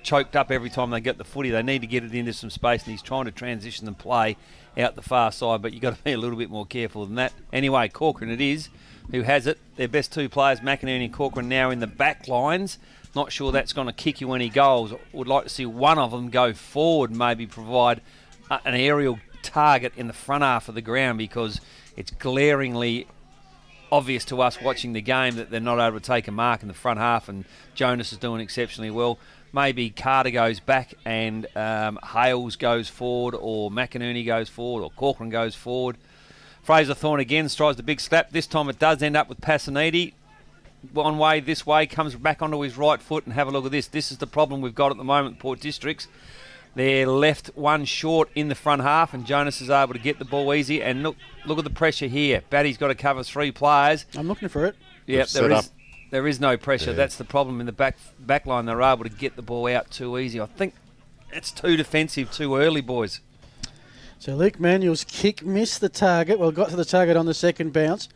Speaker 1: choked up every time they get the footy. They need to get it into some space, and he's trying to transition and play out the far side, but you've got to be a little bit more careful than that. Anyway, Corcoran it is who has it. Their best two players, McInerney and Corcoran, now in the back lines. Not sure that's going to kick you any goals. Would like to see one of them go forward, maybe provide an aerial target in the front half of the ground, because it's glaringly obvious to us watching the game that they're not able to take a mark in the front half, and Jonas is doing exceptionally well. Maybe Carter goes back and Hales goes forward, or McInerney goes forward, or Corcoran goes forward. Fraser Thorne again tries the big slap. This time it does end up with Passanidi. One way, this way, comes back onto his right foot, and have a look at this. This is the problem we've got at the moment, Port Districts. They're left one short in the front half, and Jonas is able to get the ball easy. And look at the pressure here. Batty's got to cover three players.
Speaker 4: I'm looking for it.
Speaker 1: Yep, there is no pressure. Yeah. That's the problem in the back line. They're able to get the ball out too easy. I think it's too defensive too early, boys.
Speaker 4: So Luke Manuel's kick missed the target. Well, got to the target on the second bounce.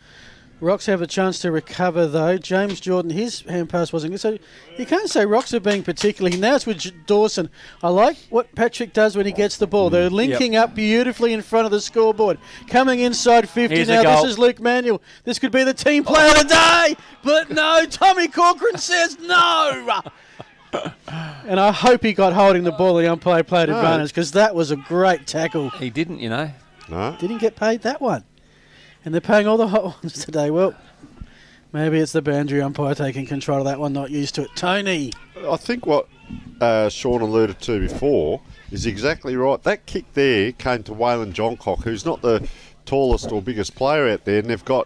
Speaker 4: Rocks have a chance to recover, though. James Jordan, his hand pass wasn't good. So you can't say Rocks are being particularly... Now it's with Dawson. I like what Patrick does when he gets the ball. They're linking up beautifully in front of the scoreboard. Coming inside 50
Speaker 1: Here's
Speaker 4: now. This is Luke Manuel. This could be the team player of the day. But no, Tommy Corcoran says no. And I hope he got holding the ball. The umpire played advantage, because that was a great tackle.
Speaker 1: He didn't, you know.
Speaker 5: No.
Speaker 4: Didn't get paid that one. And they're paying all the hot ones today. Well, maybe it's the boundary umpire taking control of that one, not used to it. Tony.
Speaker 5: I think what Sean alluded to before is exactly right. That kick there came to Waylon Johncock, who's not the tallest or biggest player out there, and they've got...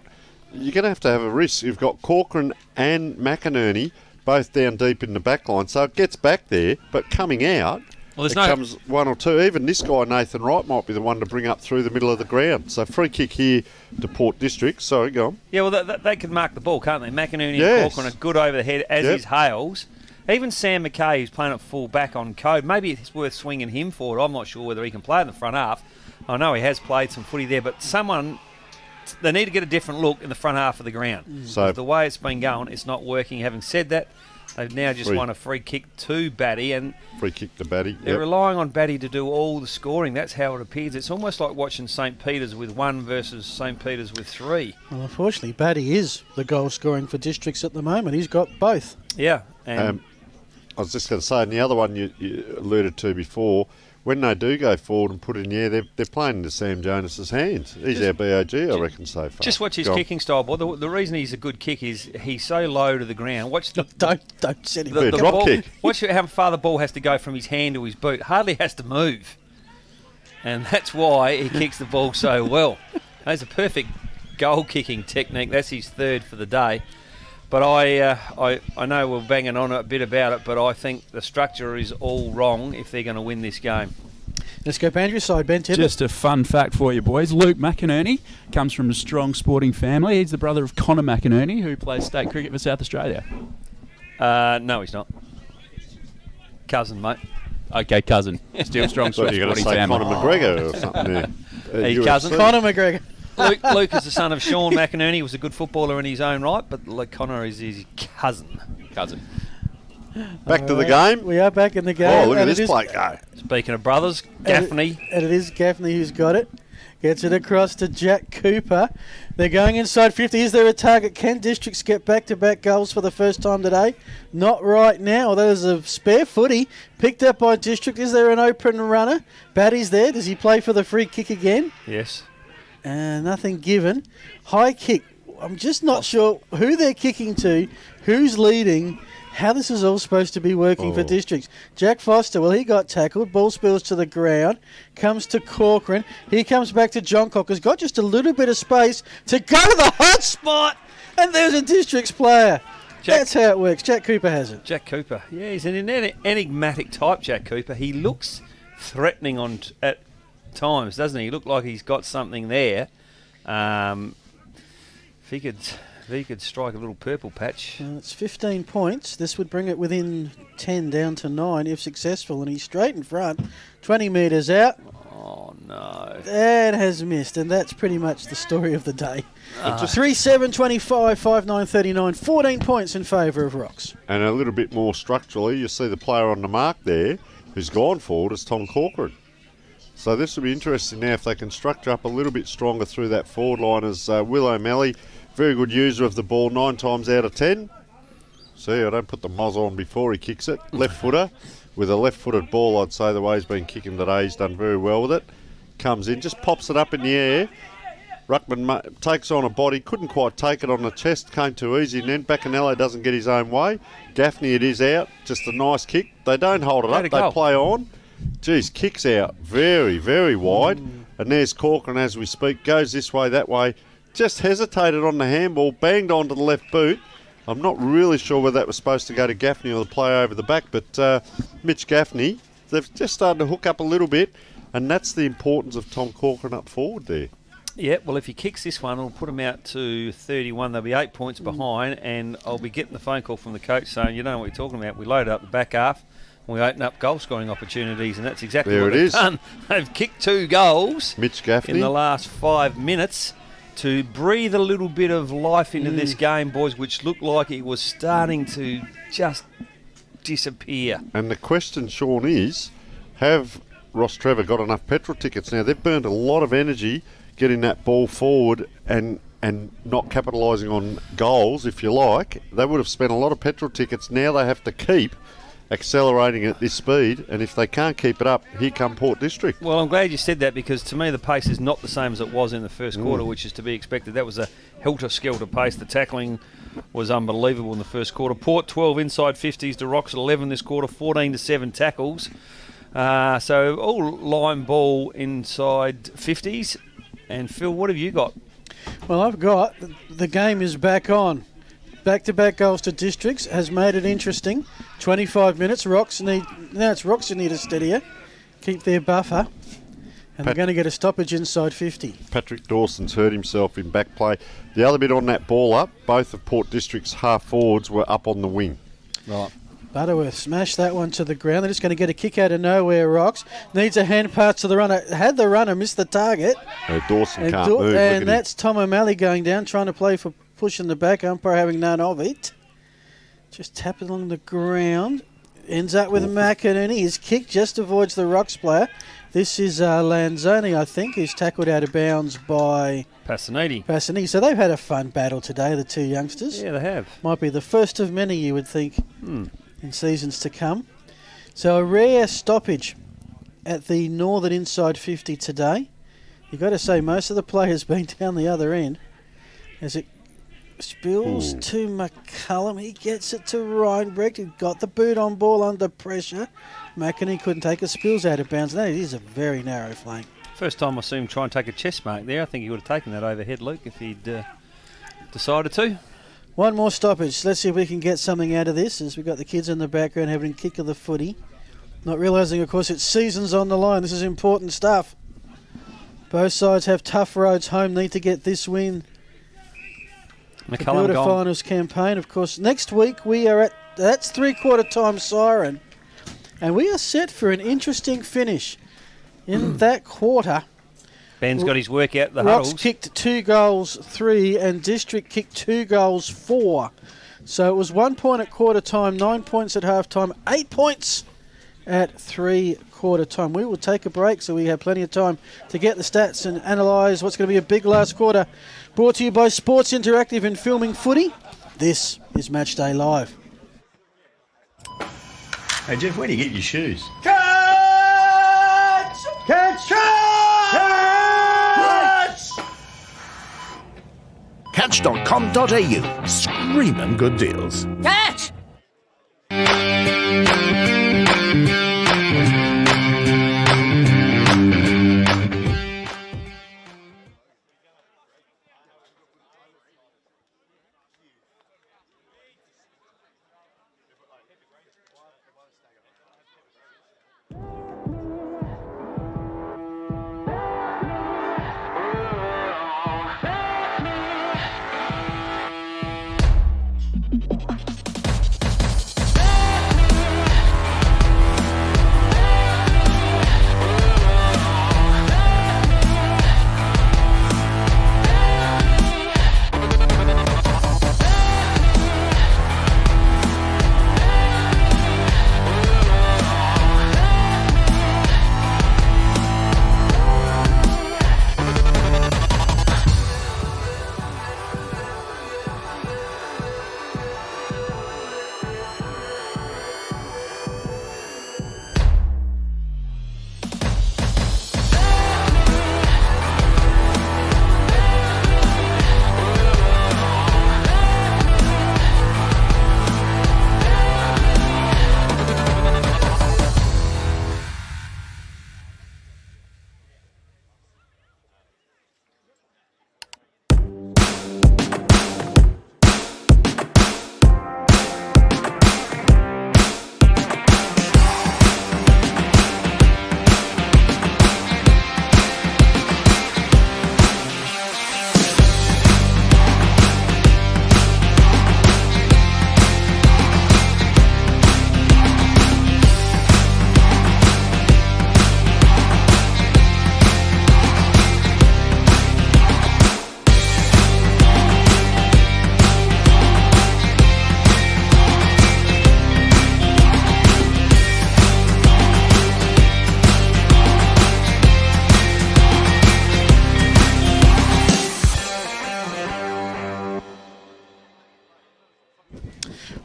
Speaker 5: You're going to have a risk. You've got Corcoran and McInerney both down deep in the back line, so it gets back there, but coming out... Well, comes one or two. Even this guy, Nathan Wright, might be the one to bring up through the middle of the ground. So free kick here to Port District. Sorry, go on.
Speaker 1: Yeah, well, they could mark the ball, can't they? McInerney and Corcoran are good over the head, as is Hales. Even Sam McKay, who's playing at full back on code, maybe it's worth swinging him forward. I'm not sure whether he can play in the front half. I know he has played some footy there, but they need to get a different look in the front half of the ground. So the way it's been going, it's not working. Having said that, they've now just won a free kick to Batty, and
Speaker 5: free kick to Batty.
Speaker 1: They're relying on Batty to do all the scoring. That's how it appears. It's almost like watching St. Peter's with one versus St. Peter's with three.
Speaker 4: Well, unfortunately, Batty is the goal scoring for Districts at the moment. He's got both.
Speaker 1: Yeah. And
Speaker 5: I was just going to say, and the other one you alluded to before, when they do go forward and put it in the air, they're playing into Sam Jonas's hands. He's our BOG, I reckon, so far.
Speaker 1: Just watch his kicking style, boy. The reason he's a good kick is he's so low to the ground. Watch
Speaker 4: don't set him
Speaker 1: the
Speaker 5: drop
Speaker 1: ball,
Speaker 5: kick.
Speaker 1: Watch how far the ball has to go from his hand to his boot. Hardly has to move, and that's why he kicks the ball so well. That's a perfect goal kicking technique. That's his third for the day. But I know we're banging on a bit about it, but I think the structure is all wrong if they're going to win this game.
Speaker 4: Let's go Bandrew's side, Ben Tibbett.
Speaker 6: Just a fun fact for you boys. Luke McInerney comes from a strong sporting family. He's the brother of Connor McInerney, who plays state cricket for South Australia.
Speaker 1: No, he's not. Cousin, mate.
Speaker 6: Okay, cousin. Still strong sporting family.
Speaker 5: Conor McGregor or something there.
Speaker 1: Hey, cousin.
Speaker 4: Conor McGregor.
Speaker 1: Luke is the son of Sean McInerney. He was a good footballer in his own right, but Luke Connor is his cousin.
Speaker 5: Back to the game.
Speaker 16: We are back in the game.
Speaker 5: Oh, look at this play go.
Speaker 1: Speaking of brothers, Gaffney.
Speaker 16: And it is Gaffney who's got it. Gets it across to Jack Cooper. They're going inside 50. Is there a target? Can Districts get back-to-back goals for the first time today? Not right now. There's a spare footy picked up by District. Is there an open runner? Batty's there. Does he play for the free kick again?
Speaker 1: Yes.
Speaker 16: Nothing given. High kick. I'm just not sure who they're kicking to, who's leading, how this is all supposed to be working for Districts. Jack Foster, well, he got tackled. Ball spills to the ground. Comes to Corcoran. He comes back to John Cocker's got just a little bit of space to go to the hot spot. And there's a Districts player. That's how it works. Jack Cooper has it.
Speaker 1: Jack Cooper. Yeah, he's an enigmatic type, Jack Cooper. He looks threatening at times, doesn't he? He looked like he's got something there. If he could strike a little purple patch.
Speaker 16: It's 15 points. This would bring it within 10 down to 9 if successful. And he's straight in front. 20 metres out.
Speaker 1: Oh, no.
Speaker 16: And has missed. And that's pretty much the story of the day. 3-7-25, 5-9-39. 14 points in favour of Rocks.
Speaker 5: And a little bit more structurally, you see the player on the mark there who's gone forward is Tom Corcoran. So this will be interesting now if they can structure up a little bit stronger through that forward line as Will O'Malley. Very good user of the ball 9 times out of 10. See, I don't put the moz on before he kicks it. Left footer. With a left-footed ball, I'd say the way he's been kicking today, he's done very well with it. Comes in, just pops it up in the air. Ruckman takes on a body, couldn't quite take it on the chest, came too easy, and then Bacanello doesn't get his own way. Gaffney, it is out, just a nice kick. They don't hold it up, they play on. Geez, kicks out very, very wide. And there's Corcoran as we speak, goes this way, that way. Just hesitated on the handball, banged onto the left boot. I'm not really sure whether that was supposed to go to Gaffney or the player over the back, but Mitch Gaffney, they've just started to hook up a little bit, and that's the importance of Tom Corcoran up forward there.
Speaker 1: Yeah, well, if he kicks this one, it'll put him out to 31. They'll be 8 points behind, and I'll be getting the phone call from the coach saying, you know what we're talking about, we load up the back half, and we open up goal-scoring opportunities, and that's exactly what they've done. They've kicked 2 goals
Speaker 5: Mitch Gaffney
Speaker 1: in the last 5 minutes. To breathe a little bit of life into this game, boys, which looked like it was starting to just disappear.
Speaker 5: And the question, Sean, is, have Rostrevor got enough petrol tickets? Now, they've burned a lot of energy getting that ball forward and not capitalising on goals, if you like. They would have spent a lot of petrol tickets. Now they have to keep accelerating at this speed, and if they can't keep it up, here come Port District.
Speaker 1: Well, I'm glad you said that, because to me the pace is not the same as it was in the first quarter, which is to be expected. That was a helter-skelter pace. The tackling was unbelievable in the first quarter. Port 12 inside 50s to Rocks 11 this quarter, 14-7 tackles. So all line ball inside 50s. And Phil, what have you got?
Speaker 16: Well, I've got the game is back on. Back-to-back goals to Districts has made it interesting. 25 minutes. Rocks who need a steadier. Keep their buffer. And they're going to get a stoppage inside 50.
Speaker 5: Patrick Dawson's hurt himself in back play. The other bit on that ball up, both of Port District's half forwards were up on the wing.
Speaker 1: Right.
Speaker 16: Butterworth smashed that one to the ground. They're just going to get a kick out of nowhere. Rocks needs a hand pass to the runner. Had the runner missed the target.
Speaker 5: Dawson can't move.
Speaker 16: And that's Tom O'Malley going down, trying to play for pushing the back. Umpire having none of it. Just tap it along the ground. Ends up with McInerney. His kick just avoids the Rocks player. This is Lanzoni, I think, who's tackled out of bounds by Passaniti. So they've had a fun battle today, the 2 youngsters.
Speaker 1: Yeah, they have.
Speaker 16: Might be the first of many, you would think, in seasons to come. So a rare stoppage at the northern inside 50 today. You've got to say most of the play has been down the other end. As it spills to McCullum. He gets it to Reinbrecht. He got the boot on ball under pressure. McInerney couldn't take it. Spills out of bounds. That is a very narrow flank.
Speaker 1: First time I saw him try and take a chest mark there. I think he would have taken that overhead, Luke, if he'd decided to.
Speaker 16: One more stoppage. Let's see if we can get something out of this, as we've got the kids in the background having a kick of the footy. Not realising, of course, it's seasons on the line. This is important stuff. Both sides have tough roads home. Need to get this win.
Speaker 1: McCullum
Speaker 16: to finals campaign, of course. Next week we are at that's 3/4 time siren, and we are set for an interesting finish in that quarter.
Speaker 1: Ben's got his work out the
Speaker 4: Rocks
Speaker 1: huddles.
Speaker 4: kicked 2 goals, 3, and District kicked 2 goals, 4. So it was 1 point at quarter time, 9 points at half time, 8 points at 3/4 time. We will take a break so we have plenty of time to get the stats and analyse what's going to be a big last quarter. Brought to you by Sports Interactive and Filming Footy. This is Matchday Live.
Speaker 8: Hey Jeff, where do you get your shoes?
Speaker 9: Catch! Catch! Catch!
Speaker 8: Catch.com.au. Screaming good deals.
Speaker 9: Catch!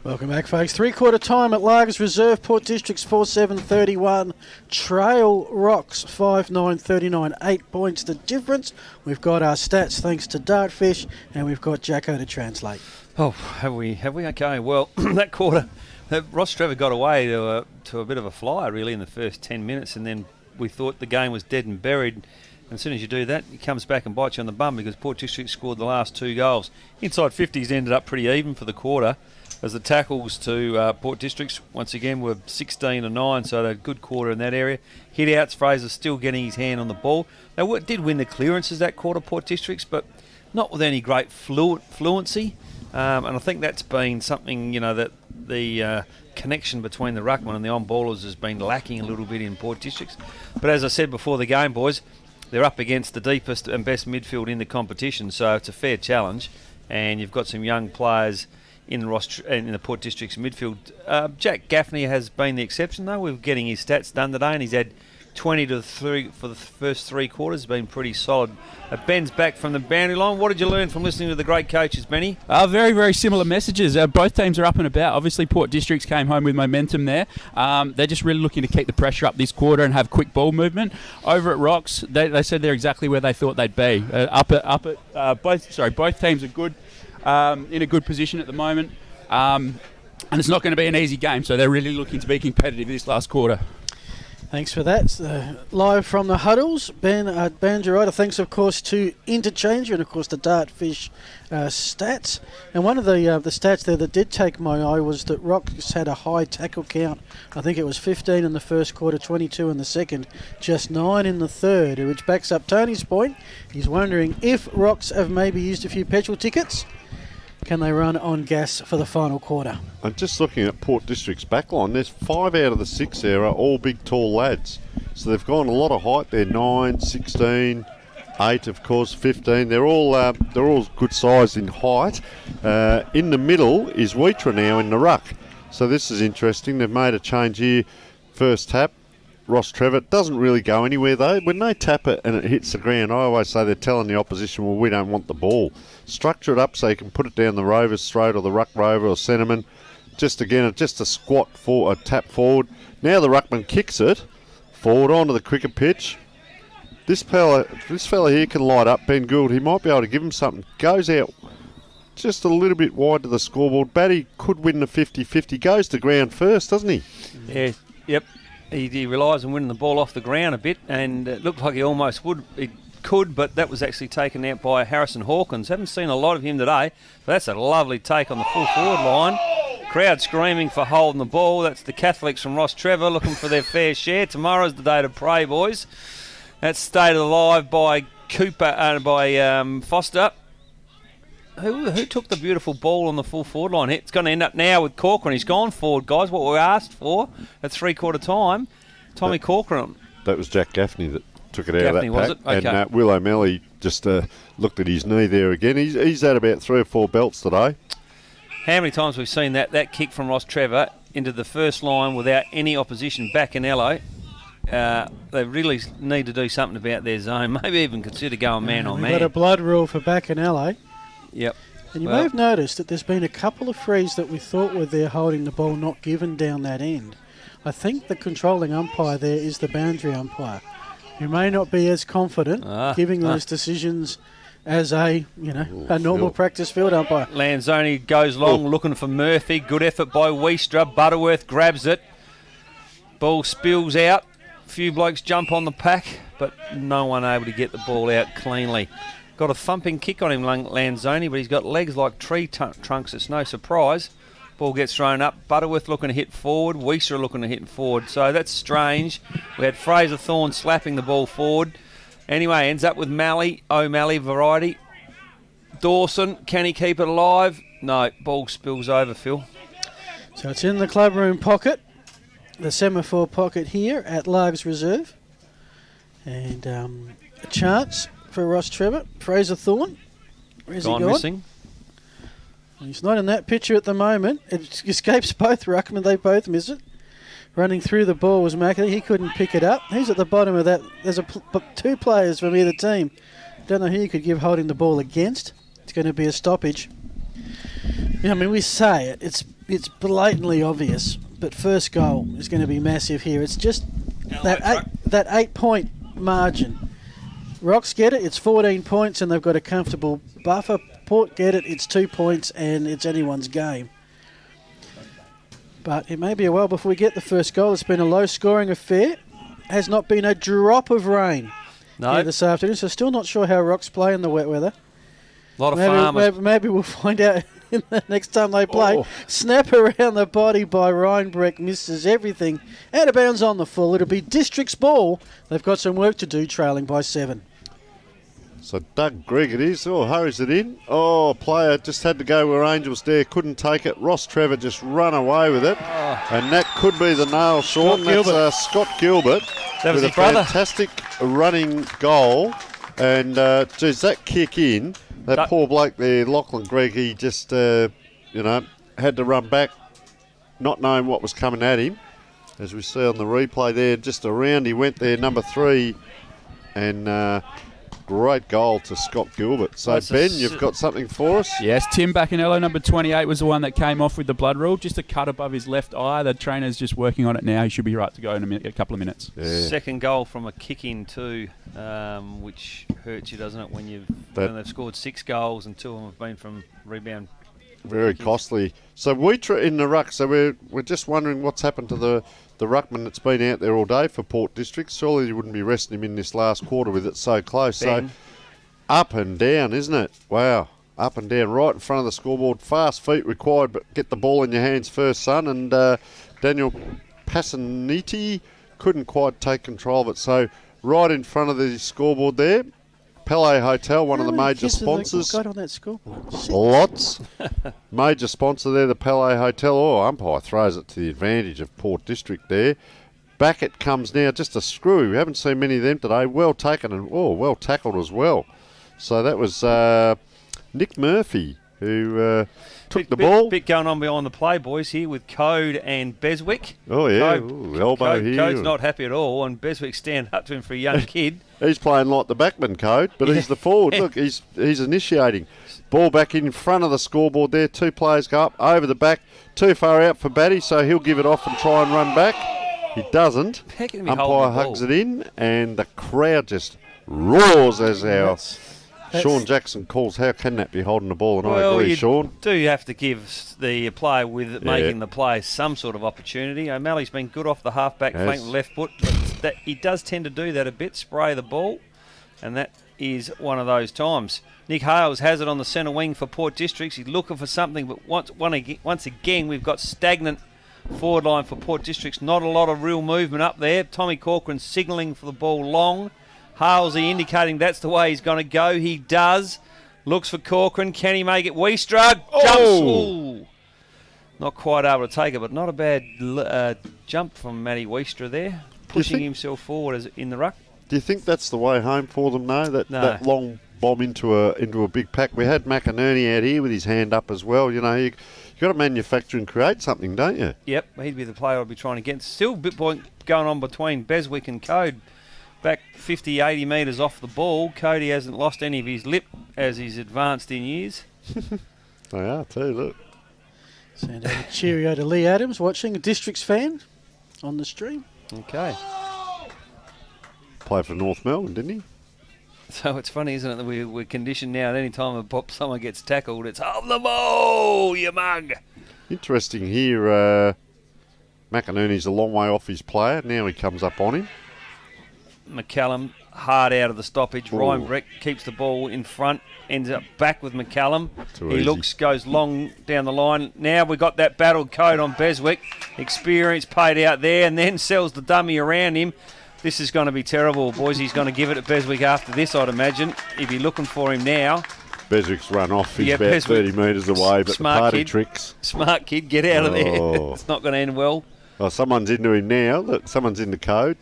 Speaker 4: Welcome back, folks. 3/4 time at Largs Reserve. Port Districts 4-7-31. Trail Rocks 5-9-39. 8 points the difference. We've got our stats thanks to Dartfish, and we've got Jacko to translate.
Speaker 1: Oh, have we? Okay, well, that quarter, Rostrevor got away to a bit of a flyer, really, in the first 10 minutes, and then we thought the game was dead and buried. And as soon as you do that, it comes back and bites you on the bum because Port District scored the last 2 goals. Inside 50s ended up pretty even for the quarter, as the tackles to Port Districts, once again, were 16-9, so they had a good quarter in that area. Hit-outs, Fraser still getting his hand on the ball. They did win the clearances that quarter, Port Districts, but not with any great fluency. And I think that's been something, that the connection between the ruckman and the on-ballers has been lacking a little bit in Port Districts. But as I said before the game, boys, they're up against the deepest and best midfield in the competition, so it's a fair challenge. And you've got some young players in the Port District's midfield. Jack Gaffney has been the exception, though. We're getting his stats done today, and he's had 20-3 for the first 3 quarters. Been pretty solid. Ben's back from the boundary line. What did you learn from listening to the great coaches, Benny?
Speaker 6: Very, very similar messages. Both teams are up and about. Obviously, Port Districts came home with momentum there. They're just really looking to keep the pressure up this quarter and have quick ball movement. Over at Rocks, they said they're exactly where they thought they'd be. Both teams are good. In a good position at the moment, and it's not going to be an easy game, so they're really looking to be competitive this last quarter.
Speaker 4: Thanks for that. Live from the huddles, Ben Banjarita. Thanks, of course, to Interchanger and, of course, the Dartfish stats. And one of the stats there that did take my eye was that Rocks had a high tackle count. I think it was 15 in the first quarter, 22 in the second, just 9 in the third, which backs up Tony's point. He's wondering if Rocks have maybe used a few petrol tickets. Can they run on gas for the final quarter?
Speaker 5: I'm just looking at Port District's backline. There's 5 out of the 6 there are all big, tall lads. So they've gone a lot of height there, 9, 16. 8, of course, 15. They're all good size in height. In the middle is Wheatra now in the ruck. So this is interesting. They've made a change here. First tap, Rostrevor. Doesn't really go anywhere though. When they tap it and it hits the ground, I always say they're telling the opposition, well, we don't want the ball. Structure it up so you can put it down the rover's throat or the ruck rover or centreman. Just a squat for a tap forward. Now the ruckman kicks it forward onto the cricket pitch. This fella here can light up. Ben Gould, he might be able to give him something. Goes out just a little bit wide to the scoreboard. Batty could win the 50-50. Goes to ground first, doesn't he?
Speaker 1: Yeah, yep. He relies on winning the ball off the ground a bit, and it looked like he almost would. He could, but that was actually taken out by Harrison Hawkins. Haven't seen a lot of him today, but that's a lovely take on the full forward line. Crowd screaming for holding the ball. That's the Catholics from Rostrevor looking for their fair share. Tomorrow's the day to pray, boys. That's stayed alive by Cooper by Foster. Who took the beautiful ball on the full forward line? It's going to end up now with Corcoran. He's gone forward, guys. What we asked for at 3/4 time. Tommy Corcoran.
Speaker 5: That was Jack Gaffney that took it out
Speaker 1: Gaffney,
Speaker 5: of that pack.
Speaker 1: was it? Okay.
Speaker 5: And Will O'Malley just looked at his knee there again. He's had about 3 or 4 belts today.
Speaker 1: How many times we've seen that kick from Rostrevor into the first line without any opposition back in Ello? They really need to do something about their zone. Maybe even consider going man on man.
Speaker 4: We've got a blood rule for back in LA.
Speaker 1: Yep.
Speaker 4: And you may have noticed that there's been a couple of frees that we thought were there holding the ball not given down that end. I think the controlling umpire there is the boundary umpire, who may not be as confident giving those decisions as a normal practice field umpire.
Speaker 1: Lanzoni goes long looking for Murphy. Good effort by Wheatra. Butterworth grabs it. Ball spills out. A few blokes jump on the pack, but no one able to get the ball out cleanly. Got a thumping kick on him, Lanzoni, but he's got legs like tree trunks. It's no surprise. Ball gets thrown up. Butterworth looking to hit forward. Wheatra looking to hit forward. So that's strange. We had Fraser Thorne slapping the ball forward. Anyway, ends up with O'Malley variety. Dawson, can he keep it alive? No, ball spills over, Phil.
Speaker 4: So it's in the clubroom pocket, the semaphore pocket here at Largs Reserve. And a chance for Rostrevor. Fraser Thorne. Where's he gone?
Speaker 1: Missing.
Speaker 4: He's not in that picture at the moment. It escapes both ruckmen. They both miss it. Running through the ball was Mackie. He couldn't pick it up. He's at the bottom of that. There's 2 players from either team. Don't know who you could give holding the ball against. It's going to be a stoppage. I mean, we say it. It's blatantly obvious. But first goal is going to be massive here. It's just that 8-point margin. Rocks get it, it's 14 points and they've got a comfortable buffer. Port get it, it's 2 points and it's anyone's game. But it may be a while before we get the first goal. It's been a low-scoring affair. Has not been a drop of rain here this afternoon, so still not sure how Rocks play in the wet weather.
Speaker 1: A lot of farmers.
Speaker 4: Maybe we'll find out in the next time they play. Snap around the body by Ryan Breck, misses everything. Out of bounds on the full. It'll be District's ball. They've got some work to do, trailing by 7.
Speaker 5: So Doug Gregg it is. Hurries it in. Player just had to go where Angels there. Couldn't take it. Rostrevor just run away with it. And that could be the nail, Sean. That's Scott Gilbert.
Speaker 1: That was
Speaker 5: with
Speaker 1: his
Speaker 5: a
Speaker 1: brother.
Speaker 5: Fantastic running goal. And, geez, that kick in, that poor bloke there, Lachlan Gregg, he just, had to run back, not knowing what was coming at him. As we see on the replay there, just around he went there, number 3. And great goal to Scott Gilbert. So, Ben, you've got something for us?
Speaker 6: Yes, Tim Bacanello, number 28, was the one that came off with the blood rule. Just a cut above his left eye. The trainer's just working on it now. He should be right to go in a couple of minutes.
Speaker 5: Yeah.
Speaker 1: Second goal from a kick-in too, which hurts you, doesn't it, when they've scored 6 goals and 2 of them have been from rebound.
Speaker 5: Very costly. So Wheatra in the ruck. So we're just wondering what's happened to the ruckman that's been out there all day for Port District. Surely you wouldn't be resting him in this last quarter with it so close.
Speaker 1: Ben.
Speaker 5: So up and down, isn't it? Wow. Up and down, right in front of the scoreboard. Fast feet required, but get the ball in your hands first, son. And Daniel Passaniti couldn't quite take control of it. So right in front of the scoreboard there. Pele Hotel, one of the major sponsors.
Speaker 4: Got on that scoreboard?
Speaker 5: Lots. Major sponsor there, the Pele Hotel. Umpire throws it to the advantage of Port District there. Back it comes now, just a screw. We haven't seen many of them today. Well taken and well tackled as well. So that was Nick Murphy who took the ball.
Speaker 1: Bit going on behind the play, boys, here with Code and Beswick.
Speaker 5: Oh, yeah. Elbow here.
Speaker 1: Code's not happy at all, and Beswick stand up to him for a young kid.
Speaker 5: He's playing like the backman, Code, but he's the forward. Look, he's initiating. Ball back in front of the scoreboard there. 2 players go up over the back. Too far out for Batty, so he'll give it off and try and run back. He doesn't. Umpire hugs it in, and the crowd just roars as our Sean Jackson calls. How can that be holding the ball? And I agree, Sean.
Speaker 1: Do have to give the player with making the play some sort of opportunity. O'Malley's been good off the half-back flank left foot, but he does tend to do that a bit, spray the ball, and that is one of those times. Nick Hales has it on the centre wing for Port Districts. He's looking for something, but once again we've got stagnant forward line for Port Districts. Not a lot of real movement up there. Tommy Corcoran signalling for the ball long. Halsey indicating that's the way he's going to go. He does. Looks for Corcoran. Can he make it? Weistra jumps. Ooh. Not quite able to take it, but not a bad jump from Matty Weistra there. Pushing himself forward in the ruck.
Speaker 5: Do you think that's the way home for them, though? That long bomb into a big pack. We had McInerney out here with his hand up as well. You know, you've got to manufacture and create something, don't you?
Speaker 1: Yep, he'd be the player I'd be trying to get. Still a bit going on between Beswick and Code. Back 50, 80 metres off the ball. Cody hasn't lost any of his lip as he's advanced in years.
Speaker 5: They are too, look.
Speaker 4: Send out a cheerio to Lee Adams, watching, a Districts fan on the stream.
Speaker 1: Okay.
Speaker 5: Played for North Melbourne, didn't he?
Speaker 1: So it's funny, isn't it, that we're conditioned now at any time someone gets tackled, it's hold the ball, you mug.
Speaker 5: Interesting here, McInerney's a long way off his player. Now he comes up on him.
Speaker 1: McCallum hard out of the stoppage. Ryan Breck keeps the ball in front, ends up back with McCallum. He looks, goes long down the line. Now we've got that battled Code on Beswick. Experience paid out there, and then sells the dummy around him. This is going to be terrible, boys. He's going to give it to Beswick after this, I'd imagine. He'd be looking for him now.
Speaker 5: Beswick's run off. He's about Beswick, 30 metres away, but the party tricks.
Speaker 1: Smart kid, get out of there. It's not going to end well.
Speaker 5: Oh, someone's into him now. Look, someone's into Code.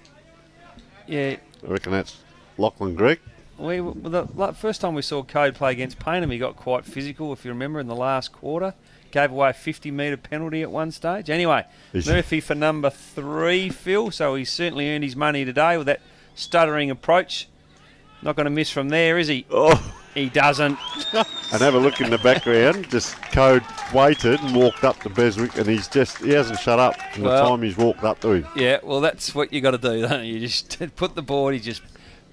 Speaker 1: Yeah.
Speaker 5: I reckon that's Lachlan Gregg.
Speaker 1: The first time we saw Code play against Payneham, he got quite physical, if you remember, in the last quarter. Gave away a 50-metre penalty at one stage. Anyway, Murphy for number 3, Phil, so he's certainly earned his money today with that stuttering approach. Not going to miss from there, is he?
Speaker 5: Oh.
Speaker 1: He doesn't.
Speaker 5: And have a look in the background. Just Code waited and walked up to Beswick, and he hasn't shut up from the time he's walked up to him.
Speaker 1: Yeah, well, that's what you got to do, don't you? Just put the board, he just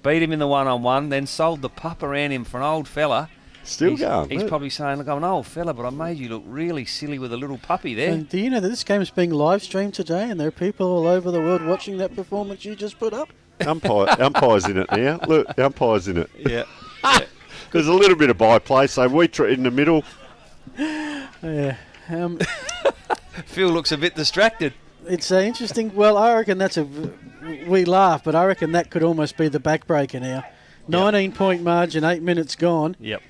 Speaker 1: beat him in the one-on-one, then sold the pup around him for an old fella.
Speaker 5: Still going.
Speaker 1: He's probably saying, look, I'm an old fella, but I made you look really silly with a little puppy there.
Speaker 4: And do you know that this game is being live streamed today, and there are people all over the world watching that performance you just put up?
Speaker 5: Umpire's in it now. Look, the umpire's in it.
Speaker 1: Yeah.
Speaker 5: There's a little bit of byplay, so we in the middle.
Speaker 4: Yeah.
Speaker 1: Phil looks a bit distracted.
Speaker 4: It's interesting. Well, I reckon we laugh, but I reckon that could almost be the backbreaker now. 19-point margin, 8 minutes gone.
Speaker 1: Yep.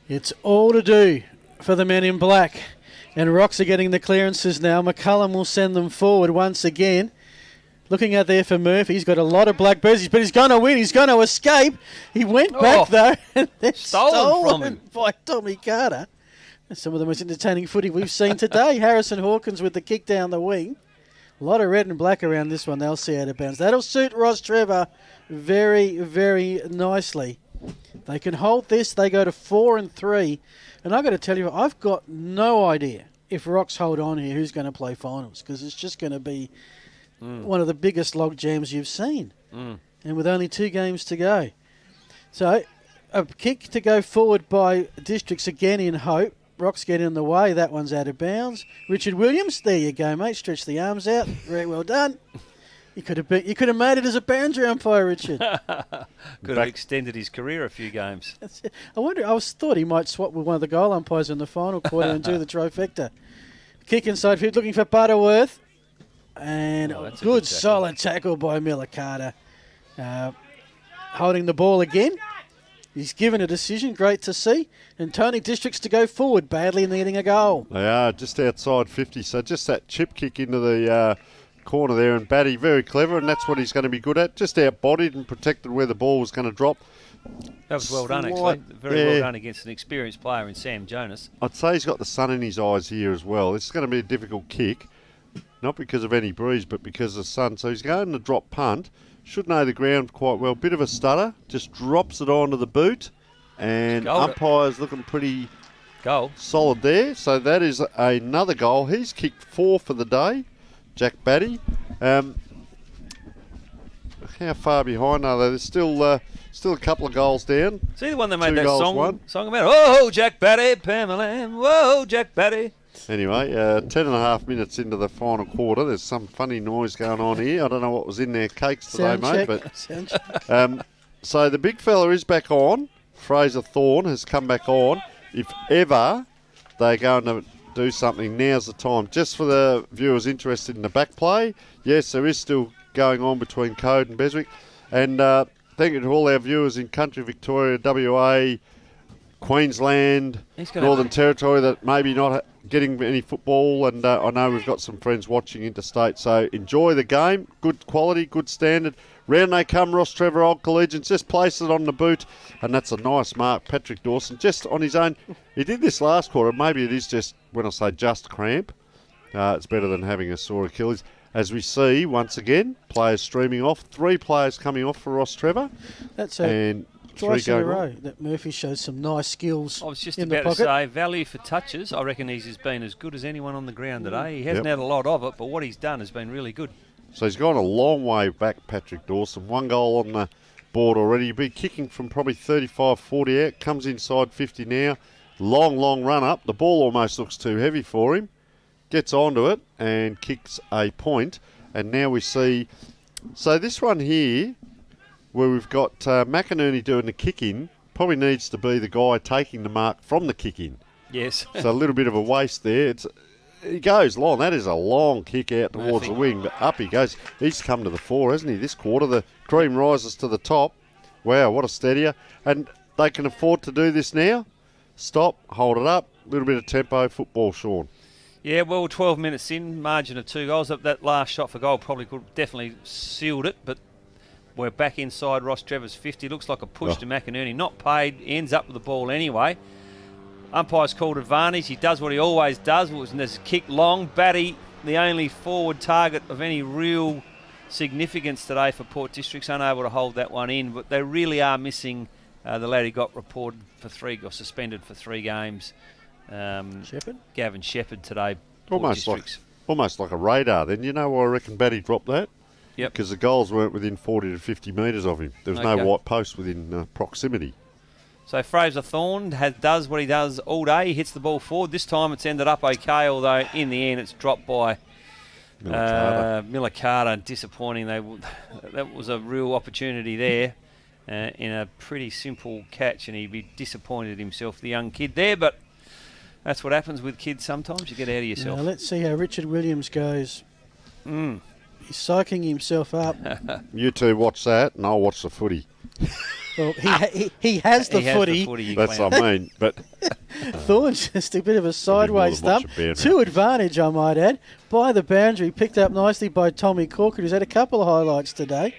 Speaker 4: It's all to do for the men in black. And Rocks are getting the clearances now. McCullum will send them forward once again. Looking out there for Murphy. He's got a lot of black jerseys, but he's going to win. He's going to escape. He went back, though, and they're stolen from him by Tommy Carter. That's some of the most entertaining footy we've seen today. Harrison Hawkins with the kick down the wing. A lot of red and black around this one. They'll see out of bounds. That'll suit Rostrevor very, very nicely. They can hold this. They go to 4-3. And I've got to tell you, I've got no idea if Rocks hold on here who's going to play finals, because it's just going to be one of the biggest log jams you've seen. And with only 2 games to go. So a kick to go forward by Districts again in hope. Rocks get in the way. That one's out of bounds. Richard Williams, there you go, mate. Stretch the arms out. Very well done. You could have made it as a boundary umpire, Richard.
Speaker 1: Could have extended his career a few games.
Speaker 4: I thought he might swap with one of the goal umpires in the final quarter and do the trifecta. Kick inside field, looking for Butterworth. And good solid tackle by Miller Carter. Holding the ball again. He's given a decision, great to see. And Tony Districts to go forward, badly needing a goal.
Speaker 5: They are just outside 50, so just that chip kick into the corner there, and Batty very clever, and that's what he's going to be good at. Just out-bodied and protected where the ball was going to drop.
Speaker 1: That was well done, actually. Very well done against an experienced player in Sam Jonas.
Speaker 5: I'd say he's got the sun in his eyes here as well. This is going to be a difficult kick, not because of any breeze, but because of the sun. So he's going to drop punt. Should know the ground quite well. Bit of a stutter. Just drops it onto the boot, and umpire's looking pretty solid there. So that is another goal. He's kicked 4 for the day, Jack Batty. How far behind are they? There's still a couple of goals down.
Speaker 1: See the one that made that song about, oh, Jack Batty, Pamela, whoa, Jack Batty.
Speaker 5: Anyway, 10.5 minutes into the final quarter. There's some funny noise going on here. I don't know what was in their cakes today, mate. But so the big fella is back on. Fraser Thorne has come back on. If ever they're going to do something, now's the time. Just for the viewers interested in the back play, yes, there is still going on between Code and Beswick. And thank you to all our viewers in country Victoria, WA, Queensland, Northern Territory that maybe not getting any football, and I know we've got some friends watching interstate, so enjoy the game. Good quality, good standard. Round they come, Rostrevor Old Collegians just place it on the boot, and that's a nice mark. Patrick Dawson just on his own. He did this last quarter. Maybe it is just, when I say just cramp, it's better than having a sore Achilles. As we see, once again, players streaming off. 3 players coming off for Rostrevor.
Speaker 4: That's
Speaker 5: and
Speaker 4: twice in a row that Murphy shows some nice skills.
Speaker 1: I was just
Speaker 4: in
Speaker 1: about
Speaker 4: the
Speaker 1: to say, value for touches. I reckon he's been as good as anyone on the ground today. He hasn't had a lot of it, but what he's done has been really good.
Speaker 5: So he's gone a long way back, Patrick Dawson. 1 goal on the board already. He'll be kicking from probably 35, 40 out. Comes inside 50 now. Long run up. The ball almost looks too heavy for him. Gets onto it and kicks a point. And now we see... So this one here, where we've got McInerney doing the kick-in, probably needs to be the guy taking the mark from the kick-in.
Speaker 1: Yes.
Speaker 5: So a little bit of a waste there. He goes long. That is a long kick out towards the wing, but up he goes. He's come to the fore, hasn't he, this quarter? The cream rises to the top. Wow, what a steadier. And they can afford to do this now. Stop, hold it up, a little bit of tempo, football, Sean.
Speaker 1: Yeah, well, 12 minutes in, margin of 2 goals. That last shot for goal probably could definitely sealed it, but we're back inside Rostrevor's 50. Looks like a push to McInerney. Not paid, ends up with the ball anyway. Umpire's called advantage. He does what he always does, which is kick long. Batty, the only forward target of any real significance today for Port District's unable to hold that one in, but they really are missing the lad who got reported for 3 or suspended for 3 games. Gavin Shepherd today.
Speaker 5: Almost like a radar. Then you know why I reckon Batty dropped that?
Speaker 1: Yep.
Speaker 5: Because the goals weren't within 40 to 50 metres of him. There was no white post within proximity.
Speaker 1: So Fraser Thorne does what he does all day. He hits the ball forward. This time it's ended up okay, although in the end it's dropped by Miller Carter. Disappointing. That was a real opportunity there in a pretty simple catch, and he'd be disappointed himself, the young kid there, but that's what happens with kids sometimes. You get out of yourself.
Speaker 4: Now let's see how Richard Williams goes. He's psyching himself up.
Speaker 5: You two watch that, and I'll watch the footy.
Speaker 4: Well, he has the footy.
Speaker 5: That's what I mean. But
Speaker 4: Thorne's just a bit of a sideways thump. To advantage, I might add, by the boundary. Picked up nicely by Tommy Corker, who's had a couple of highlights today.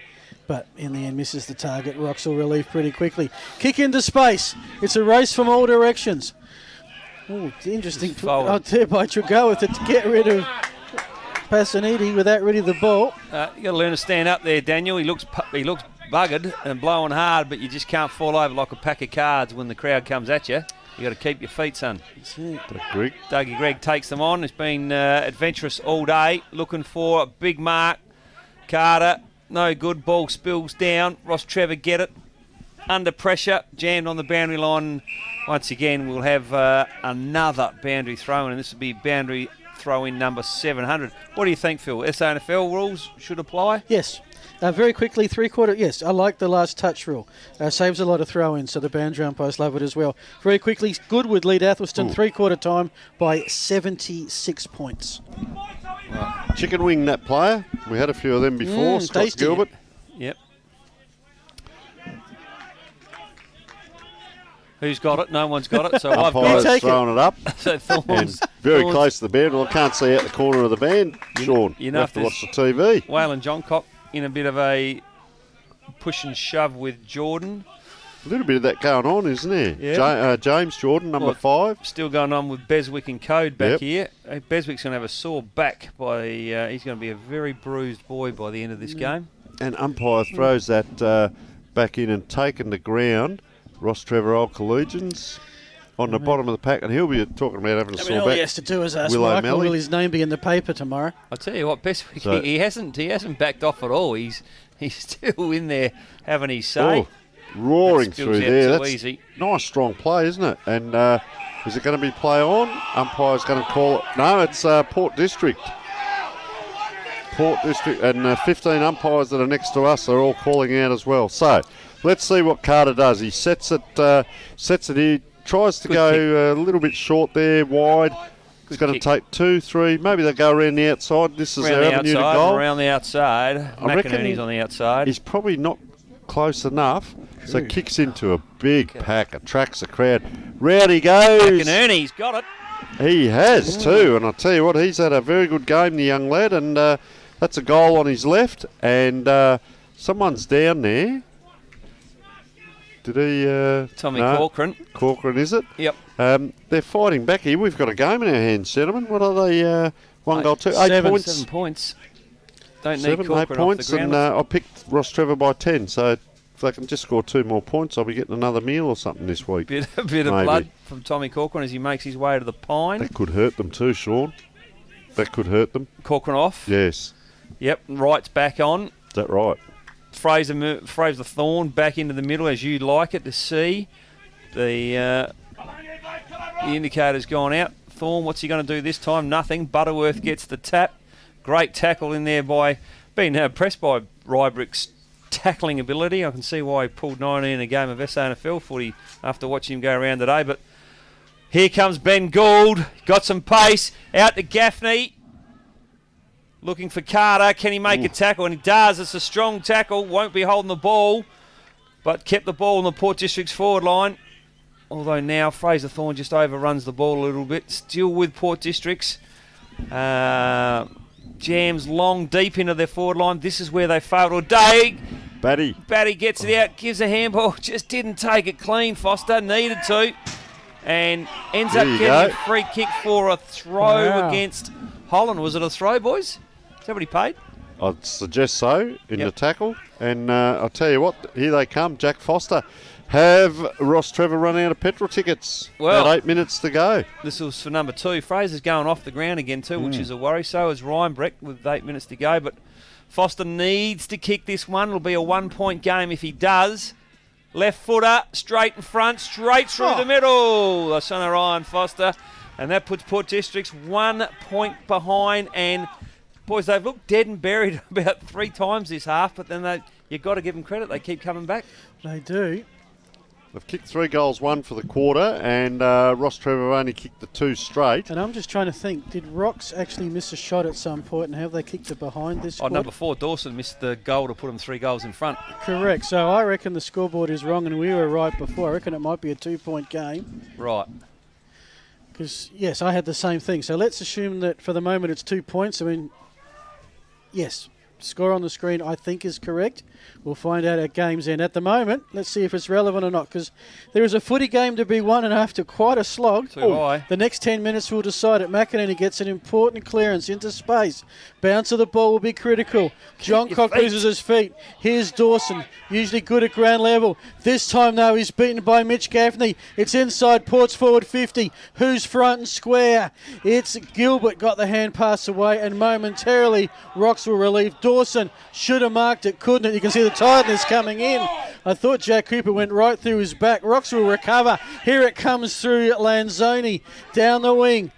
Speaker 4: But in the end, misses the target. Rocks will relieve pretty quickly. Kick into space. It's a race from all directions. Oh, interesting. Out there by Tregoa to get rid of Passaniti without rid of the ball.
Speaker 1: You got to learn to stand up there, Daniel. He looks buggered and blowing hard, but you just can't fall over like a pack of cards when the crowd comes at you. You got to keep your feet, son. Dougie Gregg takes them on. It's been adventurous all day, looking for a big mark. Carter, no good. Ball spills down. Rostrevor get it. Under pressure, jammed on the boundary line. Once again, we'll have another boundary throw-in, and this will be boundary throw-in number 700. What do you think, Phil? SANFL rules should apply?
Speaker 4: Yes. Very quickly, 3/4. Yes, I like the last touch rule. Saves a lot of throw-ins, so the boundary umpires love it as well. Very quickly, Goodwood lead Athelston 3/4 time by 76 points.
Speaker 5: Right. Chicken wing, that player. We had a few of them before. Scott
Speaker 4: tasty.
Speaker 5: Gilbert.
Speaker 1: Yep. Who's got it? No one's got it. So I've
Speaker 5: Umpire's
Speaker 1: got it.
Speaker 5: throwing it up.
Speaker 1: So Thorns.
Speaker 5: And very close to the band. Well, I can't see out the corner of the band, Sean.
Speaker 1: You know,
Speaker 5: have to watch the TV.
Speaker 1: Waylon Johncock in a bit of a push and shove with Jordan.
Speaker 5: A little bit of that going on, isn't there?
Speaker 1: Yeah.
Speaker 5: James Jordan, number 5.
Speaker 1: Still going on with Beswick and Code back here. Beswick's going to have a sore back by. He's going to be a very bruised boy by the end of this game.
Speaker 5: And umpire throws that back in and taken the ground. Rostrevor Old Collegians on the bottom of the pack, and he'll be talking about having a sore back.
Speaker 4: All he has to do is ask
Speaker 5: Will
Speaker 4: Michael,
Speaker 5: O'Malley.
Speaker 4: will his name be in the paper tomorrow?
Speaker 1: I'll tell you what, Beswick,
Speaker 5: So-
Speaker 1: he hasn't backed off at all. He's still in there having his say.
Speaker 5: Roaring
Speaker 1: That spills
Speaker 5: through
Speaker 1: out
Speaker 5: there.
Speaker 1: too
Speaker 5: That's
Speaker 1: easy.
Speaker 5: nice, strong play, isn't it? And is it going to be play on? Umpire's going to call it. No, it's Port District. Port District and 15 umpires that are next to us are all calling out as well. So let's see what Carter does. He sets it here, tries to go a little bit short there, wide. It's going to take 2, 3. Maybe they'll go around the outside. This is their avenue to goal.
Speaker 1: Around the outside.
Speaker 5: I reckon
Speaker 1: McInerney's on the outside.
Speaker 5: He's probably not close enough, so kicks into a big pack, attracts a crowd. Round he goes.
Speaker 1: McInerney's got it.
Speaker 5: He has too, and I tell you what, he's had a very good game, the young lad, and that's a goal on his left, and someone's down there. Did he?
Speaker 1: Tommy
Speaker 5: no.
Speaker 1: Corcoran.
Speaker 5: Corcoran, is it?
Speaker 1: Yep.
Speaker 5: They're fighting back here. We've got a game in our hands, gentlemen. What are they? 1 goal, 2, 8 points.
Speaker 1: 7 points. Don't need
Speaker 5: 7, 8
Speaker 1: Corcoran
Speaker 5: points,
Speaker 1: off the ground.
Speaker 5: and I picked Rostrevor by 10, so if they can just score 2 more points, I'll be getting another meal or something this week.
Speaker 1: A bit of
Speaker 5: Maybe.
Speaker 1: blood from Tommy Corcoran as he makes his way to the Pine.
Speaker 5: That could hurt them too, Sean. That could hurt them.
Speaker 1: Corcoran off.
Speaker 5: Yes.
Speaker 1: Yep, Wright's back on.
Speaker 5: Is that right?
Speaker 1: Fraser Thorn back into the middle as you'd like it to see. The indicator's gone out. Thorn, what's he going to do this time? Nothing. Butterworth gets the tap. Great tackle in there by being pressed by Rybrick's tackling ability. I can see why he pulled 90 in a game of SANFL footy after watching him go around today. But here comes Ben Gould. Got some pace. Out to Gaffney. Looking for Carter. Can he make a tackle? And he does. It's a strong tackle. Won't be holding the ball. But kept the ball in the Port District's forward line. Although now Fraser Thorn just overruns the ball a little bit. Still with Port Districts. Jams long deep into their forward line. This is where they failed. O'Day. Batty gets it out. Gives a handball. Just didn't take it clean. Foster needed to. And ends up getting a free kick for a throw against Holland. Was it a throw, boys? Is that what he paid?
Speaker 5: I'd suggest so in the tackle. And I'll tell you what, here they come. Jack Foster. Have Rostrevor run out of petrol tickets?
Speaker 1: Well,
Speaker 5: about 8 minutes to go.
Speaker 1: This was for number 2. Fraser's going off the ground again too, which is a worry. So is Ryan Breck with 8 minutes to go. But Foster needs to kick this one. It'll be a 1-point game if he does. Left footer, straight in front, straight through the middle. The son of Ryan Foster. And that puts Port Districts 1 point behind. And, boys, they've looked dead and buried about 3 times this half. But then you've got to give them credit. They keep coming back.
Speaker 4: They do.
Speaker 5: They've kicked 3 goals, 1 for the quarter, and Rostrevor only kicked the 2 straight.
Speaker 4: And I'm just trying to think, did Rocks actually miss a shot at some point, and have they kicked it behind this squad?
Speaker 1: Number 4, Dawson missed the goal to put them 3 goals in front.
Speaker 4: Correct. So I reckon the scoreboard is wrong, and we were right before. I reckon it might be a 2-point game.
Speaker 1: Right.
Speaker 4: Because, yes, I had the same thing. So let's assume that for the moment it's 2 points. I mean, yes, score on the screen I think is correct. We'll find out at game's end. At the moment, let's see if it's relevant or not, because there is a footy game to be won, and after quite a slog, the next 10 minutes will decide it. McInerney gets an important clearance into space. Bounce of the ball will be critical. John Cock loses his feet. Here's Dawson, usually good at ground level. This time, though, he's beaten by Mitch Gaffney. It's inside Port's forward 50. Who's front and square? It's Gilbert got the hand pass away, and momentarily Rocks will relieve. Dawson should have marked it, couldn't it? You can see the tiredness coming in. I thought Jack Cooper went right through his back. Rocks will recover. Here it comes through Lanzoni down the wing.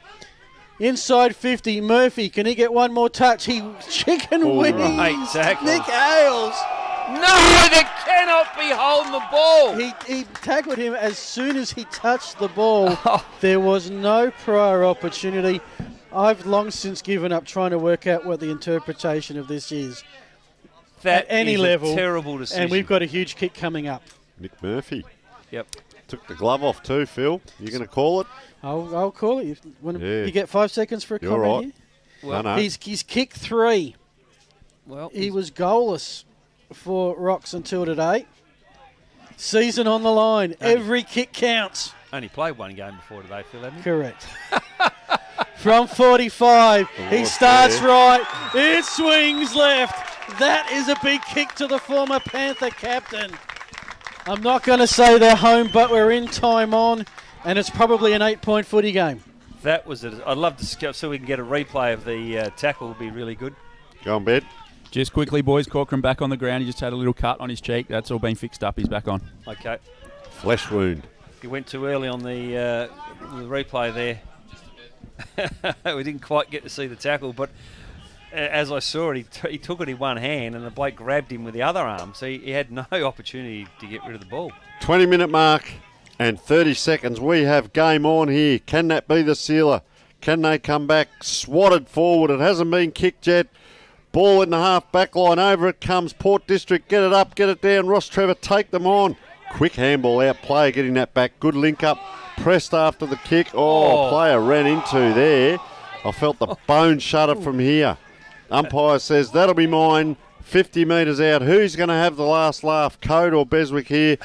Speaker 4: Inside 50, Murphy. Can he get one more touch? He chicken wings.
Speaker 1: Right, tackle.
Speaker 4: Nick Ailes.
Speaker 1: No, they cannot be holding the ball.
Speaker 4: He tackled him as soon as he touched the ball. There was no prior opportunity. I've long since given up trying to work out what the interpretation of this is.
Speaker 1: That
Speaker 4: at any
Speaker 1: is
Speaker 4: level,
Speaker 1: a terrible decision.
Speaker 4: And we've got a huge kick coming up.
Speaker 5: Nick Murphy.
Speaker 1: Yep.
Speaker 5: Took the glove off too, Phil. You going to call it?
Speaker 4: I'll call it. You get 5 seconds for a
Speaker 5: You're
Speaker 4: comment
Speaker 5: right.
Speaker 4: here?
Speaker 5: Well, no.
Speaker 4: He's kicked 3.
Speaker 1: Well,
Speaker 4: he was goalless for Rocks until today. Season on the line. Every kick counts.
Speaker 1: Only played one game before today, Phil, hasn't he?
Speaker 4: Correct. From 45, he starts right. It swings left. That is a big kick to the former Panther captain. I'm not going to say they're home, but we're in time on, and it's probably an 8-point footy game.
Speaker 1: That was it. I'd love to skip so we can get a replay of the tackle. Would be really good.
Speaker 5: Go on, Ben.
Speaker 6: Just quickly, boys, Corcoran back on the ground. He just had a little cut on his cheek. That's all been fixed up. He's back on.
Speaker 1: Okay.
Speaker 5: Flesh wound.
Speaker 1: He went too early on the replay there. We didn't quite get to see the tackle, but as I saw it, he took it in one hand and the bloke grabbed him with the other arm, so he had no opportunity to get rid of the ball.
Speaker 5: 20-minute mark and 30 seconds. We have game on here. Can that be the sealer? Can they come back? Swatted forward. It hasn't been kicked yet. Ball in the half back line. Over it comes Port District. Get it up, get it down. Rostrevor take them on. Quick handball out play, getting that back. Good link up. Pressed after the kick. Player ran into there. I felt the bone shudder from here. Umpire says, that'll be mine. 50 metres out. Who's going to have the last laugh? Code or Beswick here?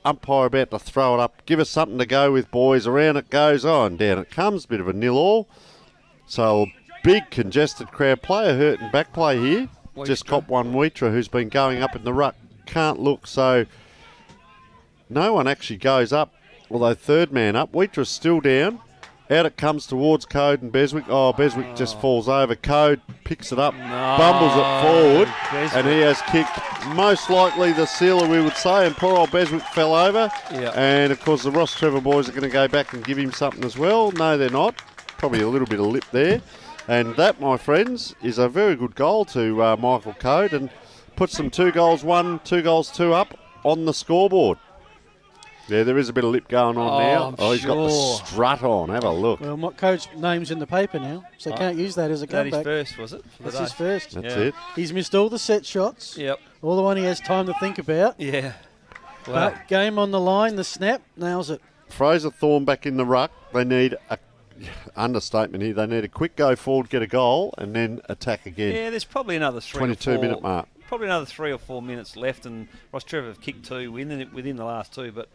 Speaker 5: Umpire about to throw it up. Give us something to go with, boys. Around it goes. And down it comes. Bit of a 0-all. So big congested crowd. Player hurt in back play here. Just cop one Wheatra who's been going up in the ruck. Can't look. So no one actually goes up. Although third man up. Wheatra's still down. Out it comes towards Code and Beswick. Beswick just falls over. Code picks it up, bumbles it forward, and he has kicked most likely the sealer, we would say, and poor old Beswick fell over.
Speaker 1: Yep.
Speaker 5: And, of course, the Rostrevor boys are going to go back and give him something as well. No, they're not. Probably a little bit of lip there. And that, my friends, is a very good goal to Michael Code and puts them 2 goals 1, 2 goals 2 up on the scoreboard. Yeah, there is a bit of lip going on now. He's got the strut on. Have a look.
Speaker 4: Well, Code's name's in the paper now, so can't use that as a comeback.
Speaker 1: That his first, was it?
Speaker 4: That's his first.
Speaker 5: That's it.
Speaker 4: He's missed all the set shots.
Speaker 1: Yep.
Speaker 4: All the one he has time to think about.
Speaker 1: Yeah. Wow.
Speaker 4: But game on the line, the snap, nails it.
Speaker 5: Fraser Thorne back in the ruck. They need a understatement here. They need a quick go forward, get a goal, and then attack again.
Speaker 1: Yeah, there's probably another
Speaker 5: 22-minute mark.
Speaker 1: Probably another 3 or 4 minutes left, and Rostrevor have kicked 2 within the last 2. But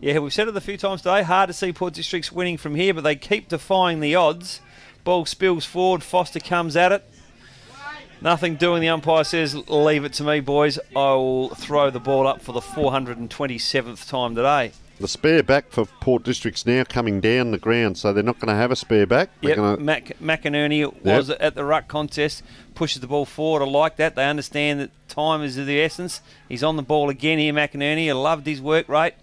Speaker 1: yeah, we've said it a few times today. Hard to see Port District's winning from here, but they keep defying the odds. Ball spills forward. Foster comes at it. Nothing doing. The umpire says, "Leave it to me, boys. I will throw the ball up for the 427th time today."
Speaker 5: The spare back for Port District's now coming down the ground, so they're not going to have a spare back.
Speaker 1: Yep, McInerney was at the ruck contest, pushes the ball forward. I like that. They understand that time is of the essence. He's on the ball again here, McInerney. I loved his work rate.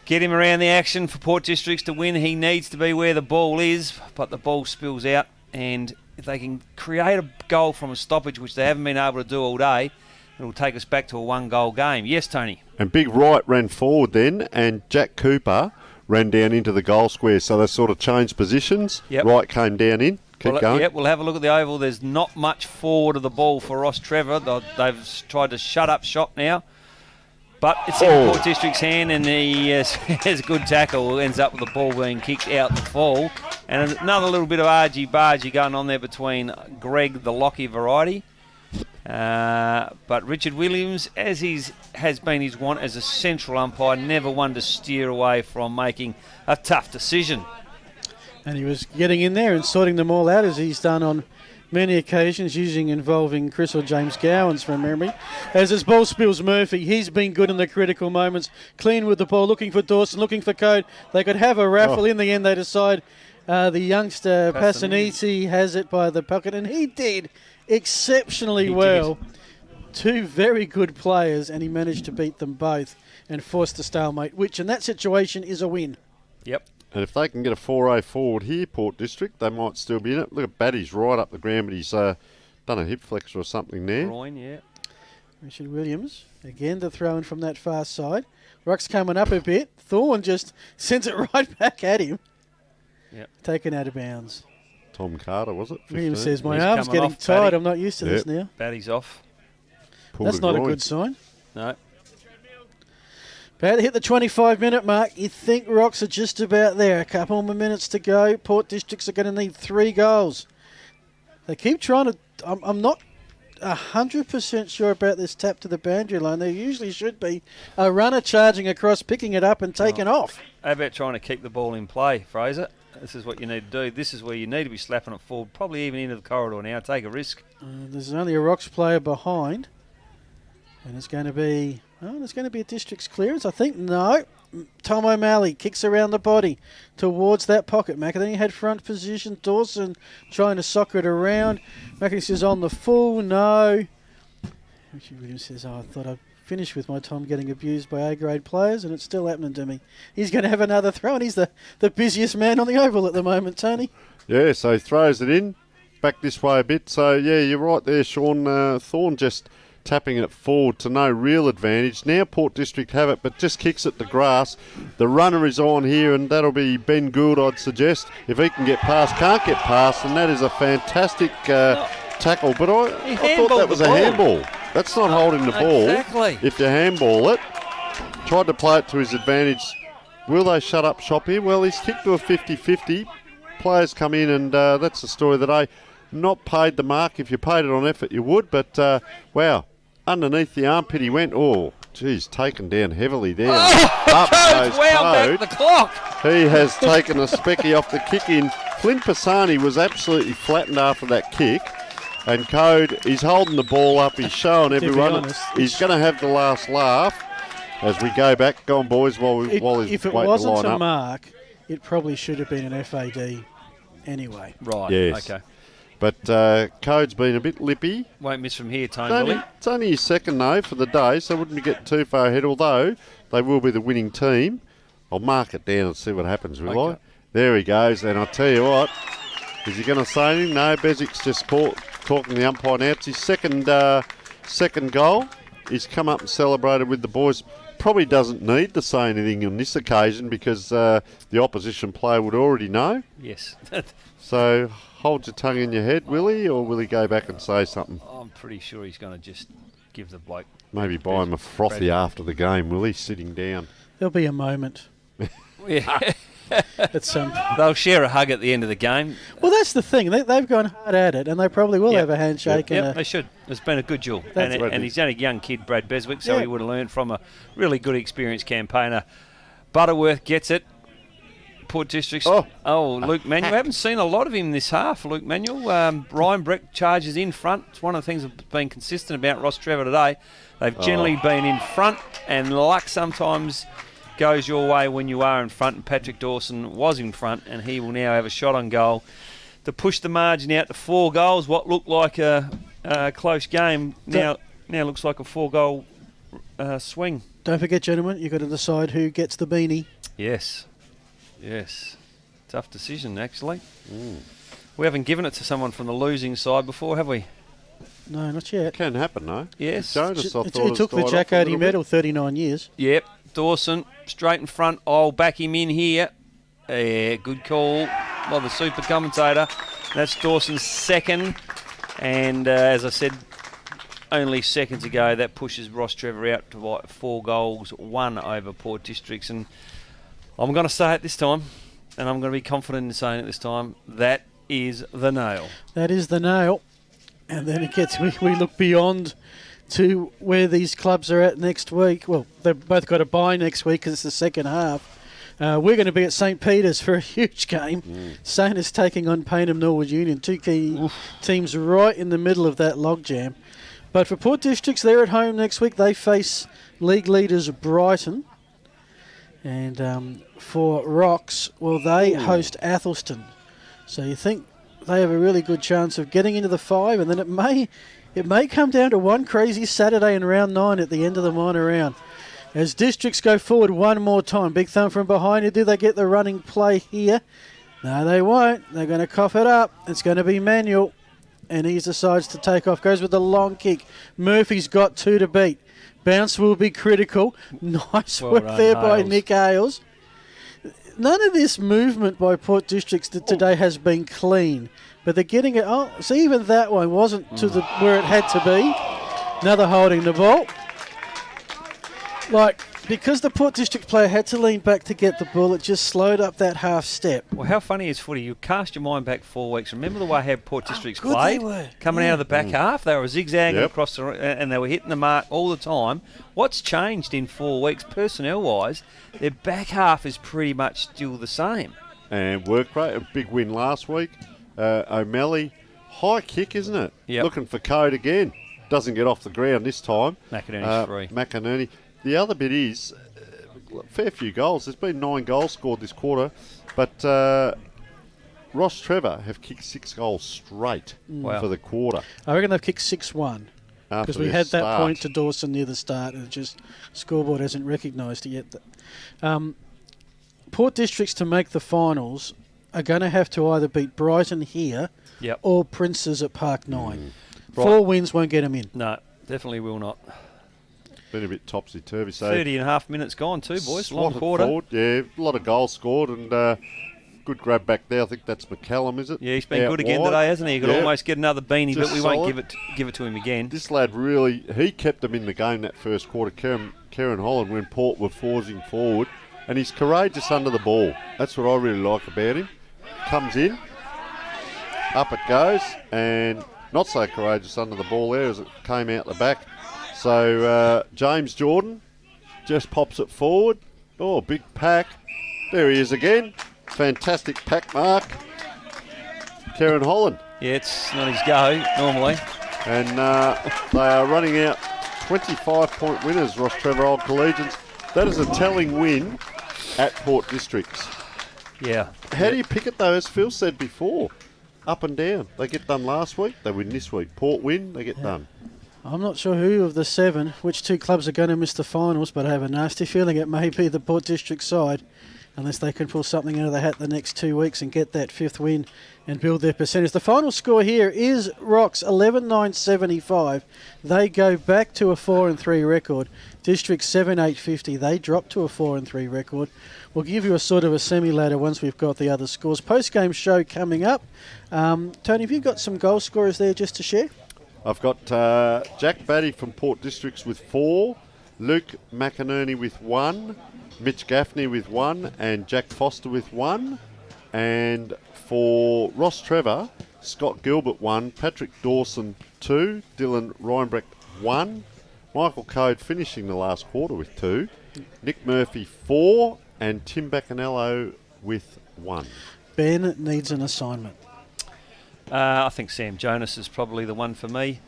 Speaker 1: Get him around the action for Port Districts to win. He needs to be where the ball is, but the ball spills out. And if they can create a goal from a stoppage, which they haven't been able to do all day, it'll take us back to a 1-goal game. Yes, Tony?
Speaker 5: And Big Wright ran forward then, and Jack Cooper ran down into the goal square. So they sort of changed positions.
Speaker 1: Yep.
Speaker 5: Wright came down in. Keep going.
Speaker 1: Yep, we'll have a look at the oval. There's not much forward of the ball for Rostrevor. They've tried to shut up shop now. But it's in Port District's hand, and he has a good tackle. Ends up with the ball being kicked out the fall. And another little bit of argy-bargy going on there between Greg, the Lockie variety. But Richard Williams, as has been his want as a central umpire, never one to steer away from making a tough decision.
Speaker 4: And he was getting in there and sorting them all out, as he's done on many occasions, involving Chris or James Gowans from memory. As his ball spills Murphy, he's been good in the critical moments. Clean with the ball, looking for Dawson, looking for Code. They could have a raffle. In the end, they decide the youngster Passaniti has it by the pocket, and he did exceptionally well. 2 very good players, and he managed to beat them both and force the stalemate, which in that situation is a win.
Speaker 1: Yep.
Speaker 5: And if they can get a 4-0 forward here, Port District, they might still be in it. Look at Batty's right up the ground, but he's done a hip flexor or something there.
Speaker 1: Groin, yeah.
Speaker 4: Richard Williams, again, the throw-in from that far side. Ruck's coming up a bit. Thorne just sends it right back at him.
Speaker 1: Yep.
Speaker 4: Taken out of bounds.
Speaker 5: Tom Carter, was it?
Speaker 4: Williams says, my arm's getting tired. I'm not used to this now.
Speaker 1: Batty's off.
Speaker 4: That's not a good sign.
Speaker 1: No.
Speaker 4: About to hit the 25-minute mark. You think Rocks are just about there. A couple more minutes to go. Port Districts are going to need 3 goals. They keep trying to... I'm not 100% sure about this tap to the boundary line. There usually should be a runner charging across, picking it up and taking off.
Speaker 1: How about trying to keep the ball in play, Fraser? This is what you need to do. This is where you need to be slapping it forward, probably even into the corridor now. Take a risk.
Speaker 4: There's only a Rocks player behind. And it's going to be... Oh, there's going to be a Districts clearance. I think no. Tom O'Malley kicks around the body towards that pocket. McAdoo had front position. Dawson trying to soccer it around. McAdoo says on the full. No. Richard Williams says, I thought I'd finish with my time getting abused by A-grade players, and it's still happening to me. He's going to have another throw, and he's the busiest man on the oval at the moment, Tony.
Speaker 5: Yeah, so he throws it in. Back this way a bit. So, yeah, you're right there, Sean. Thorne just... tapping it forward to no real advantage. Now Port District have it, but just kicks it to grass. The runner is on here, and that'll be Ben Gould, I'd suggest. If he can get past, can't get past, and that is a fantastic tackle. But I thought that was a handball. That's not holding the ball.
Speaker 1: Exactly.
Speaker 5: If you handball it, tried to play it to his advantage. Will they shut up shop here? Well, he's kicked to a 50-50. Players come in, and that's the story of the day. Not paid the mark. If you paid it on effort, you would. But, wow. Underneath the armpit he went. Oh, geez, taken down heavily there. Up goes Code.
Speaker 1: The clock.
Speaker 5: He has taken a specky off the kick in. Flynn Pisani was absolutely flattened after that kick. And Code, he's holding the ball up. He's showing everyone he's going to have the last laugh as we go back. Go on, boys, while he's waiting to line up.
Speaker 4: If it wasn't a mark, it probably should have been an FAD anyway.
Speaker 1: Right,
Speaker 5: yes.
Speaker 1: Okay.
Speaker 5: But Code's been a bit lippy.
Speaker 1: Won't miss from here, Tony.
Speaker 5: It's only his second, though, for the day, so wouldn't be getting too far ahead, although they will be the winning team. I'll mark it down and see what happens, will I? There he goes, and I'll tell you what, is he going to say anything? No, Bezik's just talking the umpire now. It's his second goal. He's come up and celebrated with the boys. Probably doesn't need to say anything on this occasion because the opposition player would already know.
Speaker 1: Yes.
Speaker 5: So... hold your tongue in your head, will he, or will he go back and say something?
Speaker 1: I'm pretty sure he's going to just give the bloke...
Speaker 5: Maybe buy him a frothy after the game, will he, sitting down?
Speaker 4: There'll be a moment.
Speaker 1: Yeah.
Speaker 4: At
Speaker 1: They'll share a hug at the end of the game.
Speaker 4: Well, that's the thing. They've gone hard at it, and they probably will have a handshake.
Speaker 1: Yep, they should. It's been a good duel. And he's only a young kid, Brad Beswick, so he would have learned from a really good, experienced campaigner. Butterworth gets it. Port Districts. Luke Manuel. We haven't seen a lot of him this half, Luke Manuel. Ryan Breck charges in front. It's one of the things that's been consistent about Rostrevor today. They've generally been in front, and luck sometimes goes your way when you are in front, and Patrick Dawson was in front, and he will now have a shot on goal to push the margin out to 4 goals. What looked like a close game now looks like a 4-goal swing.
Speaker 4: Don't forget, gentlemen, you've got to decide who gets the beanie.
Speaker 1: Yes. Tough decision, actually. We haven't given it to someone from the losing side before, have we?
Speaker 4: No, not yet.
Speaker 5: Can happen, though.
Speaker 1: Yes.
Speaker 5: Jonas,
Speaker 4: it took the Jack Odie medal 39 years.
Speaker 1: Yep. Dawson, straight in front. I'll back him in here. Yeah, good call by the super commentator. That's Dawson's second. And as I said only seconds ago, that pushes Rostrevor out to 4 goals, 1 over Port Districts. And I'm going to say it this time, and I'm going to be confident in saying it this time. That is the nail.
Speaker 4: That is the nail. And then it gets, we look beyond to where these clubs are at next week. Well, they've both got a bye next week because it's the second half. We're going to be at St. Peter's for a huge game. St. is taking on Payneham Norwood Union, 2 key teams right in the middle of that logjam. But for Port Districts, they're at home next week. They face league leaders Brighton. And for Rocks, well, they host Athelston. So you think they have a really good chance of getting into the 5, and then it may come down to one crazy Saturday in round 9 at the end of the minor round. As Districts go forward one more time, big thumb from behind you. Do they get the running play here? No, they won't. They're going to cough it up. It's going to be Manuel, and he decides to take off. Goes with the long kick. Murphy's got 2 to beat. Bounce will be critical. Nice work there by Nick Ailes. None of this movement by Port Districts today has been clean, but they're getting it. Oh, so even that one wasn't to where it had to be. Another holding the ball. Like, Because the Port District player had to lean back to get the ball, it just slowed up that half step.
Speaker 1: Well, how funny is footy? You cast your mind back 4 weeks. Remember the way how Port Districts
Speaker 4: good
Speaker 1: played?
Speaker 4: they were.
Speaker 1: Coming out of the back half, they were zigzagging
Speaker 5: Yep.
Speaker 1: across and they were hitting the mark all the time. What's changed in 4 weeks, personnel-wise? Their back half is pretty much still the same.
Speaker 5: And work rate, a big win last week. O'Malley, high kick, isn't it?
Speaker 1: Yep.
Speaker 5: Looking for code again. Doesn't get off the ground this time.
Speaker 1: McInerney's free.
Speaker 5: McInerney. The other bit is, fair few goals. There's been 9 goals scored this quarter, but Rostrevor have kicked 6 goals straight for the quarter.
Speaker 4: I reckon they've kicked 6-1. Because we had that point to Dawson near the start, and just scoreboard hasn't recognised it yet. Port Districts to make the finals are going to have to either beat Brighton here or Princes at Park 9. 4 wins won't get them in.
Speaker 1: No, definitely will not.
Speaker 5: Been a bit topsy-turvy. So
Speaker 1: 30 and a half minutes gone too, boys. Long
Speaker 5: slotted
Speaker 1: quarter.
Speaker 5: Forward, a lot of goals scored, and good grab back there. I think that's McCallum, is it?
Speaker 1: Yeah, he's been
Speaker 5: Out
Speaker 1: good again
Speaker 5: wide.
Speaker 1: today, hasn't he? He could almost get another beanie,
Speaker 5: Just
Speaker 1: but we won't
Speaker 5: solid.
Speaker 1: give it to him again.
Speaker 5: This lad he kept them in the game that first quarter. Kieran Holland, when Port were forcing forward, and he's courageous under the ball. That's what I really like about him. Comes in, up it goes, and not so courageous under the ball there as it came out the back. So James Jordan just pops it forward. Oh, big pack. There he is again. Fantastic pack mark. Kieran Holland.
Speaker 1: Yeah, it's not his go normally.
Speaker 5: And they are running out 25-point winners, Rostrevor Old Collegians. That is a telling win at Port Districts.
Speaker 1: Yeah.
Speaker 5: How do you pick it, though, as Phil said before? Up and down. They get done last week, they win this week. Port win, they get done.
Speaker 4: I'm not sure who of the 7, which 2 clubs are going to miss the finals, but I have a nasty feeling it may be the Port District side, unless they can pull something out of the hat the next 2 weeks and get that 5th win and build their percentage. The final score here is Rocks 11-9-75. They go back to a 4-3 record. District 7-8-50. They drop to a 4-3 record. We'll give you a sort of a semi-ladder once we've got the other scores. Post-game show coming up. Tony, have you got some goal scorers there just to share?
Speaker 5: I've got Jack Batty from Port Districts with 4, Luke McInerney with 1, Mitch Gaffney with 1, and Jack Foster with 1. And for Rostrevor, Scott Gilbert 1, Patrick Dawson 2, Dylan Reinbrecht 1, Michael Code finishing the last quarter with 2, Nick Murphy 4, and Tim Baccanello with 1.
Speaker 4: Ben needs an assignment.
Speaker 1: I think Sam Jonas is probably the one for me.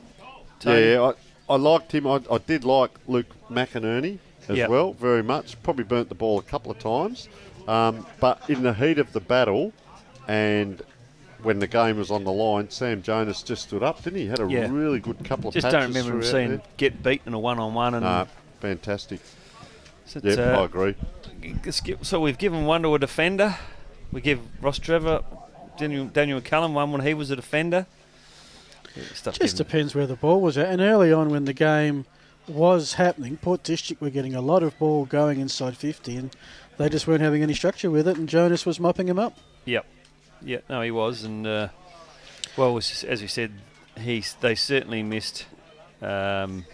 Speaker 1: Tony?
Speaker 5: Yeah, I liked him. I did like Luke McInerney as well, very much. Probably burnt the ball a couple of times. But in the heat of the battle and when the game was on the line, Sam Jonas just stood up, didn't he? Had a really good couple of patches.
Speaker 1: Just don't remember him seeing get beaten in a one-on-one. And
Speaker 5: fantastic.
Speaker 1: So
Speaker 5: I agree.
Speaker 1: So we've given one to a defender. We give Rostrevor, Daniel McCallum one when he was a defender.
Speaker 4: Just depends where the ball was at. And early on when the game was happening, Port District were getting a lot of ball going inside 50 and they just weren't having any structure with it, and Jonas was mopping him up.
Speaker 1: Yep. Yeah, no, he was. And, as you said, they certainly missed Gavin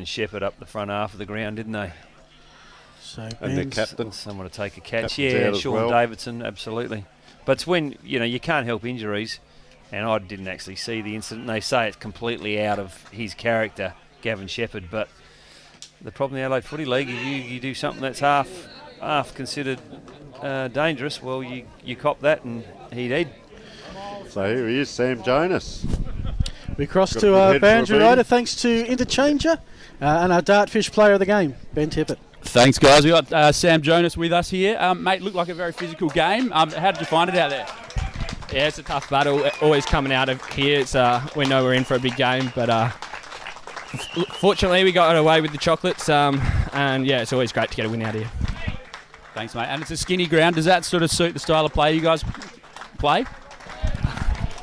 Speaker 1: Shepherd up the front half of the ground, didn't they?
Speaker 4: So
Speaker 5: and their captain.
Speaker 1: Someone to take a catch.
Speaker 5: Captain's
Speaker 1: Sean Davidson, absolutely. But it's when, you can't help injuries, and I didn't actually see the incident. They say it's completely out of his character, Gavin Shepherd, but the problem in the Adelaide Footy League, if you do something that's half considered dangerous, well, you cop that, and he did.
Speaker 5: So here he is, Sam Jonas.
Speaker 4: We cross to our boundary rider, thanks to Interchanger, and our Dartfish player of the game, Ben Tippett.
Speaker 6: Thanks, guys. We got Sam Jonas with us here. Mate, looked like a very physical game. How did you find it out there?
Speaker 20: Yeah, it's a tough battle. Always coming out of here. It's we know we're in for a big game, but fortunately we got away with the chocolates. And yeah, it's always great to get a win out here.
Speaker 6: Thanks, mate. And it's a skinny ground. Does that sort of suit the style of play you guys play?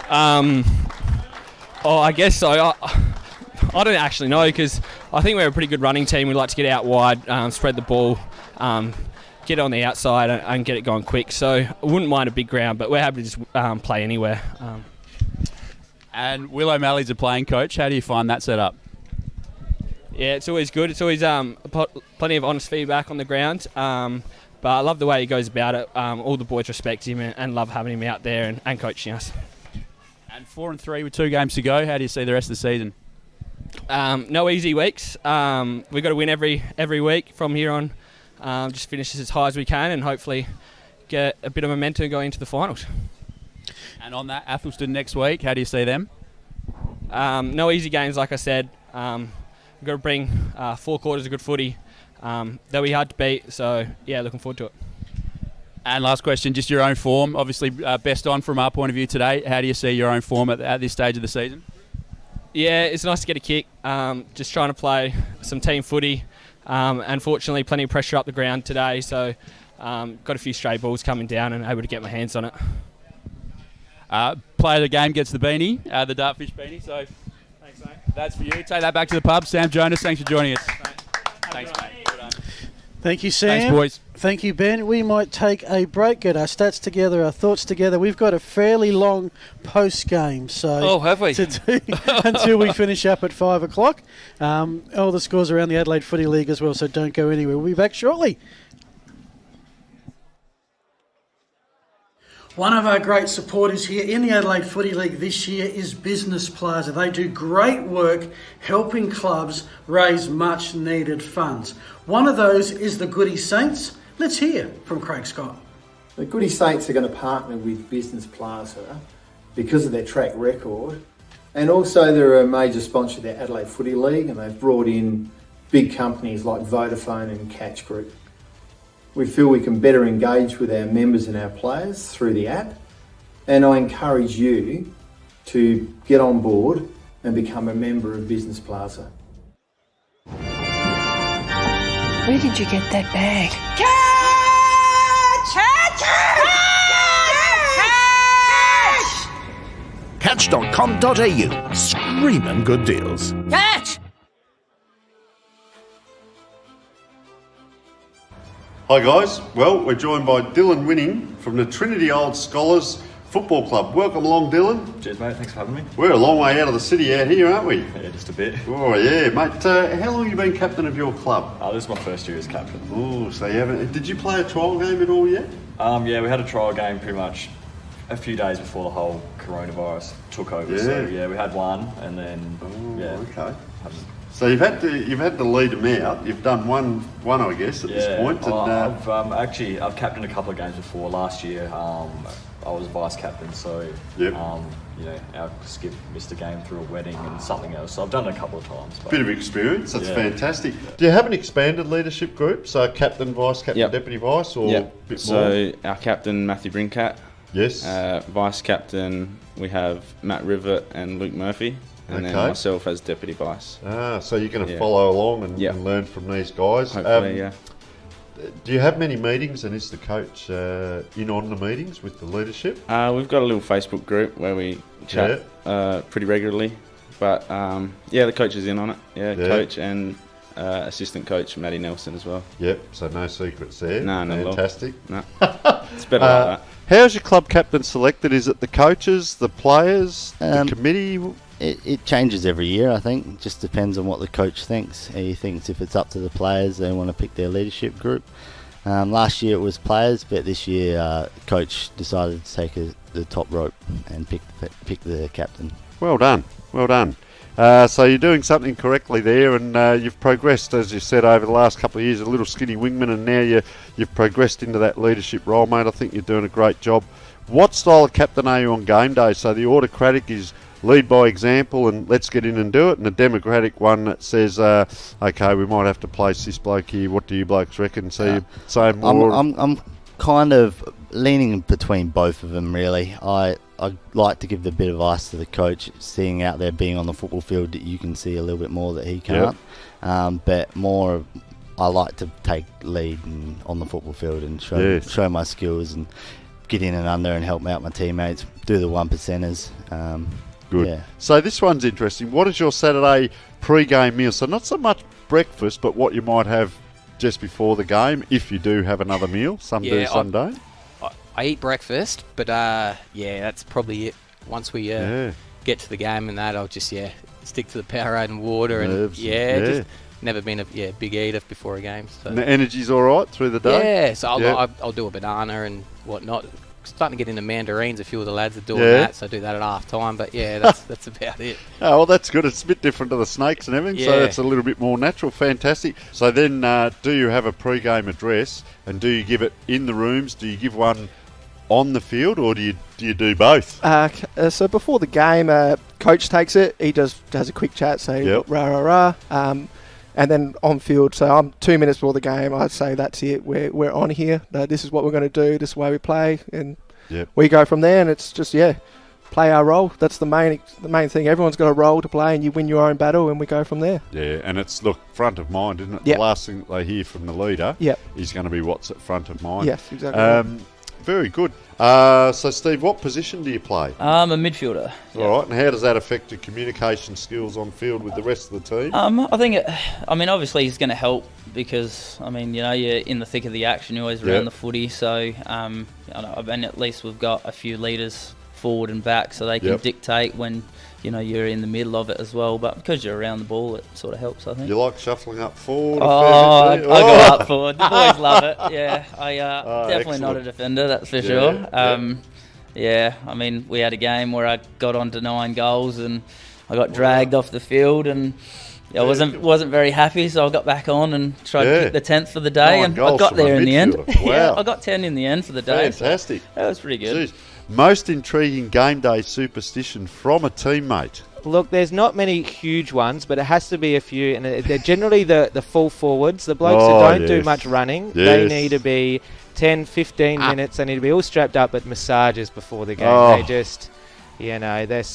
Speaker 20: I guess so. I don't actually know, because I think we're a pretty good running team. We like to get out wide, spread the ball, get on the outside and get it going quick. So I wouldn't mind a big ground, but we're happy to just play anywhere.
Speaker 6: And Will O'Malley's a playing coach. How do you find that setup?
Speaker 20: Yeah, it's always good. It's always plenty of honest feedback on the ground. But I love the way he goes about it. All the boys respect him and love having him out there and coaching us.
Speaker 6: And 4-3 with 2 games to go. How do you see the rest of the season?
Speaker 20: No easy weeks. We've got to win every week from here on. Just finish as high as we can and hopefully get a bit of momentum going into the finals.
Speaker 6: And on that, Athelston next week. How do you see them?
Speaker 20: No easy games, like I said. We've got to bring 4 quarters of good footy. They'll be hard to beat, so yeah, looking forward to it.
Speaker 6: And last question, just your own form. Obviously, best on from our point of view today. How do you see your own form at this stage of the season?
Speaker 20: Yeah, it's nice to get a kick. Just trying to play some team footy. Unfortunately, plenty of pressure up the ground today, so got a few stray balls coming down and able to get my hands on it.
Speaker 6: Player of the game gets the beanie, the Dartfish beanie. So
Speaker 20: thanks, mate.
Speaker 6: That's for you. Take that back to the pub. Sam Jonas, thanks for joining us. Thanks, mate. Well done.
Speaker 4: Thank you, Sam.
Speaker 6: Thanks, boys.
Speaker 4: Thank you, Ben. We might take a break, get our stats together, our thoughts together. We've got a fairly long post-game, so
Speaker 1: have we?
Speaker 4: to do until we finish up at 5 o'clock. All the scores around the Adelaide Footy League as well, so don't go anywhere. We'll be back shortly. One of our great supporters here in the Adelaide Footy League this year is Business Plaza. They do great work helping clubs raise much needed funds. One of those is the Goody Saints. Let's hear from Craig Scott.
Speaker 10: The Goody Saints are going to partner with Business Plaza because of their track record, and also they're a major sponsor of the Adelaide Footy League, and they've brought in big companies like Vodafone and Catch Group. We feel we can better engage with our members and our players through the app, and I encourage you to get on board and become a member of Business Plaza.
Speaker 11: Where did you get that bag?
Speaker 8: Catch.com.au. Screaming good deals.
Speaker 11: Catch!
Speaker 5: Hi guys, well we're joined by Dylan Winning from the Trinity Old Scholars Football Club. Welcome along, Dylan.
Speaker 12: Cheers mate, thanks for having me.
Speaker 5: We're a long way out of the city out here, aren't we?
Speaker 12: Yeah, just a bit.
Speaker 5: Oh yeah, mate. How long have you been captain of your club?
Speaker 12: This is my first year as captain.
Speaker 5: Oh, so you haven't... Did you play a trial game at all yet?
Speaker 12: Yeah, we had a trial game pretty much a few days before the whole coronavirus took over.
Speaker 5: Yeah.
Speaker 12: So yeah, we had one and then
Speaker 5: okay. So you've had to lead them out. You've done one I guess at this point. And,
Speaker 12: I've captained a couple of games before. Last year, I was vice captain, so our skip missed a game through a wedding and something else. So I've done it a couple of times.
Speaker 5: Bit of experience. That's fantastic. Do you have an expanded leadership group? So captain, vice captain, deputy vice, or a bit more?
Speaker 13: So our captain Matthew Brincat.
Speaker 5: Yes.
Speaker 13: Vice captain we have Matt Rivett and Luke Murphy. And then myself as deputy vice.
Speaker 5: So you're going to follow along and learn from these guys.
Speaker 13: Hopefully, yeah.
Speaker 5: Do you have many meetings, and is the coach in on the meetings with the leadership?
Speaker 13: We've got a little Facebook group where we chat pretty regularly. But the coach is in on it. Coach and assistant coach Matty Nelson as well.
Speaker 5: Yep, so no secrets there.
Speaker 13: No,
Speaker 5: fantastic.
Speaker 13: No. It's better like that.
Speaker 5: How's your club captain selected? Is it the coaches, the players, the committee?
Speaker 14: It changes every year, I think. It just depends on what the coach thinks. He thinks if it's up to the players, they want to pick their leadership group. Last year it was players, but this year coach decided to take the top rope and pick the captain.
Speaker 5: Well done, well done. So you're doing something correctly there, and you've progressed, as you said, over the last couple of years, a little skinny wingman, and now you've progressed into that leadership role, mate. I think you're doing a great job. What style of captain are you on game day? So the autocratic is lead by example and let's get in and do it, and the democratic one that says, okay, we might have to place this bloke here. What do you blokes reckon? So you're saying more...
Speaker 14: I'm kind of leaning between both of them, really. I like to give the bit of advice to the coach, seeing out there being on the football field that you can see a little bit more that he can't. But more, I like to take lead on the football field and show my skills and get in and under and help out my teammates, do the 1%ers.
Speaker 5: Good.
Speaker 14: Yeah.
Speaker 5: So this one's interesting. What is your Saturday pre-game meal? So not so much breakfast, but what you might have just before the game, if you do have another meal. Some do, some don't.
Speaker 15: I eat breakfast, but that's probably it. Once we get to the game and that, I'll just stick to the Powerade and water, and just never been a big eater before a game. So.
Speaker 5: And the energy's all right through the day?
Speaker 15: Yeah, so I'll do a banana and whatnot. Starting to get into mandarins. A few of the lads are doing that, so I do that at half time. But yeah, that's about it.
Speaker 5: Oh, well, that's good. It's a bit different to the snakes and everything, so it's a little bit more natural. Fantastic. So then, do you have a pre-game address, and do you give it in the rooms? Do you give one on the field, or do you do both?
Speaker 16: So before the game, coach takes it. He has a quick chat, say rah rah rah. And then on field, so I'm 2 minutes before the game, I'd say that's it. We're on here. This is what we're going to do. This is the way we play, and we go from there. And it's just play our role. That's the main thing. Everyone's got a role to play, and you win your own battle, and we go from there.
Speaker 5: Yeah, and it's front of mind, isn't it?
Speaker 16: Yep.
Speaker 5: The last thing they hear from the leader is going to be what's at front of mind.
Speaker 16: Yes, exactly.
Speaker 5: Very good. So, Steve, what position do you play?
Speaker 17: I'm a midfielder.
Speaker 5: All right, and how does that affect your communication skills on field with the rest of the team?
Speaker 17: I think, obviously he's going to help because, you're in the thick of the action, you're always around the footy. So, and at least we've got a few leaders forward and back so they can dictate when, you're in the middle of it as well. But because you're around the ball, it sort of helps, I think.
Speaker 5: You like shuffling up forward?
Speaker 17: I go up forward. The boys love it. Yeah, I definitely not a defender, that's for sure. We had a game where I got on to 9 goals and I got dragged off the field and I wasn't very happy, so I got back on and tried to kick the 10th for the day, and I got there in the end.
Speaker 5: Wow.
Speaker 17: I got 10 in the end for the day.
Speaker 5: Fantastic.
Speaker 17: So that was pretty good.
Speaker 5: Jeez. Most intriguing game day superstition from a teammate?
Speaker 18: Look, there's not many huge ones, but it has to be a few, and they're generally the full forwards, the blokes that don't do much running. They need to be 10, 15 minutes. They need to be all strapped up at massages before the game. They just... there's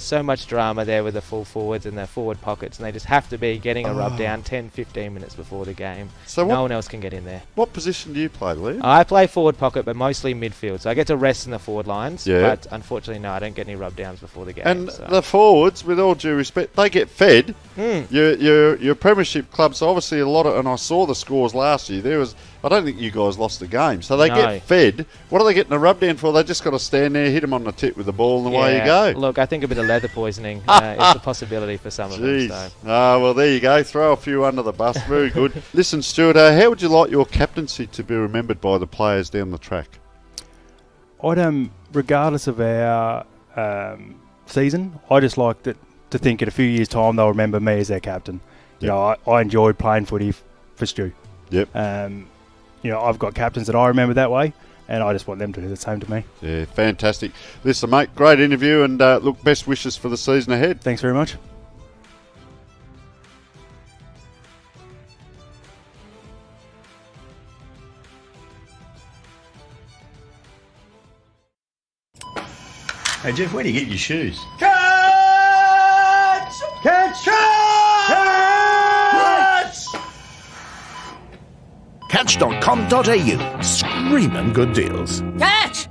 Speaker 18: so much drama there with the full forwards and their forward pockets, and they just have to be getting a rub down 10, 15 minutes before the game. So no one else can get in there.
Speaker 5: What position do you play, Liam?
Speaker 18: I play forward pocket, but mostly midfield. So I get to rest in the forward lines, but unfortunately, no, I don't get any rub downs before the game.
Speaker 5: And the forwards, with all due respect, they get fed. Your premiership clubs, obviously a lot of, and I saw the scores last year, I don't think you guys lost the game. So they get fed. What are they getting a rub down for? They just got to stand there, hit them on the tip with the ball, and away you go.
Speaker 18: Look, I think a bit of leather poisoning is a possibility for some of them. So.
Speaker 5: Well, there you go. Throw a few under the bus. Very good. Listen, Stuart, how would you like your captaincy to be remembered by the players down the track?
Speaker 19: Regardless of our season, I just like to think in a few years' time they'll remember me as their captain. I enjoyed playing footy for Stu. I've got captains that I remember that way, and I just want them to do the same to me.
Speaker 5: Yeah, fantastic. Listen, mate, great interview, and look, best wishes for the season ahead.
Speaker 19: Thanks very much.
Speaker 8: Hey, Jeff, where do you get your shoes?
Speaker 9: Catch! Catch! Catch!
Speaker 8: Catch.com.au. Screaming good deals.
Speaker 9: Catch!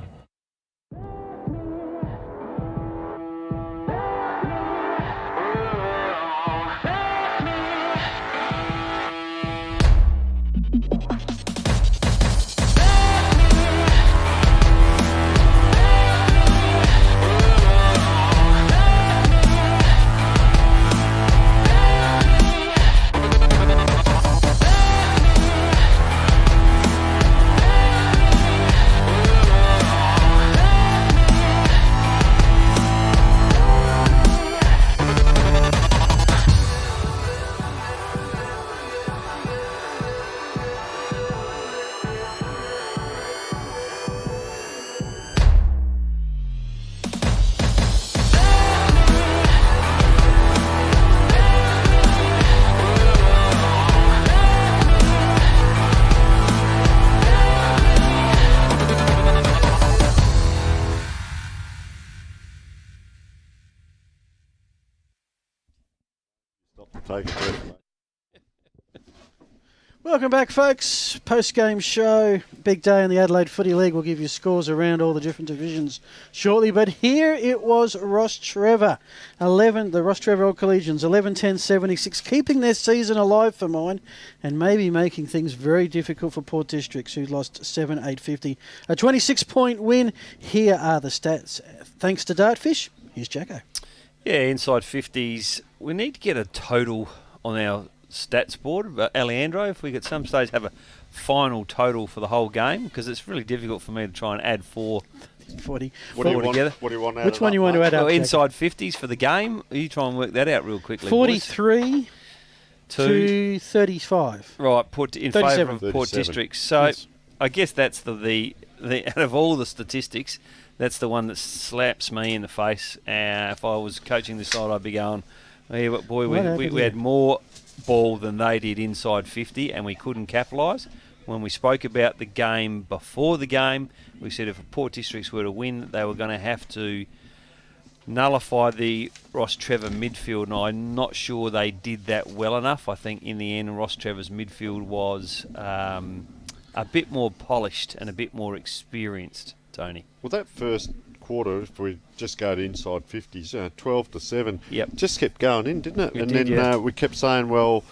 Speaker 4: Welcome back, folks. Post-game show. Big day in the Adelaide Footy League. We'll give you scores around all the different divisions shortly. But here it was Rostrevor. The Rostrevor Old Collegians, 11-10-76, keeping their season alive for mine and maybe making things very difficult for Port Districts, who lost 7-8-50. A 26-point win. Here are the stats. Thanks to Dartfish. Here's Jacko.
Speaker 1: Yeah, inside 50s. We need to get a total on our stats board, Alejandro, if we could some stage have a final total for the whole game, because it's really difficult for me to try and add 4
Speaker 4: 40.
Speaker 5: What do you want out
Speaker 4: Which
Speaker 5: of
Speaker 4: one
Speaker 5: that,
Speaker 4: you want to
Speaker 5: mate?
Speaker 4: add up?
Speaker 1: Well,
Speaker 4: Jacob?
Speaker 1: inside 50s for the game. You try and work that out real quickly.
Speaker 4: 43
Speaker 1: to
Speaker 4: 35.
Speaker 1: Right, put in favour of Port
Speaker 5: 37.
Speaker 1: District. So
Speaker 4: Yes.
Speaker 1: I guess that's the out of all the statistics, that's the one that slaps me in the face. If I was coaching this side, I'd be going, yeah, but boy, we had more ball than they did inside 50, and we couldn't capitalise. When we spoke about the game before the game, we said if Port Districts were to win, they were going to have to nullify the Rostrevor midfield, and I'm not sure they did that well enough. I think in the end, Rostrevor's midfield was a bit more polished and a bit more experienced, Tony.
Speaker 5: Well, that first quarter, if we just go to inside 50s, 12-7,
Speaker 1: Yep.
Speaker 5: just kept going in, didn't it?
Speaker 1: It
Speaker 5: And
Speaker 1: did,
Speaker 5: then
Speaker 1: yeah.
Speaker 5: we kept saying, well,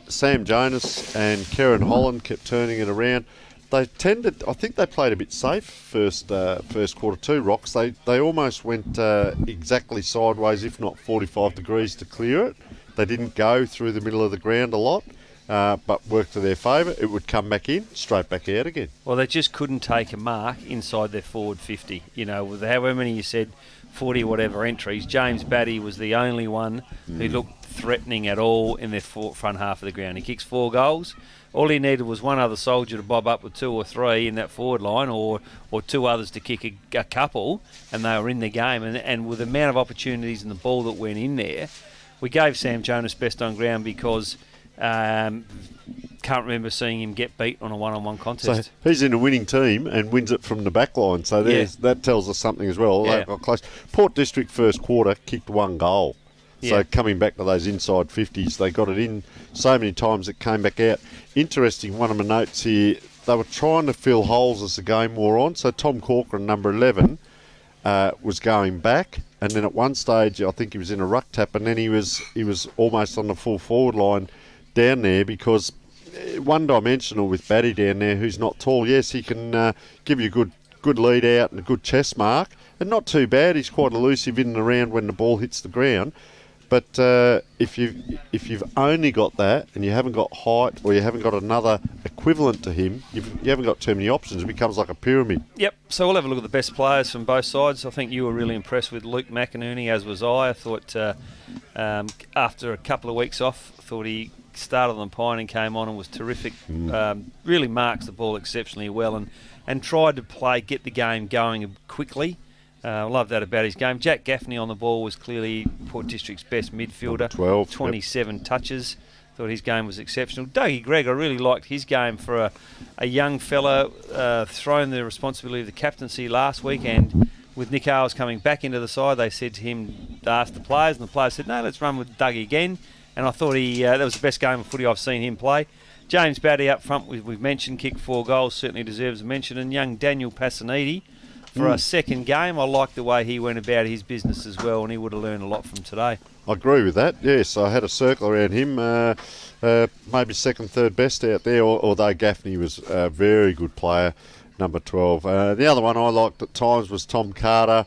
Speaker 5: Sam Jonas and Karen Holland kept turning it around. They tended, I think they played a bit safe first quarter too, Rocks. They almost went exactly sideways, if not 45 degrees to clear it. They didn't go through the middle of the ground a lot, but worked to their favour. It would come back in, straight back out again.
Speaker 1: Well, they just couldn't take a mark inside their forward 50. You know, with however many you said, 40 whatever entries, James Batty was the only one who looked threatening at all in their front half of the ground. He kicks 4 goals. All he needed was one other soldier to bob up with 2 or 3 in that forward line, or 2 others to kick a couple, and they were in the game. And with the amount of opportunities and the ball that went in there, we gave Sam Jonas best on ground because can't remember seeing him get beat on a one-on-one contest.
Speaker 5: So he's in a winning team and wins it from the back line. So that tells us something as well.
Speaker 1: Yeah.
Speaker 5: They got close. Port District first quarter kicked 1 goal. So coming back to those inside 50s, they got it in so many times it came back out. Interesting, one of my notes here, they were trying to fill holes as the game wore on. So Tom Corcoran, number 11, was going back. And then at one stage, I think he was in a ruck tap, and then he was almost on the full forward line down there because one-dimensional with Batty down there who's not tall. Yes, he can give you a good lead out and a good chest mark. And not too bad. He's quite elusive in and around when the ball hits the ground. But if you've only got that and you haven't got height or you haven't got another equivalent to him, you haven't got too many options. It becomes like a pyramid.
Speaker 1: Yep, so we'll have a look at the best players from both sides. I think you were really impressed with Luke McInerney, as was I. I thought after a couple of weeks off, I thought he started on the pine and came on and was terrific. Really marks the ball exceptionally well and tried to get the game going quickly. I love that about his game. Jack Gaffney on the ball was clearly Port District's best midfielder.
Speaker 5: 12,
Speaker 1: 27 touches. Thought his game was exceptional. Dougie Gregg, I really liked his game for a young fella, thrown the responsibility of the captaincy last week, and with Nick Ailes coming back into the side, they said to him, they asked the players, and the players said, no, let's run with Dougie again. And I thought that was the best game of footy I've seen him play. James Batty up front, we've mentioned, kicked 4 goals, certainly deserves a mention. And young Daniel Passanidi, for a second game, I liked the way he went about his business as well, and he would have learned a lot from today.
Speaker 5: I agree with that, yes. I had a circle around him, maybe second, third best out there, although Gaffney was a very good player, number 12. The other one I liked at times was Tom Carter.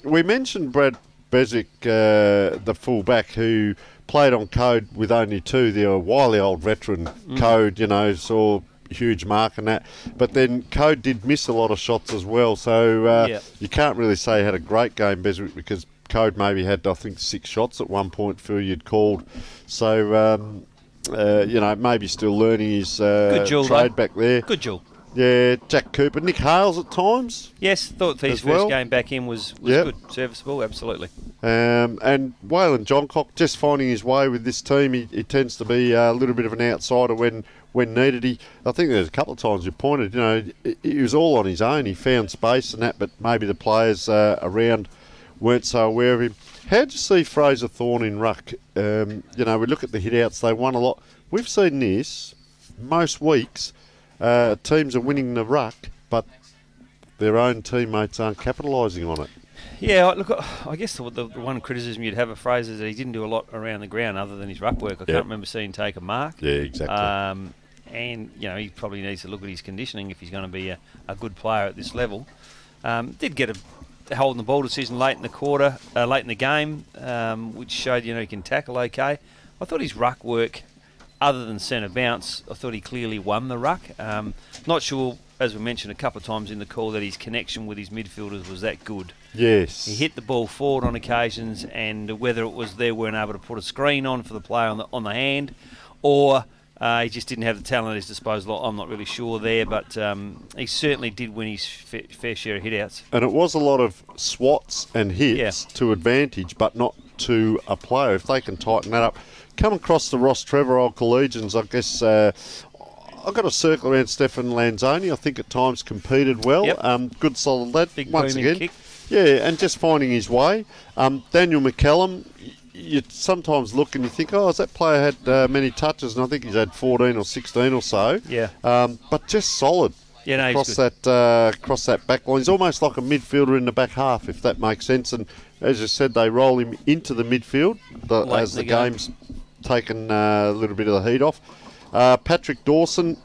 Speaker 5: We mentioned Brad Bezic, the fullback, who played on code with only 2. The wily old veteran code, saw huge mark and that, but then Code did miss a lot of shots as well, so you can't really say he had a great game, Beswick, because Code maybe had, I think, 6 shots at one point Phil you'd called, so maybe still learning his trade back there.
Speaker 1: Good Jewel.
Speaker 5: Yeah, Jack Cooper, Nick Hales at times.
Speaker 1: Yes, thought his first game back in was good, serviceable, absolutely.
Speaker 5: And Waylon Johncock just finding his way with this team. He tends to be a little bit of an outsider when needed. I think there's a couple of times you pointed, he was all on his own. He found space and that, but maybe the players around weren't so aware of him. How'd you see Fraser Thorne in ruck? We look at the hit-outs, they won a lot. We've seen this most weeks. Teams are winning the ruck, but their own teammates aren't capitalising on it.
Speaker 1: Yeah, look, I guess the one criticism you'd have of Fraser is that he didn't do a lot around the ground other than his ruck work. I can't remember seeing him take a mark.
Speaker 5: Yeah, exactly.
Speaker 1: And, he probably needs to look at his conditioning if he's going to be a good player at this level. Did get a holding the ball decision late in the quarter, late in the game, which showed, he can tackle okay. I thought his ruck work, other than centre bounce, I thought he clearly won the ruck. Not sure, as we mentioned a couple of times in the call, that his connection with his midfielders was that good.
Speaker 5: Yes.
Speaker 1: He hit the ball forward on occasions, and whether it was they weren't able to put a screen on for the player on the hand, or he just didn't have the talent at his disposal, I'm not really sure there, but he certainly did win his fair share of hit-outs.
Speaker 5: And it was a lot of swats and hits to advantage, but not to a player. If they can tighten that up. Come across the Rostrevor old collegians, I guess I've got a circle around Stefan Lanzoni. I think at times competed well. Good solid lad.
Speaker 1: Big
Speaker 5: once
Speaker 1: booming
Speaker 5: again.
Speaker 1: kick.
Speaker 5: Yeah, and just finding his way. Daniel McCallum, you sometimes look and you think, has that player had many touches? And I think he's had 14 or 16 or so.
Speaker 1: Yeah.
Speaker 5: But just solid.
Speaker 1: Yeah, no,
Speaker 5: across that back line. He's almost like a midfielder in the back half, if that makes sense. And as you said, they roll him into the midfield as the game's taken a little bit of the heat off. Patrick Dawson,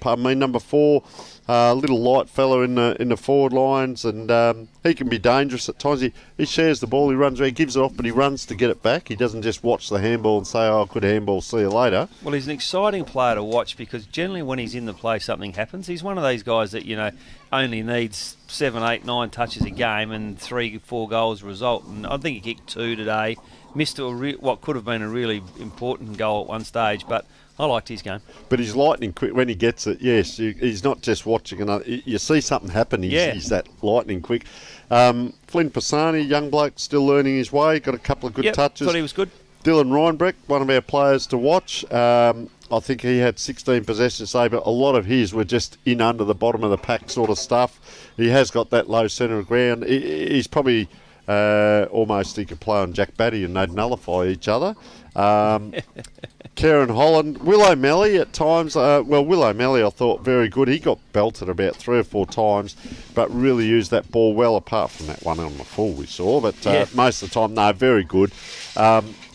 Speaker 5: pardon me, number 4, little light fellow in the forward lines, and he can be dangerous at times. He shares the ball, he runs around, he gives it off, but he runs to get it back. He doesn't just watch the handball and say, good handball, see you later.
Speaker 1: Well, he's an exciting player to watch because generally when he's in the play, something happens. He's one of those guys that, only needs 7, 8, 9 touches a game and 3, 4 goals result. And I think he kicked 2 today. Missed what could have been a really important goal at one stage, but I liked his game.
Speaker 5: But he's lightning quick when he gets it. Yes, he's not just watching another. You see something happen. He's that lightning quick. Flynn Pisani, young bloke, still learning his way. Got a couple of good touches.
Speaker 1: Thought he was good.
Speaker 5: Dylan Reinbrecht, one of our players to watch. I think he had 16 possessions today, but a lot of his were just in under the bottom of the pack sort of stuff. He has got that low centre of ground. He's probably almost he could play on Jack Batty and they'd nullify each other. Kieran Holland, Will O'Malley at times. Will O'Malley I thought very good. He got belted about 3 or 4 times, but really used that ball well, apart from that one on the full we saw. But most of the time, no, very good.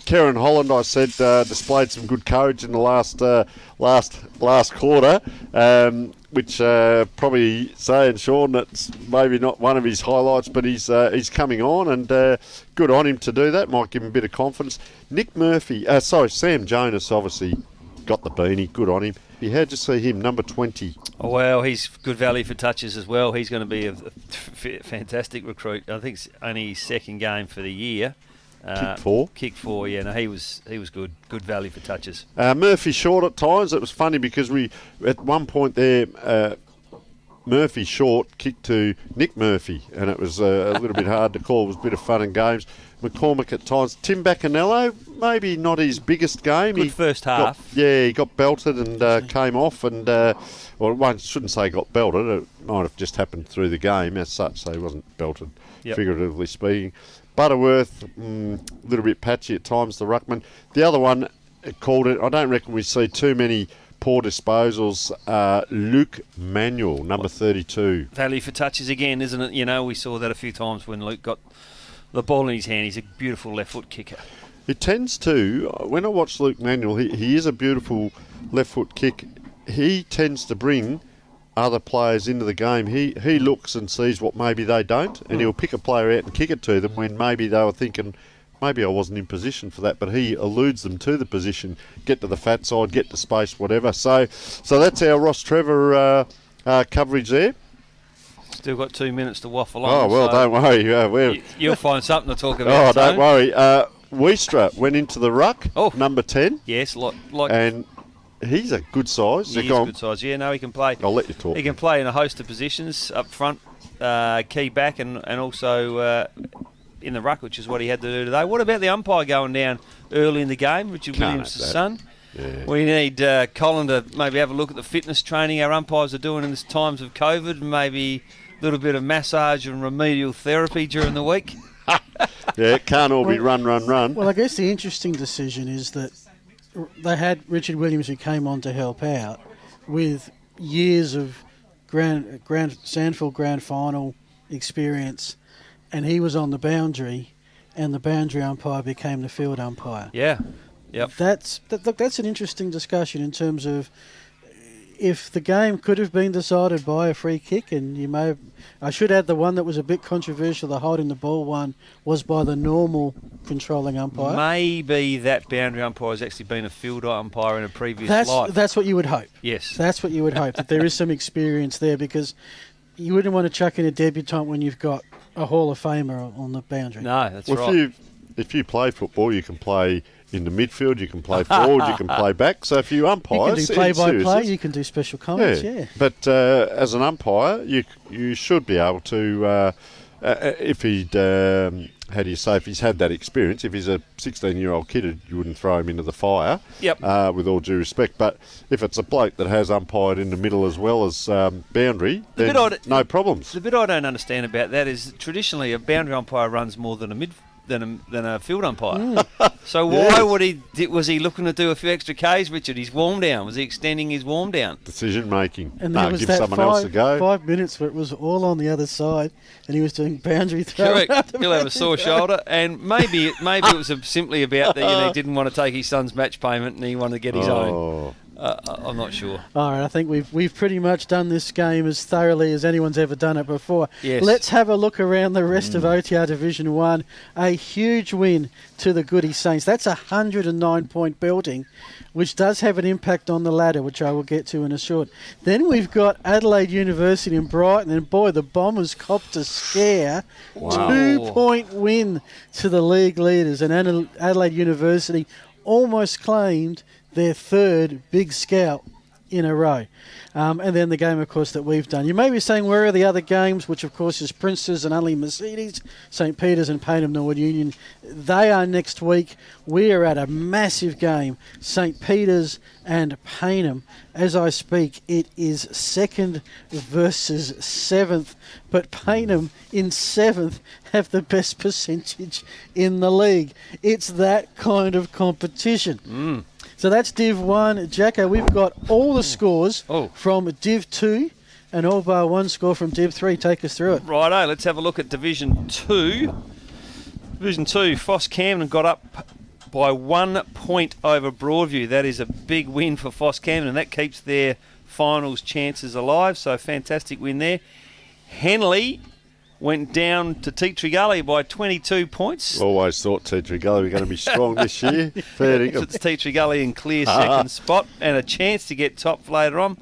Speaker 5: Kieran Holland, I said, displayed some good courage in the last quarter, which probably saying, Sean, that's maybe not one of his highlights, but he's coming on, and good on him to do that. Might give him a bit of confidence. Sam Jonas obviously got the beanie. Good on him. How'd you see him, number 20?
Speaker 1: Oh, well, he's good value for touches as well. He's going to be a fantastic recruit. I think it's only his second game for the year.
Speaker 5: Kick
Speaker 1: 4, yeah. No, he was good. Good value for touches.
Speaker 5: Murphy Short at times. It was funny because we, at one point there, Murphy Short kicked to Nick Murphy, and it was a little bit hard to call. It was a bit of fun and games. McCormick at times. Tim Baccanello, maybe not his biggest game.
Speaker 1: Good first half.
Speaker 5: He got belted and came off, and I shouldn't say got belted. It might have just happened through the game as such, so he wasn't belted, figuratively speaking. Butterworth, a little bit patchy at times, the ruckman. The other one called it, I don't reckon we see too many poor disposals. Luke Manuel, number 32.
Speaker 1: Value for touches again, isn't it? We saw that a few times when Luke got the ball in his hand. He's a beautiful left foot kicker.
Speaker 5: It tends to, when I watch Luke Manuel, he is a beautiful left foot kick. He tends to bring other players into the game. He looks and sees what maybe they don't, and he'll pick a player out and kick it to them when maybe they were thinking, maybe I wasn't in position for that, but he eludes them to the position, get to the fat side, get to space, whatever. So that's our Rostrevor coverage there.
Speaker 1: Still got 2 minutes to waffle on.
Speaker 5: Oh, well, don't worry.
Speaker 1: You'll find something to talk about.
Speaker 5: Don't worry. Weistra went into the ruck, number 10.
Speaker 1: Yes,
Speaker 5: and he's a good size.
Speaker 1: He is good size. Yeah, no, he can play.
Speaker 5: I'll let you talk.
Speaker 1: He can play in a host of positions up front, key back, and also in the ruck, which is what he had to do today. What about the umpire going down early in the game, Richard Williams' son?
Speaker 5: Yeah.
Speaker 1: We need Colin to maybe have a look at the fitness training our umpires are doing in these times of COVID, and maybe a little bit of massage and remedial therapy during the week.
Speaker 5: Yeah, it can't all be run.
Speaker 4: Well, I guess the interesting decision is that they had Richard Williams, who came on to help out with years of Sandfield Grand Final experience, and he was on the boundary, and the boundary umpire became the field umpire.
Speaker 1: Yeah. Yep.
Speaker 4: That's an interesting discussion in terms of if the game could have been decided by a free kick, and you may have, I should add the one that was a bit controversial, the holding the ball one, was by the normal controlling umpire.
Speaker 1: Maybe that boundary umpire has actually been a field umpire in a previous life.
Speaker 4: That's what you would hope.
Speaker 1: Yes.
Speaker 4: That's what you would hope, that there is some experience there, because you wouldn't want to chuck in a debutant when you've got a Hall of Famer on the boundary.
Speaker 1: No, that's right.
Speaker 5: If you play football, you can play in the midfield, you can play forward, you can play back. So if you umpire,
Speaker 4: you can do play-by-play, you can do special comments, yeah.
Speaker 5: But as an umpire, you should be able to, if he'd, if he's had that experience, if he's a 16-year-old kid, you wouldn't throw him into the fire, with all due respect. But if it's a bloke that has umpired in the middle as well as boundary, then no problems.
Speaker 1: The bit I don't understand about that is traditionally a boundary umpire runs more than a field umpire. So why was he looking to do a few extra Ks, Richard? His warm down. Was he extending his warm down?
Speaker 5: Decision making.
Speaker 4: And there was
Speaker 5: give
Speaker 4: that
Speaker 5: someone else a go.
Speaker 4: 5 minutes where it was all on the other side, and he was doing boundary throw.
Speaker 1: Correct. He'll have a sore shoulder, and maybe it was simply about that he didn't want to take his son's match payment and he wanted to get his own. I'm not sure.
Speaker 4: All right, I think we've pretty much done this game as thoroughly as anyone's ever done it before.
Speaker 1: Yes.
Speaker 4: Let's have a look around the rest of OTR Division 1. A huge win to the Goody Saints. That's a 109-point belting, which does have an impact on the ladder, which I will get to in a short. Then we've got Adelaide University and Brighton, and boy, the Bombers copped a scare.
Speaker 5: Wow.
Speaker 4: 2-point win to the league leaders, and Adelaide University almost claimed their third big scout in a row. And then the game, of course, that we've done. You may be saying, where are the other games, which, of course, is Prince's and Unley Mercedes, St. Peter's and Payneham Norwood Union. They are next week. We are at a massive game, St. Peter's and Payneham. As I speak, it is 2nd versus 7th, but Payneham in 7th have the best percentage in the league. It's that kind of competition. So that's Div 1. Jacko, we've got all the scores from Div 2 and all bar one score from Div 3. Take us through it.
Speaker 1: Righto, let's have a look at Division 2. Division 2, Foss Camden got up by 1 point over Broadview. That is a big win for Foss Camden, and that keeps their finals chances alive. So fantastic win there. Henley went down to Teatree Gully by 22 points.
Speaker 5: Always thought Teatree Gully were going to be strong this year. Fair dinkum.
Speaker 1: It's Teatree Gully in clear second spot and a chance to get top later on.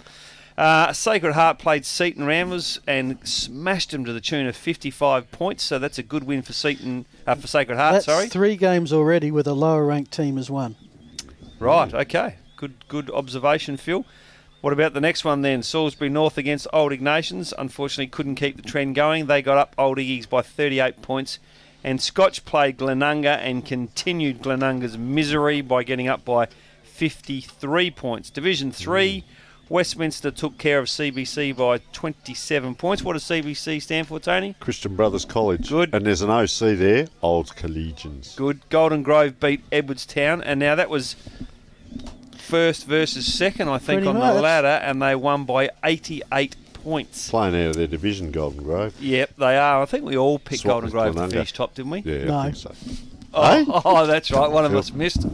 Speaker 1: Sacred Heart played Seaton Ramblers and smashed them to the tune of 55 points. So that's a good win for Sacred Heart.
Speaker 4: That's 3 games already with a lower ranked team as one.
Speaker 1: Right. Okay. Good observation, Phil. What about the next one then? Salisbury North against Old Ignatians. Unfortunately, couldn't keep the trend going. They got up Old Iggies by 38 points. And Scotch played Glenunga and continued Glenunga's misery by getting up by 53 points. Division 3, Westminster took care of CBC by 27 points. What does CBC stand for, Tony?
Speaker 5: Christian Brothers College.
Speaker 1: Good.
Speaker 5: And there's an OC there, Old Collegians.
Speaker 1: Good. Golden Grove beat Edwardstown. And now that was first versus second, I think, on the ladder, and they won by 88 points.
Speaker 5: Playing out of their division, Golden Grove.
Speaker 1: Yep, they are. I think we all picked
Speaker 5: Swap
Speaker 1: Golden Grove
Speaker 5: Glenunga.
Speaker 1: to finish top, didn't we?
Speaker 5: Yeah, I think so.
Speaker 1: Oh, that's right. One of us missed.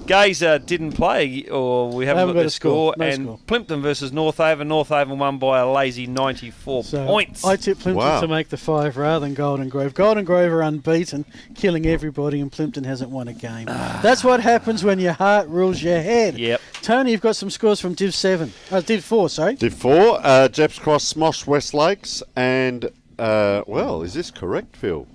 Speaker 1: Gazer didn't play, or we haven't got the score.
Speaker 4: No
Speaker 1: and
Speaker 4: score.
Speaker 1: Plimpton versus North Haven. North Haven won by a lazy 94 points.
Speaker 4: I tipped Plimpton to make the 5 rather than Golden Grove. Golden Grove are unbeaten, killing everybody, and Plimpton hasn't won a game. That's what happens when your heart rules your head.
Speaker 1: Yep.
Speaker 4: Tony, you've got some scores from Div 4, sorry.
Speaker 5: Div 4, Jeps Cross, Smosh, West Lakes, and, is this correct, Phil?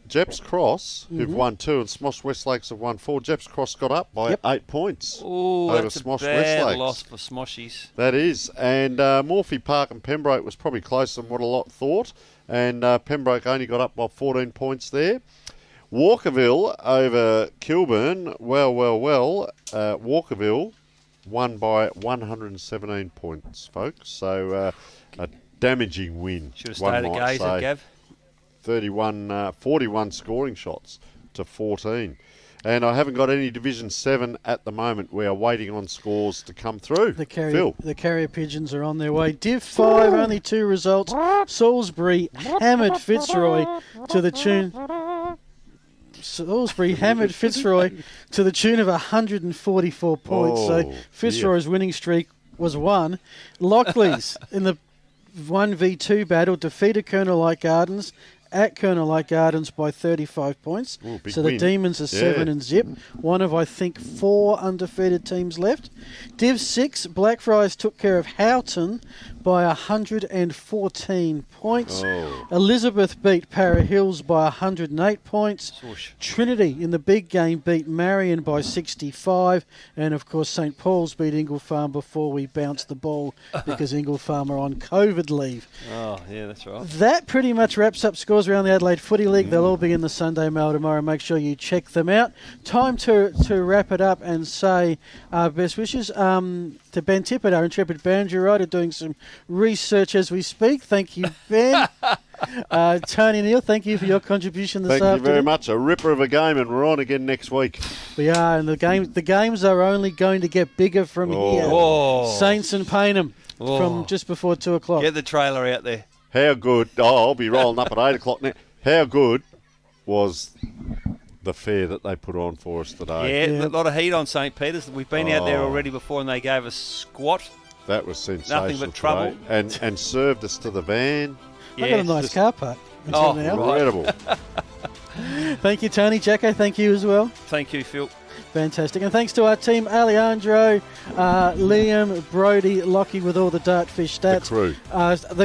Speaker 5: Jeps Cross, who've won 2, and Smosh West Lakes have won 4. Jeps Cross got up by 8 points.
Speaker 1: Oh, that's
Speaker 5: Smosh
Speaker 1: a bad
Speaker 5: West Lakes.
Speaker 1: loss for Smoshies.
Speaker 5: That is. And Morphy Park and Pembroke was probably closer than what a lot thought. And Pembroke only got up by 14 points there. Walkerville over Kilburn. Walkerville won by 117 points, folks. So a damaging win.
Speaker 1: Should have stayed at Gazer, Gav.
Speaker 5: 41 scoring shots to 14. And I haven't got any Division 7 at the moment. We are waiting on scores to come through.
Speaker 4: The carrier pigeons are on their way. Div 5, only 2 results. Salisbury hammered Fitzroy to the tune... Salisbury hammered Fitzroy to the tune of 144 points. So Fitzroy's winning streak was won. Lockleys in the 1v2 battle defeated Colonel Light Gardens at Colonel Light Gardens by 35 points.
Speaker 5: Ooh, big
Speaker 4: so the
Speaker 5: win.
Speaker 4: Demons are 7 and zip. One of, I think, 4 undefeated teams left. Div 6, Blackfriars took care of Houghton by 114 points.
Speaker 5: Oh.
Speaker 4: Elizabeth beat Para Hills by 108 points.
Speaker 1: Swoosh.
Speaker 4: Trinity in the big game beat Marion by 65. And, of course, St. Paul's beat Ingle Farm before we bounced the ball because Ingle Farm are on COVID leave.
Speaker 1: Oh, yeah, that's right.
Speaker 4: That pretty much wraps up scores around the Adelaide Footy League. They'll all be in the Sunday Mail tomorrow. Make sure you check them out. Time to wrap it up and say our best wishes to Ben Tippett, our intrepid boundary rider, doing some research as we speak. Thank you, Ben. Tony Neal, thank you for your contribution this afternoon.
Speaker 5: Thank you very much. A ripper of a game, and we're on again next week.
Speaker 4: We are, and the games are only going to get bigger from here.
Speaker 1: Oh.
Speaker 4: Saints and Paynham from just before 2 o'clock.
Speaker 1: Get the trailer out there.
Speaker 5: How good? Oh, I'll be rolling up at 8 o'clock now. How good was the fair that they put on for us today?
Speaker 1: Yeah, a lot of heat on St. Peter's. We've been out there already before, and they gave us squat.
Speaker 5: That was sensational.
Speaker 1: Nothing but trouble.
Speaker 5: And served us to the van.
Speaker 4: I got a nice car park. Until now.
Speaker 5: Incredible.
Speaker 4: Thank you, Tony. Jacko, thank you as well.
Speaker 1: Thank you, Phil.
Speaker 4: Fantastic. And thanks to our team, Alejandro, Liam, Brody, Lockie with all the Dartfish stats.
Speaker 5: The crew.